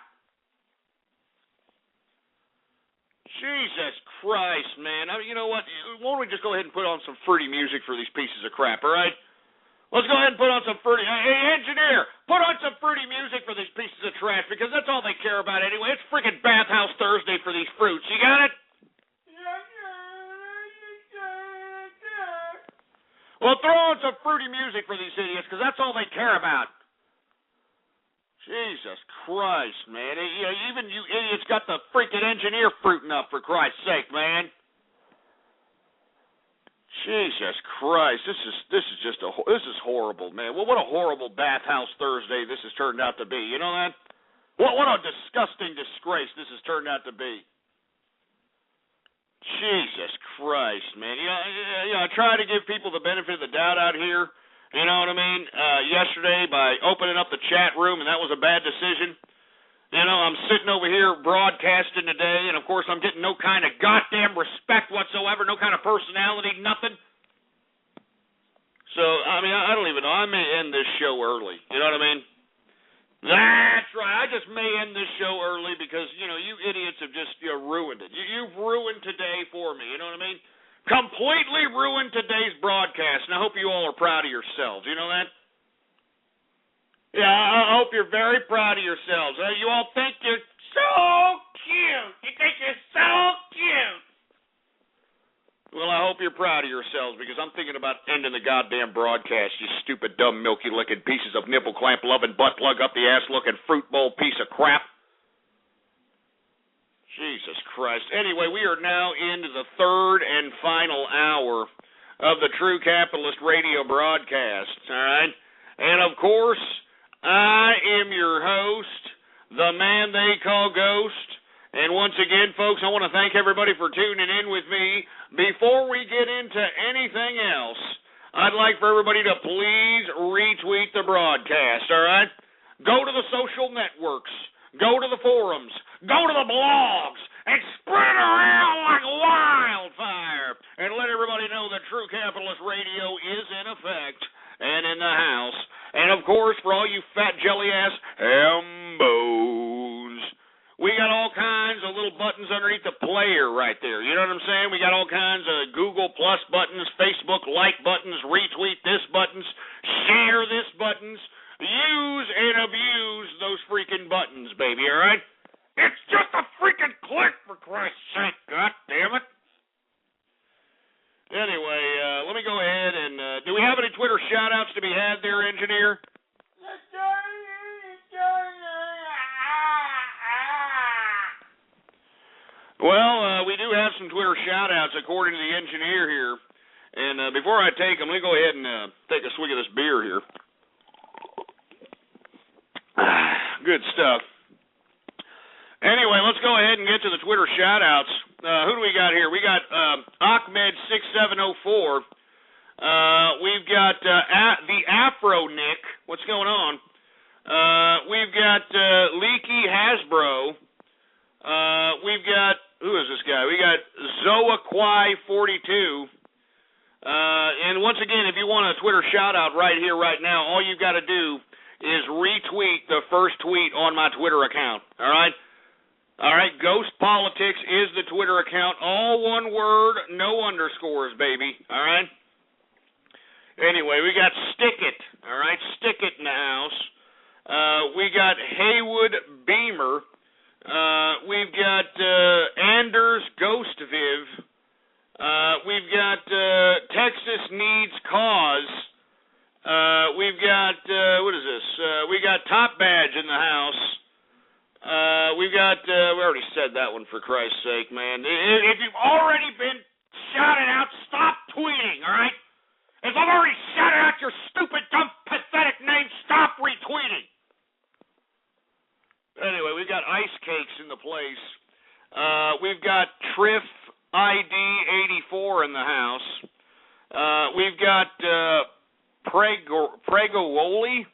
S4: Jesus Christ, man. I mean, you know what? Why don't we just go ahead and put on some fruity music for these pieces of crap, all right? Let's go ahead and put on some fruity... Hey, engineer, put on some fruity music for these pieces of trash, because that's all they care about anyway. It's freaking Bathhouse Thursday for these fruits. You got it? Well, throw on some fruity music for these idiots, because that's all they care about. Jesus Christ, man. Even you idiots got the freaking engineer fruiting up, for Christ's sake, man. Jesus Christ, this is horrible, man. Well, what a horrible Bathhouse Thursday this has turned out to be. You know that? What a disgusting disgrace this has turned out to be. Jesus Christ, man. I try to give people the benefit of the doubt out here. You know what I mean? Yesterday by opening up the chat room, and that was a bad decision. You know, I'm sitting over here broadcasting today, and of course I'm getting no kind of goddamn respect whatsoever, no kind of personality, nothing. So, I mean, I don't even know. I may end this show early. You know what I mean? That's right. I just may end this show early because, you idiots have just ruined it. You've ruined today for me. You know what I mean? Completely ruined today's broadcast, and I hope you all are proud of yourselves. You know that? Yeah, I hope you're very proud of yourselves. You all think you're so cute. You think you're so cute. Well, I hope you're proud of yourselves because I'm thinking about ending the goddamn broadcast, you stupid, dumb, milky-licking pieces of nipple clamp loving, butt plug up the ass looking fruit bowl piece of crap. Jesus Christ. Anyway, we are now into the third and final hour of the True Capitalist Radio broadcast, all right? And, of course, I am your host, the man they call Ghost. And once again, folks, I want to thank everybody for tuning in with me. Before we get into anything else, I'd like for everybody to please retweet the broadcast, all right? Go to the social networks. Go to the forums. Go to the blogs. And spread it around like wildfire. And let everybody know that True Capitalist Radio is in effect and in the house. And, of course, for all you fat jelly-ass hambos, we got all kinds of little buttons underneath the player right there. You know what I'm saying? We got all kinds of Google Plus buttons, Facebook like buttons, retweet this buttons, share this buttons. Use and abuse those freaking buttons, baby, all right? It's just a freaking click, for Christ's sake. God damn it. Anyway, let me go ahead and... do we have any Twitter shout-outs to be had there, engineer? Well, we do have some Twitter shout-outs according to the engineer here. And before I take them, let me go ahead and take a swig of this beer here. Good stuff. Anyway, let's go ahead and get to the Twitter shout-outs. Who do we got here? We got Ahmed6704. We've got the Afro Nick. What's going on? We've got Leaky Hasbro. We've got... Who is this guy? We got Zoaquai42. And once again, if you want a Twitter shout-out right here, right now, all you've got to do is retweet the first tweet on my Twitter account. All right? All right, Ghost Politics is the Twitter account. All one word, no underscores, baby. All right? Anyway, we got Stick It. All right? Stick It in the house. We got Haywood Beamer. We've got Anders Ghostviv. We've got Texas Needs Cause. We've got, what is this? We got Top Badge in the house. We've got, we already said that one, for Christ's sake, man. If you've already been shouted out, stop retweeting, all right? If I've already shouted out your stupid, dumb, pathetic name, stop retweeting. Anyway, we've got ice cakes in the place. We've got Triff ID 84 in the house. We've got Pregoroli.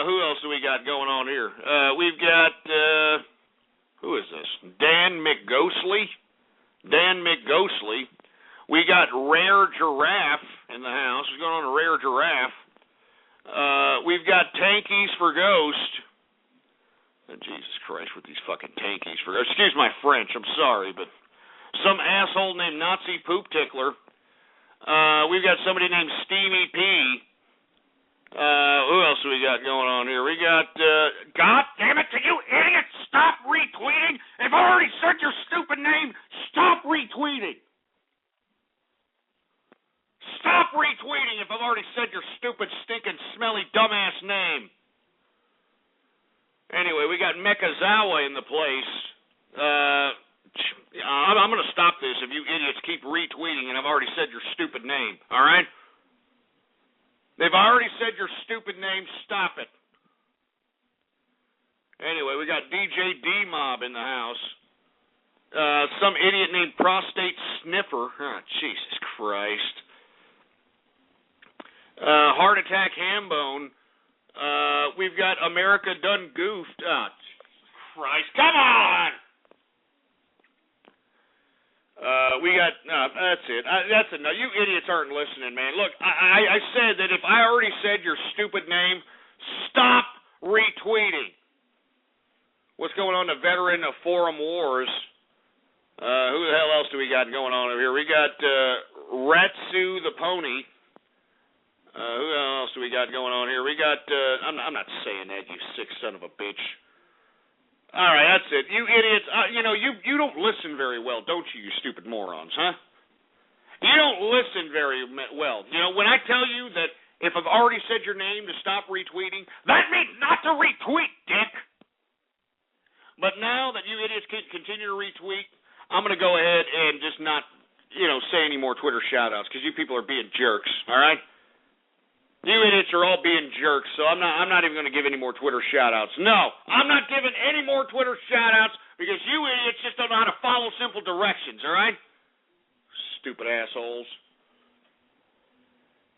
S4: Who else do we got going on here? We've got, who is this? Dan McGhostly. We got Rare Giraffe in the house. What's going on with Rare Giraffe? We've got Tankies for Ghost. Oh, Jesus Christ, with these fucking Tankies for Ghost. Excuse my French, I'm sorry, but some asshole named Nazi Poop Tickler. We've got somebody named Steamy P. Who else do we got going on here? We got, God damn it, can you idiot stop retweeting? If I already said your stupid name, stop retweeting. Stop retweeting if I've already said your stupid, stinking, smelly, dumbass name. Anyway, we got Mekazawa in the place. I'm going to stop this if you idiots keep retweeting and I've already said your stupid name, all right? They've already said your stupid name, stop it. Anyway, we got DJ D-Mob in the house. Some idiot named Prostate Sniffer. Oh, Jesus Christ. Heart Attack Hambone. We've got America Done Goofed. Oh, Christ, come on! We got, no, that's it. That's enough. You idiots aren't listening, man. Look, I said that if I already said your stupid name, stop retweeting. What's going on, the veteran of Forum Wars? Who the hell else do we got going on over here? We got Ratsu the Pony. Who else do we got going on here? We got, I'm not saying that, you sick son of a bitch. All right, that's it. You idiots, you don't listen very well, don't you stupid morons, huh? You don't listen very well. You know, when I tell you that if I've already said your name to stop retweeting, that means not to retweet, dick. But now that you idiots can continue to retweet, I'm going to go ahead and just not, say any more Twitter shout-outs because you people are being jerks, all right? You idiots are all being jerks, so I'm not even going to give any more Twitter shout-outs. No, I'm not giving any more Twitter shout-outs because you idiots just don't know how to follow simple directions, all right? Stupid assholes.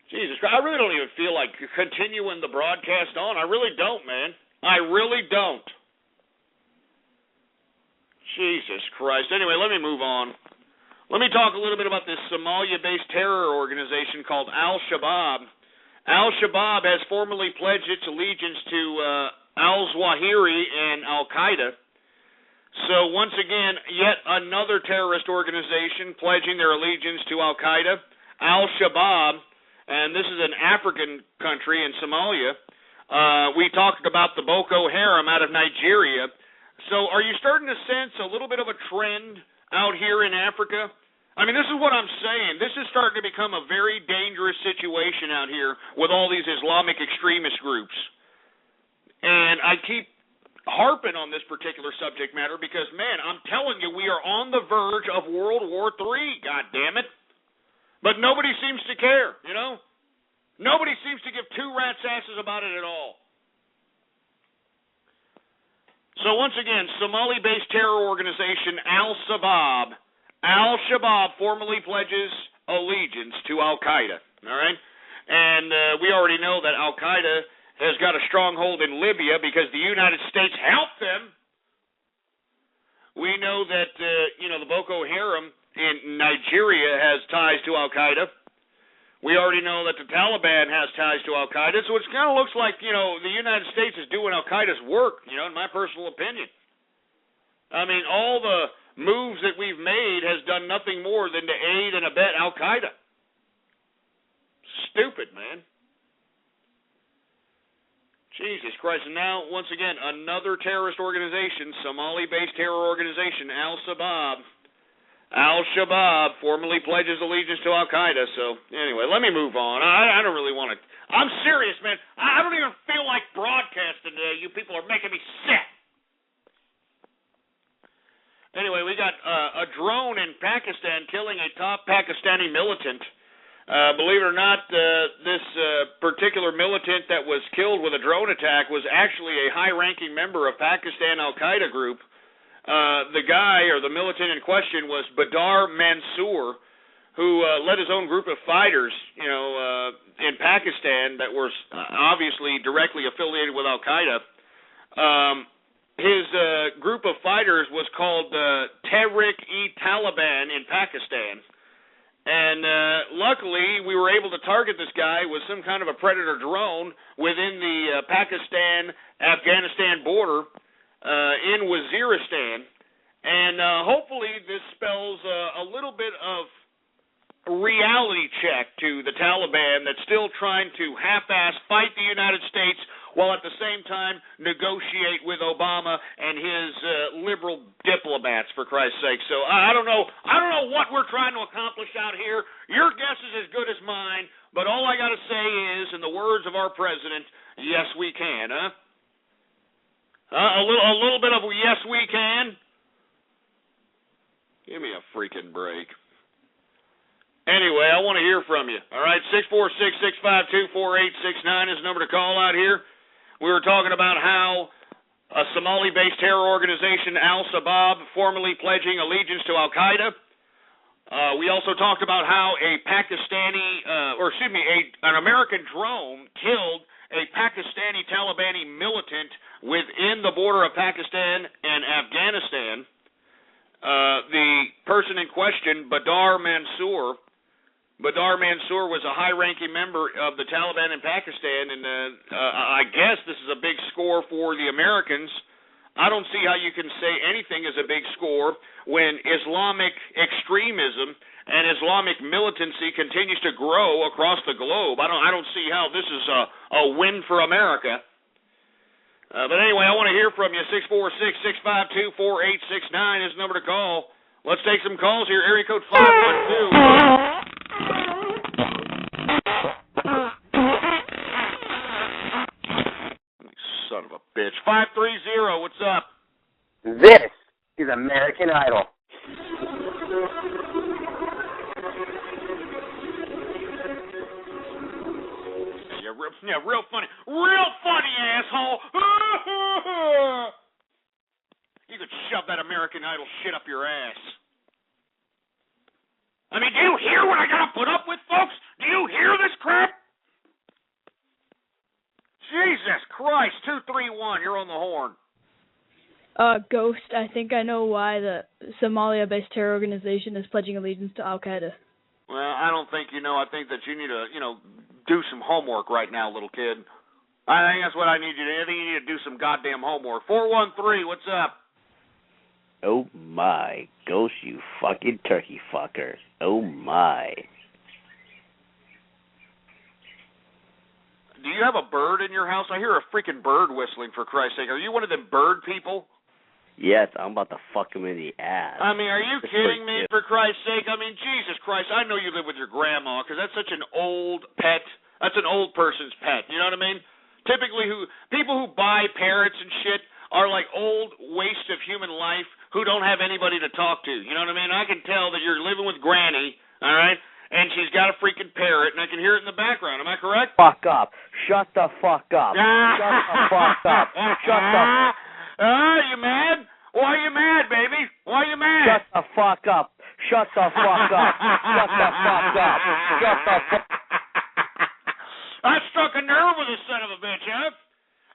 S4: Jesus Christ, I really don't even feel like continuing the broadcast on. I really don't, man. I really don't. Jesus Christ. Anyway, let me move on. Let me talk a little bit about this Somalia-based terror organization called Al-Shabaab. Al-Shabaab has formally pledged its allegiance to al-Zawahiri and Al-Qaeda. So once again, yet another terrorist organization pledging their allegiance to Al-Qaeda, Al-Shabaab, and this is an African country in Somalia. We talked about the Boko Haram out of Nigeria. So are you starting to sense a little bit of a trend out here in Africa? I mean, this is what I'm saying. This is starting to become a very dangerous situation out here with all these Islamic extremist groups. And I keep harping on this particular subject matter because, man, I'm telling you, we are on the verge of World War III, God damn it. But nobody seems to care, Nobody seems to give two rat's asses about it at all. So once again, Somali-based terror organization Al-Shabaab formally pledges allegiance to Al-Qaeda, all right? And we already know that Al-Qaeda has got a stronghold in Libya because the United States helped them. We know that, the Boko Haram in Nigeria has ties to Al-Qaeda. We already know that the Taliban has ties to Al-Qaeda. So it kind of looks like, the United States is doing Al-Qaeda's work, in my personal opinion. I mean, all the moves that we've made has done nothing more than to aid and abet Al-Qaeda. Stupid, man. Jesus Christ. And now, once again, another terrorist organization, Somali-based terror organization, Al-Shabaab formally pledges allegiance to Al-Qaeda. So, anyway, let me move on. I don't really want to. I'm serious, man. I don't even feel like broadcasting today. You people are making me sick. Anyway, we got a drone in Pakistan killing a top Pakistani militant. Believe it or not, this particular militant that was killed with a drone attack was actually a high-ranking member of Pakistan Al-Qaeda group. The guy, or the militant in question, was Badar Mansour, who led his own group of fighters, in Pakistan that were obviously directly affiliated with Al-Qaeda. His group of fighters was called Tehrik-e-Taliban in Pakistan. And luckily, we were able to target this guy with some kind of a Predator drone within the Pakistan-Afghanistan border in Waziristan. And hopefully this spells a little bit of reality check to the Taliban that's still trying to half-ass fight the United States while at the same time negotiate with Obama and his liberal diplomats, for Christ's sake. So I don't know what we're trying to accomplish out here. Your guess is as good as mine, but all I got to say is, in the words of our president, yes, we can, huh? A little bit of yes, we can? Give me a freaking break. Anyway, I want to hear from you. All right, 646-652-4869 is the number to call out here. We were talking about how a Somali-based terror organization, Al-Shabaab, formally pledging allegiance to Al-Qaeda. We also talked about how an American drone killed a Pakistani Talibani militant within the border of Pakistan and Afghanistan. The person in question, Badar Mansour was a high-ranking member of the Taliban in Pakistan, and I guess this is a big score for the Americans. I don't see how you can say anything is a big score when Islamic extremism and Islamic militancy continues to grow across the globe. I don't see how this is a win for America. But anyway, I want to hear from you. 646-652-4869 is the number to call. Let's take some calls here. Area code 512. Son of a bitch. 530, what's up?
S6: This is American Idol.
S4: Yeah, real funny. Real funny, asshole. You could shove that American Idol shit up your ass. I mean, do you hear what I gotta put up with, folks? Do you hear this crap? Jesus Christ, 231, you're on the horn.
S11: Ghost, I think I know why the Somalia-based terror organization is pledging allegiance to Al-Qaeda.
S4: Well, I don't think you know. I think that you need to, do some homework right now, little kid. I think that's what I need you to do. I think you need to do some goddamn homework. 413, what's up?
S15: Oh, my. Ghost, you fucking turkey fucker. Oh, my.
S4: Do you have a bird in your house? I hear a freaking bird whistling, for Christ's sake. Are you one of them bird people?
S15: Yes, I'm about to fuck him in the ass.
S4: I mean, are you kidding me, for Christ's sake? I mean, Jesus Christ, I know you live with your grandma, because that's such an old pet. That's an old person's pet, you know what I mean? Typically, people who buy parrots and shit are like old waste of human life who don't have anybody to talk to, you know what I mean? I can tell that you're living with Granny, all right? And she's got a freaking parrot, and I can hear it in the background. Am I correct?
S15: Fuck up. Shut the fuck up. Shut the fuck up. Shut the
S4: Are you mad? Why are you mad, baby? Why are you mad?
S15: Shut the fuck up. Shut the fuck up. Shut the fuck up. Shut the fuck
S4: I struck a nerve with this son of a bitch, huh?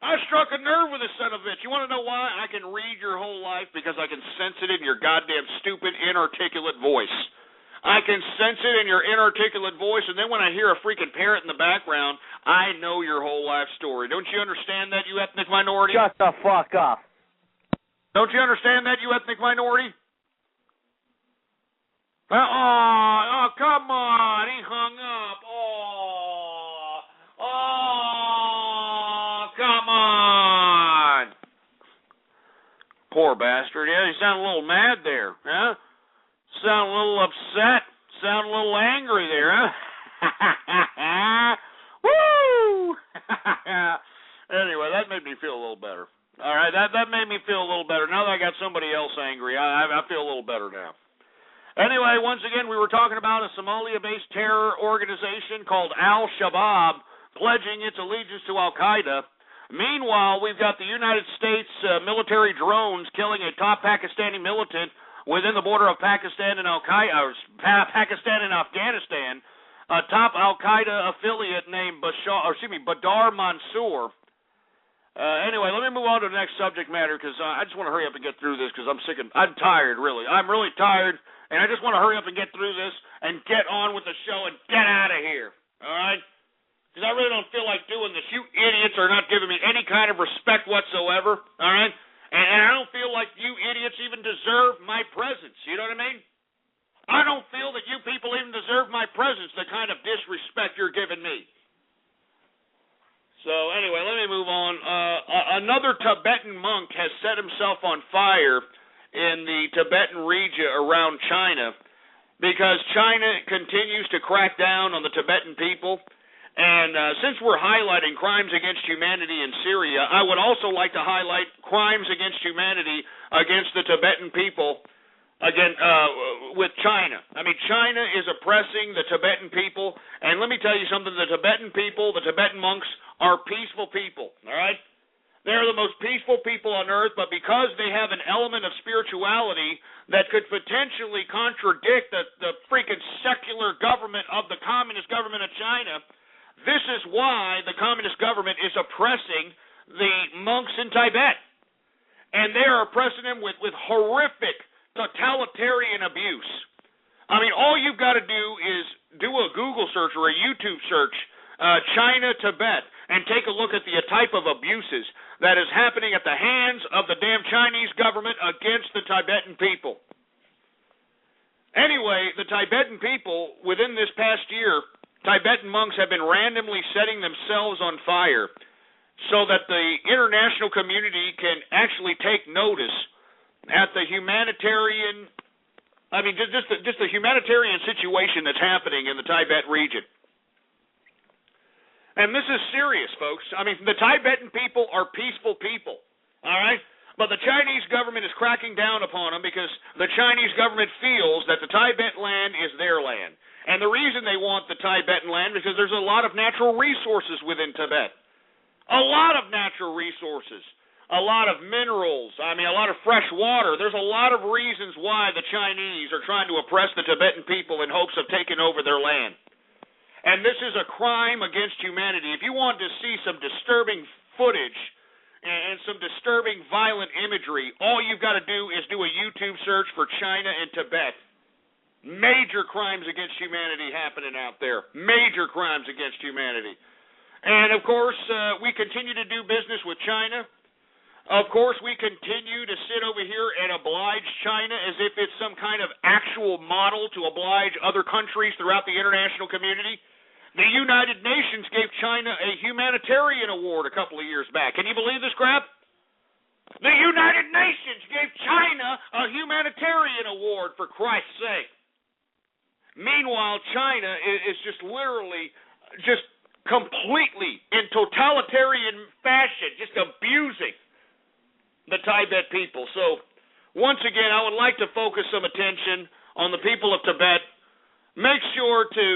S4: I struck a nerve with this son of a bitch. You want to know why? I can read your whole life because I can sense it in your goddamn stupid, inarticulate voice. I can sense it in your inarticulate voice, and then when I hear a freaking parrot in the background, I know your whole life story. Don't you understand that, you ethnic minority?
S15: Shut the fuck up.
S4: Don't you understand that, you ethnic minority? Oh, come on. He hung up. Oh, come on. Poor bastard. Yeah, you sound a little mad there, huh? Sound a little upset. Sound a little angry there, huh? Woo! Anyway, that made me feel a little better. All right, that made me feel a little better. Now that I got somebody else angry, I feel a little better now. Anyway, once again, we were talking about a Somalia-based terror organization called Al-Shabaab pledging its allegiance to Al-Qaeda. Meanwhile, we've got the United States military drones killing a top Pakistani militant within the border of Pakistan and Pakistan and Afghanistan. A top Al-Qaeda affiliate named Badar Mansour. Anyway, let me move on to the next subject matter because I just want to hurry up and get through this because I'm tired, really. I'm really tired, and I just want to hurry up and get through this and get on with the show and get out of here, all right? Because I really don't feel like doing this. You idiots are not giving me any kind of respect whatsoever, all right? And I don't feel like you idiots even deserve my presence, you know what I mean? I don't feel that you people even deserve my presence, the kind of disrespect you're giving me. So anyway, let me move on. Another Tibetan monk has set himself on fire in the Tibetan region around China because China continues to crack down on the Tibetan people. And since we're highlighting crimes against humanity in Syria, I would also like to highlight crimes against humanity against the Tibetan people with China. I mean, China is oppressing the Tibetan people, and let me tell you something, the Tibetan people, the Tibetan monks, are peaceful people, all right? They're the most peaceful people on earth, but because they have an element of spirituality that could potentially contradict the freaking secular government of the communist government of China, this is why the communist government is oppressing the monks in Tibet. And they are oppressing them with horrific totalitarian abuse. I mean, all you've got to do is do a Google search or a YouTube search, China, Tibet, and take a look at the type of abuses that is happening at the hands of the damn Chinese government against the Tibetan people. Anyway, the Tibetan people, within this past year, Tibetan monks have been randomly setting themselves on fire so that the international community can actually take notice at the humanitarian, just the humanitarian situation that's happening in the Tibet region. And this is serious, folks. I mean, the Tibetan people are peaceful people, all right? But the Chinese government is cracking down upon them because the Chinese government feels that the Tibet land is their land. And the reason they want the Tibetan land is because there's a lot of natural resources within Tibet. A lot of natural resources. A lot of minerals. I mean, a lot of fresh water. There's a lot of reasons why the Chinese are trying to oppress the Tibetan people in hopes of taking over their land. And this is a crime against humanity. If you want to see some disturbing footage and some disturbing violent imagery, all you've got to do is do a YouTube search for China and Tibet. Major crimes against humanity happening out there. Major crimes against humanity. And, of course, we continue to do business with China. Of course, we continue to sit over here and oblige China as if it's some kind of actual model to oblige other countries throughout the international community. The United Nations gave China a humanitarian award a couple of years back. Can you believe this crap? The United Nations gave China a humanitarian award, for Christ's sake. Meanwhile, China is just literally just completely in totalitarian fashion, just abusing the Tibet people. So, once again, I would like to focus some attention on the people of Tibet. Make sure to,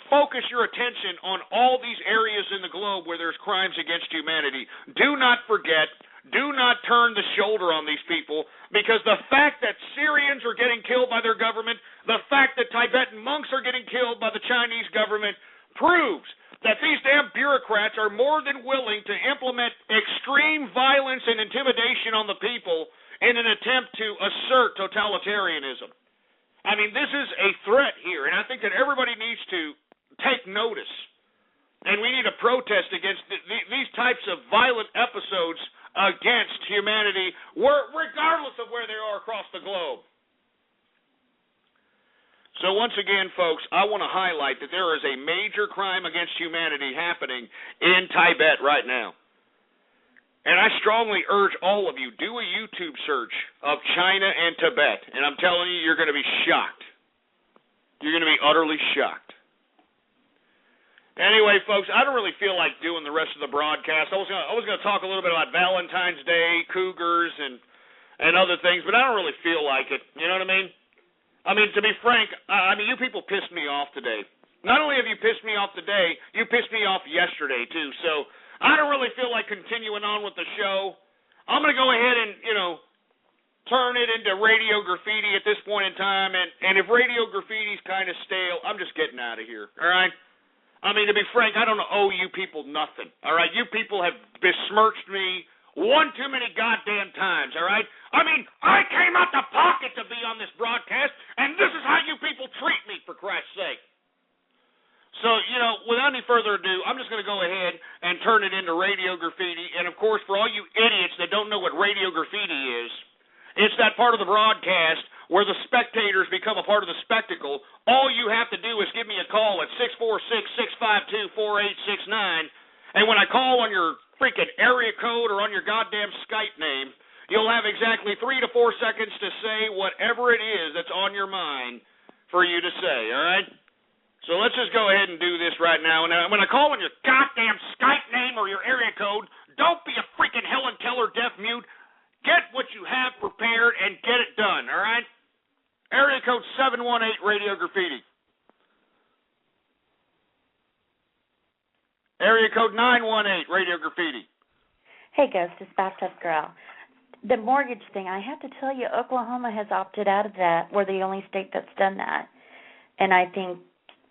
S4: focus your attention on all these areas in the globe where there's crimes against humanity. Do not forget, do not turn the shoulder on these people, because the fact that Syrians are getting killed by their government, the fact that Tibetan monks are getting killed by the Chinese government, proves that these damn bureaucrats are more than willing to implement extreme violence and intimidation on the people in an attempt to assert totalitarianism. I mean, this is a threat here, and I think that everybody needs to take notice, and we need to protest against these types of violent episodes against humanity, regardless of where they are across the globe. So once again, folks, I want to highlight that there is a major crime against humanity happening in Tibet right now. And I strongly urge all of you, do a YouTube search of China and Tibet. And I'm telling you, you're going to be shocked. You're going to be utterly shocked. Anyway, folks, I don't really feel like doing the rest of the broadcast. I was gonna talk a little bit about Valentine's Day, cougars, and other things, but I don't really feel like it. You know what I mean? I mean, to be frank, you people pissed me off today. Not only have you pissed me off today, you pissed me off yesterday too. So I don't really feel like continuing on with the show. I'm gonna go ahead and turn it into radio graffiti at this point in time, and if radio graffiti's kind of stale, I'm just getting out of here. All right. I mean, to be frank, I don't owe you people nothing, all right? You people have besmirched me one too many goddamn times, all right? I mean, I came out the pocket to be on this broadcast, and this is how you people treat me, for Christ's sake. So, without any further ado, I'm just going to go ahead and turn it into radio graffiti, and, of course, for all you idiots that don't know what radio graffiti is, it's that part of the broadcast where the spectators become a part of the spectacle. All you have to do is give me a call at 646-652-4869, and when I call on your freaking area code or on your goddamn Skype name, you'll have exactly 3 to 4 seconds to say whatever it is that's on your mind for you to say, all right? So let's just go ahead and do this right now. And when I call on your goddamn Skype name or your area code, don't be a freaking Helen Keller deaf mute. Get what you have prepared and get it done, all right? Area code 718, Radio Graffiti. Area code 918, Radio Graffiti.
S16: Hey, Ghost, it's Bathtub Girl. The mortgage thing, I have to tell you, Oklahoma has opted out of that. We're the only state that's done that. And I think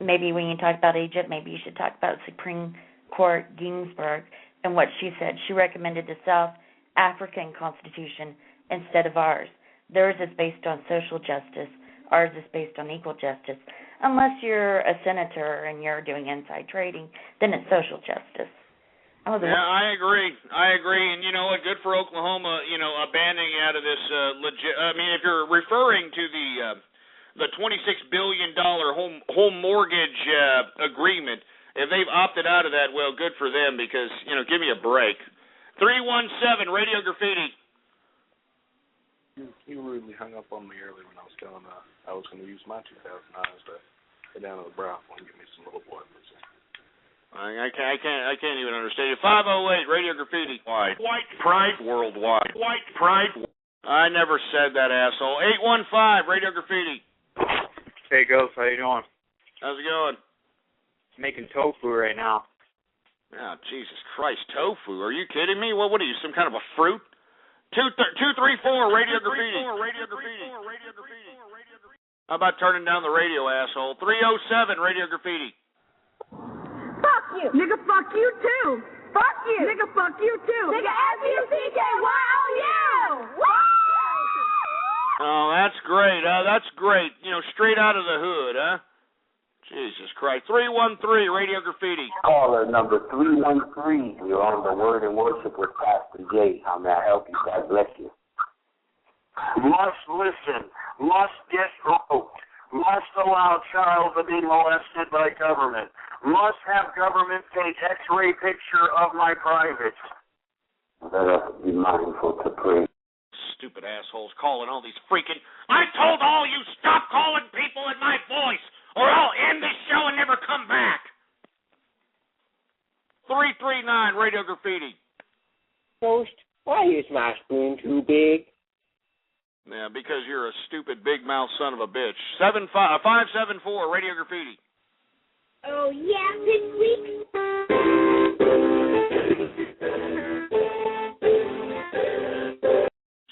S16: maybe when you talk about Egypt, maybe you should talk about Supreme Court Ginsburg and what she said. She recommended the South African Constitution instead of ours. Theirs is based on social justice. Ours is based on equal justice. Unless you're a senator and you're doing inside trading, then it's social justice.
S4: Yeah, I agree. And you know what? Good for Oklahoma, abandoning out of this legit. I mean, if you're referring to the $26 billion home mortgage agreement, if they've opted out of that, well, good for them because, give me a break. 317, Radio Graffiti.
S19: You rudely hung up on me earlier when I was telling I was going to use my 2009s to go down to the brothel and get me some little boy pussy.
S4: I can't even understand you. 508, Radio Graffiti. White pride worldwide. White pride. I never said that, asshole. 815, Radio Graffiti.
S20: Hey, Ghost, how you doing?
S4: How's it going?
S20: Making tofu right now.
S4: Oh, Jesus Christ, tofu. Are you kidding me? What are you, some kind of a fruit? 234, Radio Graffiti. How about turning down the radio, asshole? 307, Radio Graffiti.
S18: Fuck you. Nigga, fuck you too. Fuck you. Nigga, fuck you too. Nigga, F-U-C-K-Y-O-U.
S4: Oh, that's great. That's great. Straight out of the hood, huh? Jesus Christ. 313, Radio Graffiti.
S6: Caller number 313. You're on the Word and Worship with Pastor J. How may I help you? God bless you.
S24: Must listen. Must get roped. Must allow child to be molested by government. Must have government take X-ray picture of my privates.
S6: Let us be mindful to pray.
S4: Stupid assholes calling all these freaking... I told all you stop calling people in my voice, or I'll end this show and never come back. 339, Radio Graffiti.
S6: Ghost, why is my spoon too big?
S4: Yeah, because you're a stupid big mouth son of a bitch. 574, Radio Graffiti.
S18: Oh, yeah, this week.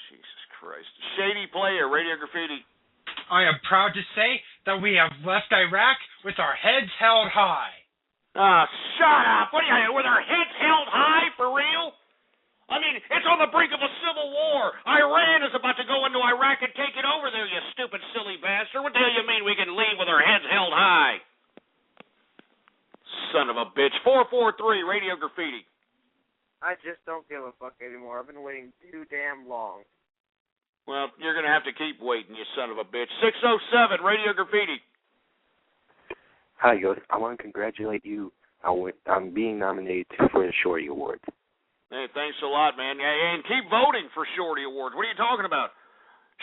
S4: Jesus Christ. Shady Player, Radio Graffiti.
S22: I am proud to say that we have left Iraq with our heads held high.
S4: Shut up! What are you, with our heads held high, for real? I mean, it's on the brink of a civil war. Iran is about to go into Iraq and take it over there, you stupid, silly bastard. What the hell you mean we can leave with our heads held high? Son of a bitch. 443, Radio Graffiti.
S25: I just don't give a fuck anymore. I've been waiting too damn long.
S4: Well, you're going to have to keep waiting, you son of a bitch. 607, Radio Graffiti.
S26: Hi, Ghost. I want to congratulate you on being nominated for the Shorty Award.
S4: Hey, thanks a lot, man. And keep voting for Shorty Awards. What are you talking about?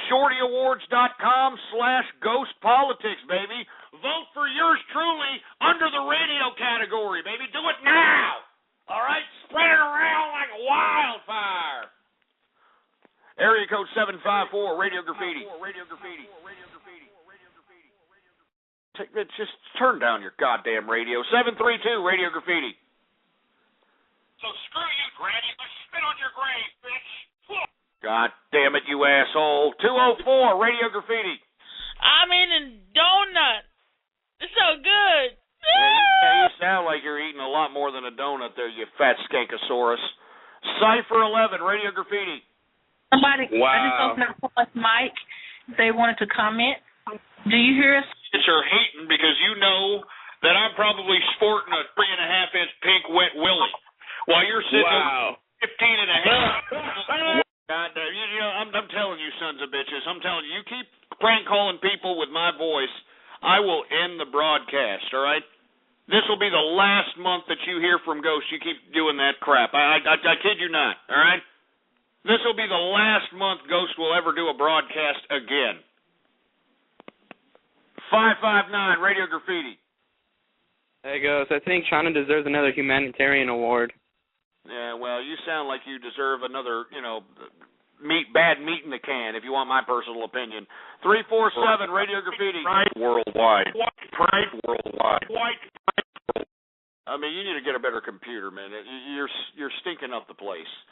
S4: ShortyAwards.com/ghostpolitics, baby. Vote for yours truly under the radio category, baby. Do it now. All right? Spread it around like wildfire. Area code 754, Radio Graffiti. Just turn down your goddamn radio. 732, Radio Graffiti.
S1: So screw you, Granny. Let's spit on your grave, bitch.
S4: God damn it, you asshole. 204, Radio Graffiti.
S9: I'm eating donut. It's so good.
S4: Yeah, you sound like you're eating a lot more than a donut there, you fat skankosaurus. Cypher 11, Radio Graffiti.
S3: Somebody,
S4: wow.
S3: I just opened up Paul's mic. They wanted to comment. Do you hear us?
S4: You're hating because you know that I'm probably sporting a 3.5-inch pink wet willy while you're sitting
S1: Wow.
S4: at 15.5. God damn, I'm telling you, sons of bitches. I'm telling you, you keep prank calling people with my voice, I will end the broadcast, all right? This will be the last month that you hear from Ghost. You keep doing that crap. I kid you not, all right? This will be the last month Ghost will ever do a broadcast again. 559, Radio Graffiti.
S20: Hey, Ghost, I think China deserves another humanitarian award.
S4: Yeah, well, you sound like you deserve another, bad meat in the can, if you want my personal opinion. 347, Radio Graffiti.
S1: Pride worldwide.
S4: Pride worldwide. I mean, you need to get a better computer, man. You're stinking up the place.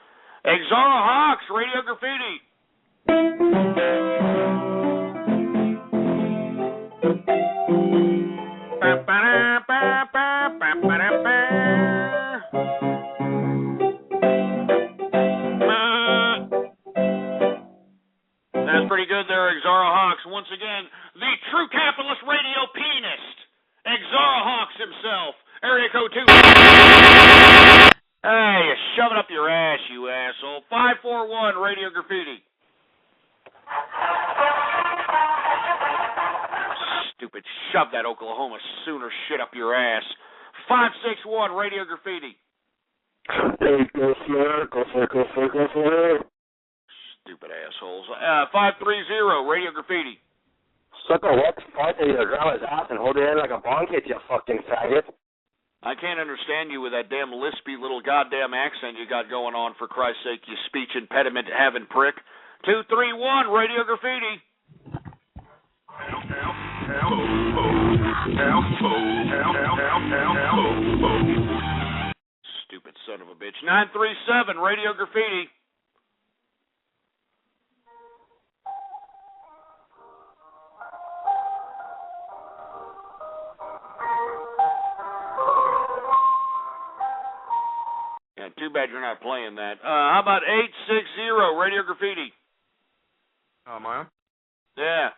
S4: Exara Hawks, Radio Graffiti. That's pretty good there, Exara Hawks. Once again, the true capitalist radio pianist, Exara Hawks himself. Area code 2. Hey, you shove it up your ass, you asshole. 541, Radio Graffiti. Stupid, shove that Oklahoma Sooner shit up your ass. 561, Radio Graffiti. Stupid assholes. 530, Radio Graffiti.
S6: Suck a wet fart in your grandma's ass and hold it in like a bonk hit, you fucking faggot.
S4: I can't understand you with that damn lispy little goddamn accent you got going on, for Christ's sake, you speech impediment having prick. 231, Radio Graffiti. Stupid son of a bitch. 937, Radio Graffiti. Yeah, too bad you're not playing that. How about 860, Radio Graffiti?
S19: Am I on?
S4: Yeah.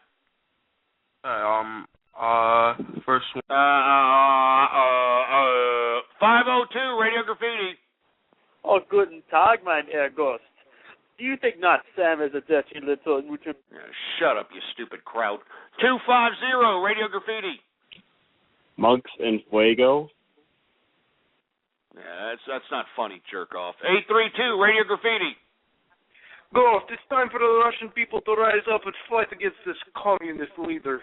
S19: First one.
S4: 502, Radio Graffiti.
S13: Oh, guten Tag, mein Herr Ghost. Do you think not Sam is a dirty little...
S4: Shut up, you stupid kraut. 250, Radio Graffiti.
S7: Mugs and Fuego.
S4: Yeah, that's not funny, jerk off. 832, Radio Graffiti.
S19: Ghost, it's time for the Russian people to rise up and fight against this communist leader.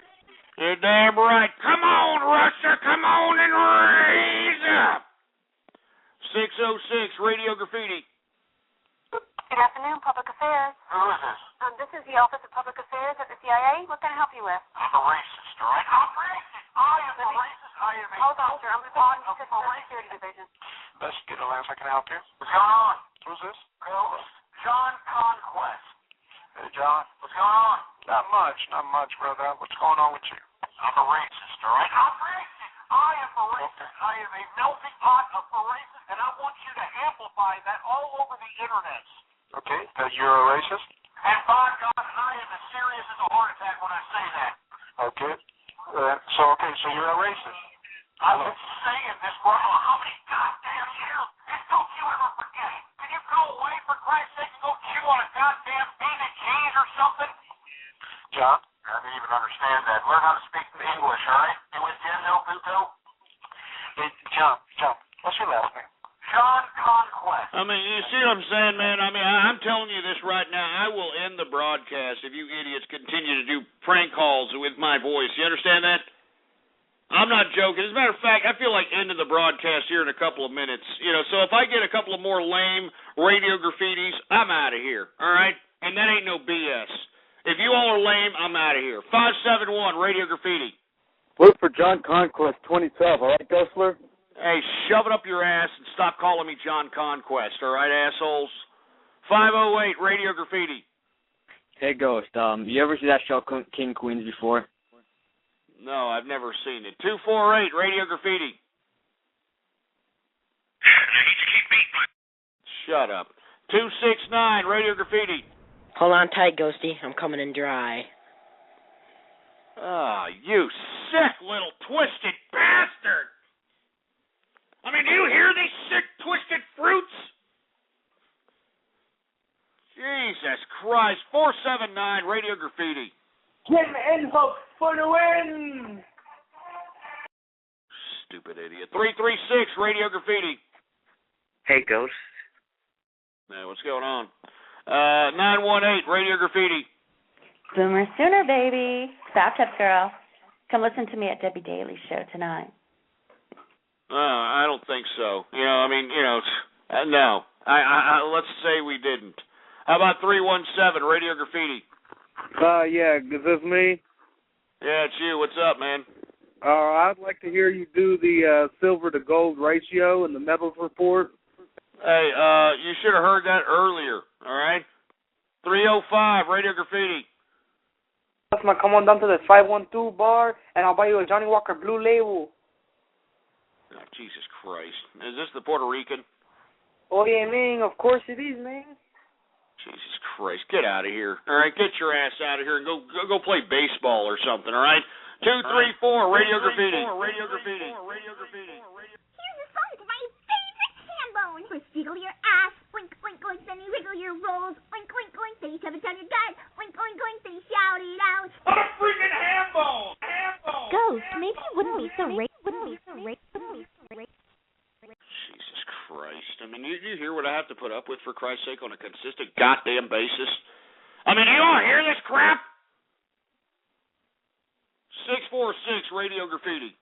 S4: You're damn right. Come on, Russia, come on and raise up. 606, Radio Graffiti.
S10: Good afternoon, Public Affairs.
S1: Who is this?
S10: This is the Office of Public Affairs at the CIA. What can I help you with?
S1: I'm a racist, all right? I'm racist. I am a racist. I am a...
S10: Hold on, sir. I'm reporting to the Security Division.
S19: Best get a last I can help you.
S1: What's going on?
S19: Who's this?
S1: Ghost. John Conquest.
S19: Hey, John.
S1: What's going on?
S19: Not much, brother. What's going on with you?
S1: I'm a racist, all right? I'm racist. I am a racist.
S19: Okay.
S1: I am a melting pot of a racist, and I want you to amplify that all over the internet.
S19: Okay, that you're a racist?
S1: And by God, I am as serious as a heart attack when I say that.
S19: Okay. So you're a racist.
S1: I've been saying this for how many goddamn years? And don't you ever forget it. Can you go away, for Christ's sake, and go chew on a goddamn bean and cheese or something?
S19: John?
S1: I didn't even understand that. Learn how to speak English, all right? You entiendo, puto?
S19: Hey, John, what's your last name?
S1: John Conquest.
S4: I mean, you see what I'm saying, man? I mean, I'm telling you this right now. I will end the broadcast if you idiots continue to do prank calls with my voice. You understand that? I'm not joking. As a matter of fact, I feel like ending the broadcast here in a couple of minutes. So if I get a couple of more lame radio graffitis, I'm out of here, all right? And that ain't no BS. If you all are lame, I'm out of here. 571 Radio Graffiti.
S13: Vote for John Conquest 2012, all right, Ghostler?
S4: Hey, shove it up your ass and stop calling me John Conquest, all right, assholes? 508 Radio Graffiti.
S2: Hey, Ghost, you ever see that show King Queens before?
S4: No, I've never seen it. 248 Radio Graffiti. Shut up. 269 Radio Graffiti.
S5: Hold on tight, Ghosty. I'm coming in dry.
S4: Ah, you sick little twisted bastard! I mean, do you hear these sick twisted fruits? Jesus Christ. 479 Radio Graffiti.
S18: Jim Enhook for the win!
S4: Stupid idiot. 336 Radio Graffiti.
S12: Hey, Ghost.
S4: Hey, what's going on? 918 Radio Graffiti.
S16: Boomer Sooner, baby. Bathtub Girl. Come listen to me at Debbie Daly's show tonight.
S4: I don't think so. No. Let's say we didn't. How about 317 Radio Graffiti?
S14: Yeah, is this me?
S4: Yeah, it's you. What's up, man?
S14: I'd like to hear you do the silver to gold ratio and the metals report.
S4: Hey, you should have heard that earlier, all right? 305 Radio Graffiti.
S14: Come on down to the 512 bar, and I'll buy you a Johnny Walker Blue Label.
S4: Oh, Jesus Christ. Is this the Puerto Rican?
S14: Oh, yeah, man. Of course it is, man.
S4: Jesus Christ. Get out of here. All right, get your ass out of here and go play baseball or something, all right? 234 Radio Graffiti. Radio Graffiti. Radio Graffiti.
S17: Here's a song to my favorite ham bone. First wiggle your ass, oink, oink, oink, then you wiggle your rolls, oink, oink, oink, then you shove it down your gut, oink, oink, oink, then you shout it out.
S4: I'm a freaking ham bone! Ham bone!
S17: Ghost, maybe you wouldn't be so
S4: Jesus Christ. I mean, you hear what I have to put up with, for Christ's sake, on a consistent goddamn basis? I mean, do you all hear this crap? 646 Radio Graffiti.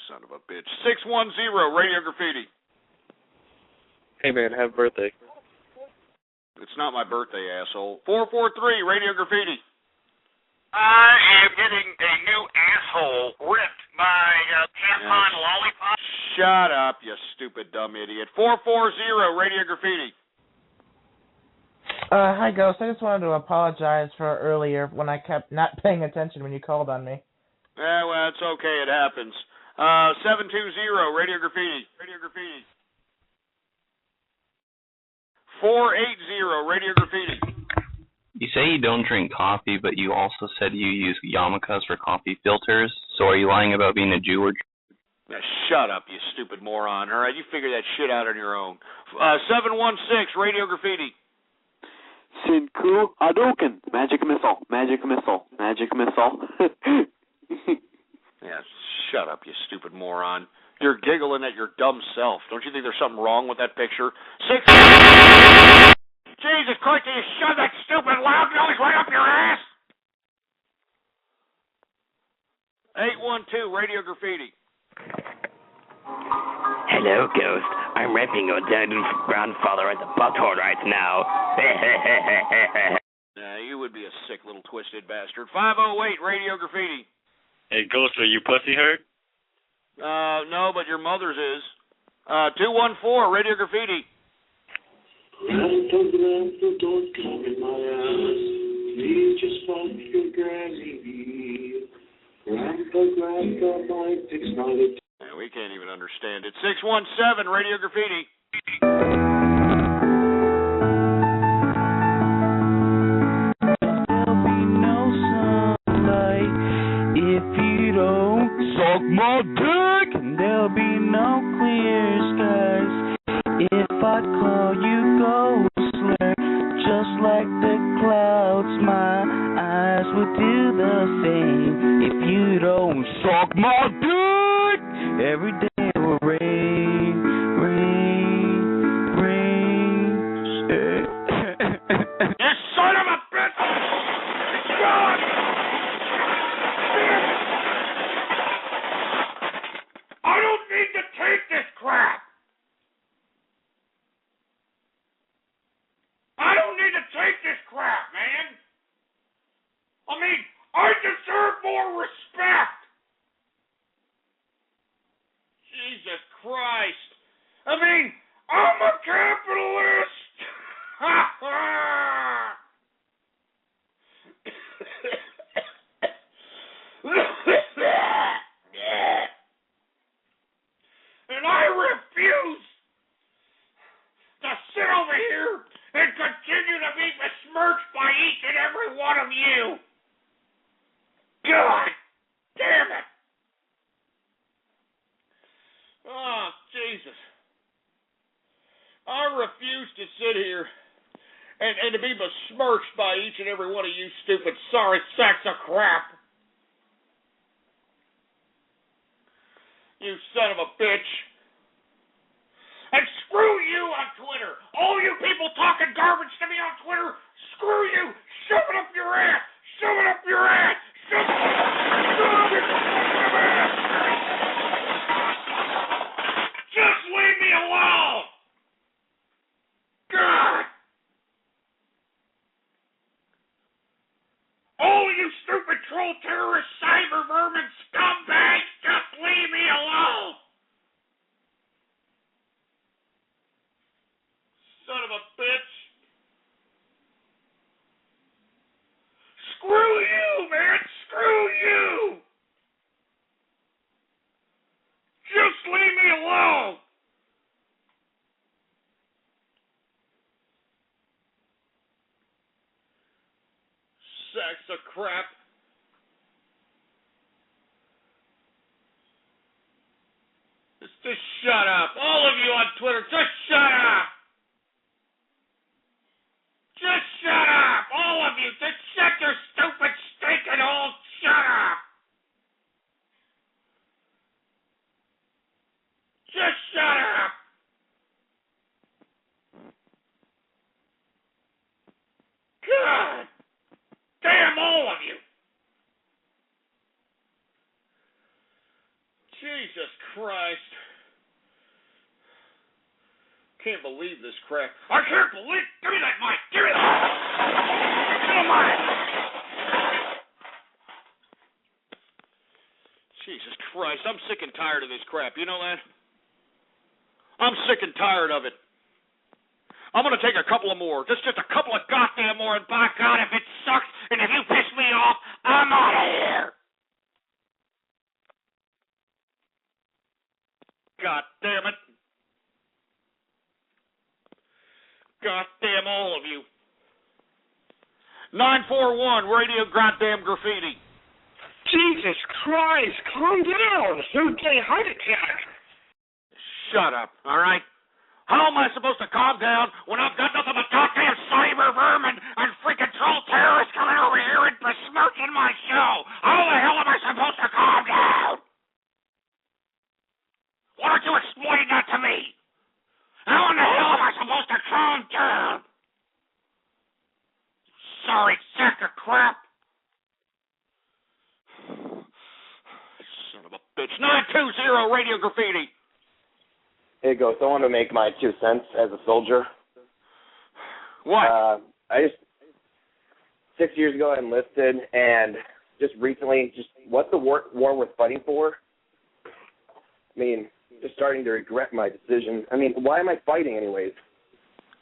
S4: Son of a bitch. 610 Radio Graffiti.
S7: Hey, man, happy birthday.
S4: It's not my birthday, asshole. 443 Radio Graffiti.
S1: I am getting a new asshole ripped by tampon lollipop.
S4: Shut up, you stupid dumb idiot. 440 Radio Graffiti.
S23: Hi, Ghost. I just wanted to apologize for earlier when I kept not paying attention when you called on me.
S4: Yeah, well, it's okay. It happens. 720 Radio Graffiti. Radio Graffiti. 480 Radio Graffiti.
S27: You say you don't drink coffee, but you also said you use yarmulkes for coffee filters. So are you lying about being a Jew or?
S4: Now, shut up, you stupid moron. All right, you figure that shit out on your own. 716 Radio Graffiti.
S28: Sinku Hadouken. Magic missile. Magic missile. Magic missile.
S4: Yeah, shut up, you stupid moron. You're giggling at your dumb self. Don't you think there's something wrong with that picture? Jesus Christ, you shove that stupid loud noise right up your ass! 812 Radio Graffiti.
S15: Hello, Ghost. I'm raping your dead grandfather at the butthole right now.
S4: You would be a sick little twisted bastard. 508 Radio Graffiti.
S7: Hey, Ghost, are you pussy hurt?
S4: No, but your mother's is. 214 Radio Graffiti.
S18: Please just fuck your granny. Grandpa, my dick's not a...
S4: Yeah, we can't even understand it. 617 Radio Graffiti.
S29: There'll be no sunlight if you don't suck my dick. And there'll be no clear skies if I call you Ghostler. Just like the clouds, my eyes would do the same. If you don't suck my dick, every day will rain, rain, rain.
S4: You son of a bitch! God! I don't need to take this crap! I don't need to take this crap, man! I mean, I deserve more respect! Jesus Christ! I mean, I'm a capitalist! Ha ha! And I refuse to sit over here and continue to be besmirched by each and every one of you. God damn it. Oh, Jesus. I refuse to sit here and to be besmirched by each and every one of you stupid sorry sacks of crap. You son of a bitch. And screw you on Twitter. All you people talking garbage to me on Twitter, screw you. Shove it up your ass. Shove it up your ass. Shove it up your ass. Just leave me alone. God. All you stupid troll terrorist cyber vermin scumbags, just leave me alone. Son of a bitch. Screw you, man. Screw you. Just leave me alone. Sacks of crap. Just shut up. All of you on Twitter, just shut up. Just shut up. All of you, just shut your stupid, stinking holes. Shut up. Just shut up. God damn all of you. Jesus Christ. Can't believe this crap. I can't believe. Give me that mic. Give me that. Give me the mic. Jesus Christ. I'm sick and tired of this crap. You know that? I'm sick and tired of it. I'm going to take a couple of more. Just a couple of goddamn more. And by God, if it sucks and if you piss me off, I'm out of here. God damn it. God damn all of you. 941 Radio Goddamn Graffiti.
S1: Jesus Christ, calm down. You're getting a heart attack.
S4: Shut up, all right? How am I supposed to calm down when I've got nothing but goddamn cyber vermin and freaking troll terrorists coming over here and besmirching my show? How the hell am I supposed to calm down? Why don't you explain that to me? How in the hell am I supposed to calm down? Sorry sack of crap. Son of a bitch. 920 Radio Graffiti.
S3: Hey, Ghost, I want to make my 2 cents as a soldier.
S4: What?
S3: 6 years ago I enlisted, and just recently, what's the war worth fighting for? I mean, just starting to regret my decision. I mean, why am I fighting anyways?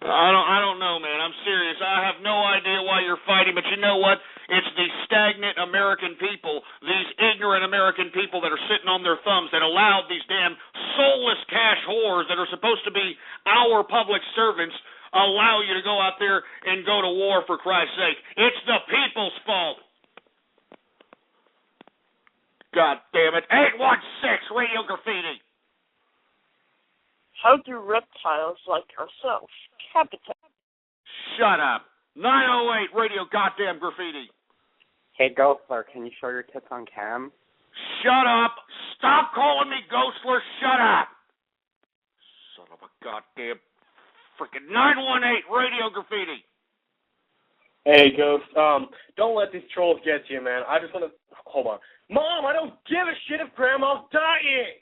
S4: I don't know, man. I'm serious. I have no idea why you're fighting, but you know what? It's these stagnant American people, these ignorant American people that are sitting on their thumbs that allowed these damn soulless cash whores that are supposed to be our public servants allow you to go out there and go to war, for Christ's sake. It's the people's fault. God damn it. 816 Radio Graffiti.
S8: How do reptiles like ourselves habitat?
S4: Shut up. 908 Radio Goddamn Graffiti.
S6: Hey, Ghostler, can you show your tits on cam?
S4: Shut up! Stop calling me Ghostler! Shut up! Son of a goddamn freaking 918 Radio Graffiti.
S9: Hey, Ghost. Don't let these trolls get you, man. I just want to... Hold on. Mom, I don't give a shit if Grandma's dying.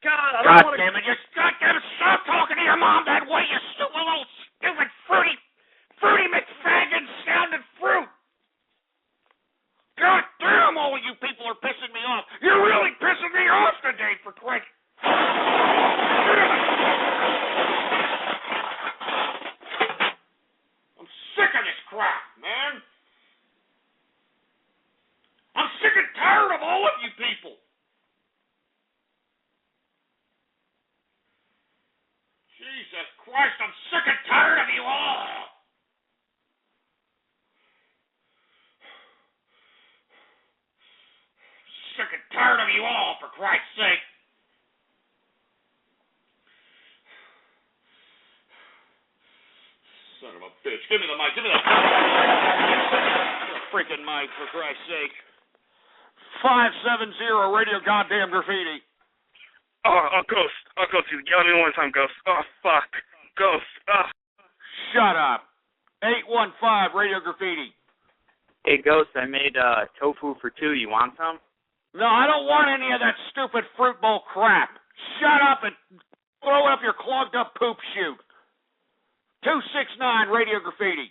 S9: God, I don't want to...
S4: God damn it, you goddamn stop talking to your mom that way, you stupid little stupid fruity McFagin sounding fruit. God damn, all of you people are pissing me off. You're really pissing me off today, for Christ. I'm sick of this crap, man. I'm sick and tired of all of you people. Jesus Christ, I'm sick and tired of you all. Sick and tired of you all, for Christ's sake. Son of a bitch. Give me the mic. Give me the freaking mic, for Christ's sake. 570 Radio Goddamn Graffiti.
S9: Ghost, you yell at me one time, Ghost. Oh, fuck. Ghost,
S4: Shut up. 815 Radio Graffiti.
S6: Hey, Ghost, I made tofu for two. You want some?
S4: No, I don't want any of that stupid fruit bowl crap. Shut up and throw up your clogged up poop chute. 269 Radio Graffiti.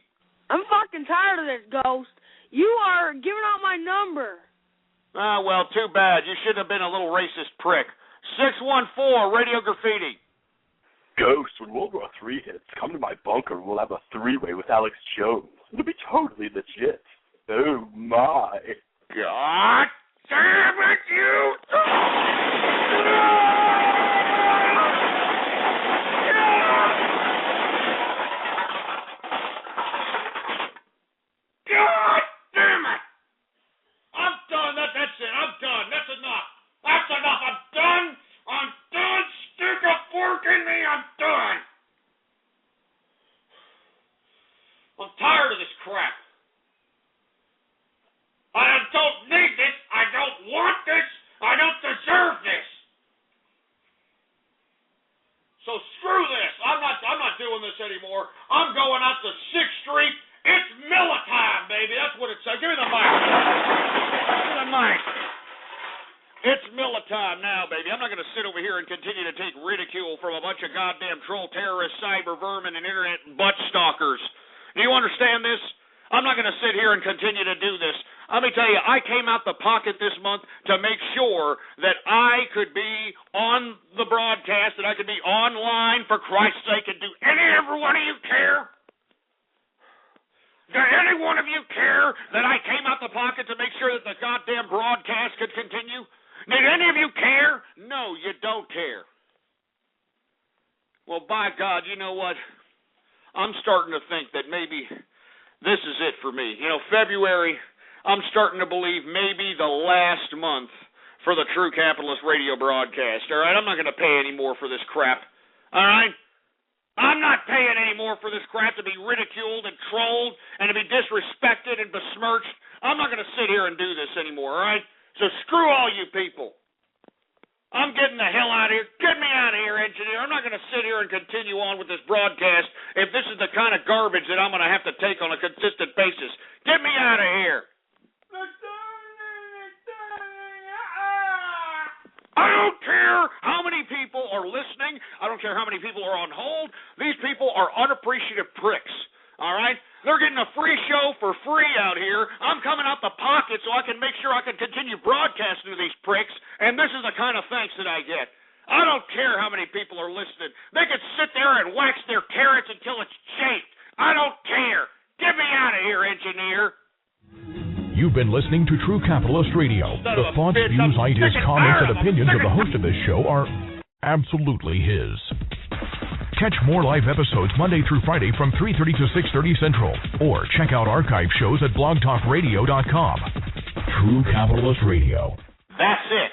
S11: I'm fucking tired of this, Ghost. You are giving out my number.
S4: Ah, well, too bad. You should have been a little racist prick. 614 Radio Graffiti.
S20: Ghost, when World War III hits, come to my bunker and we'll have a three-way with Alex Jones. It'll be totally legit. Oh, my.
S4: God damn it, you! God damn it! I'm done. That's it. I'm done. That's enough. That's enough. I'm done. I'm done. Stick a fork in me. I'm done. I'm tired of this crap. I don't need this. I don't want this. I don't deserve this. So screw this. I'm not doing this anymore. I'm going out to 6th Street. It's Miller time, baby. That's what it says. Give me the mic. Give me the mic. It's Miller time now, baby. I'm not going to sit over here and continue to take ridicule from a bunch of goddamn troll terrorists, cyber vermin, and internet butt stalkers. Do you understand this? I'm not going to sit here and continue to do this. Let me tell you, I came out the pocket this month to make sure that I could be on the broadcast, that I could be online, for Christ's sake, and do any every one of you care? Do any one of you care that I came out the pocket to make sure that the goddamn broadcast could continue? Did any of you care? No, you don't care. Well, by God, you know what? I'm starting to think that maybe this is it for me. You know, February, I'm starting to believe maybe the last month for the True Capitalist radio broadcast. All right, I'm not going to pay any more for this crap. All right? I'm not paying any more for this crap to be ridiculed and trolled and to be disrespected and besmirched. I'm not going to sit here and do this anymore, all right? So screw all you people. I'm getting the hell out of here. Get me out of here, engineer. I'm not going to sit here and continue on with this broadcast if this is the kind of garbage that I'm going to have to take on a consistent basis. Get me out of here. I don't care how many people are listening. I don't care how many people are on hold. These people are unappreciative pricks. All right? They're getting a free show for free out here. I'm coming out the pocket so I can make sure I can continue broadcasting to these pricks, and this is the kind of thanks that I get. I don't care how many people are listening. They could sit there and wax their carrots until it's chafed. I don't care. Get me out of here, engineer.
S21: You've been listening to True Capitalist Radio. The thoughts, views, ideas, comments, and opinions of the host of this show are absolutely his. Catch more live episodes Monday through Friday from 3:30 to 6:30 Central, or check out archive shows at blogtalkradio.com. True Capitalist Radio.
S4: That's it.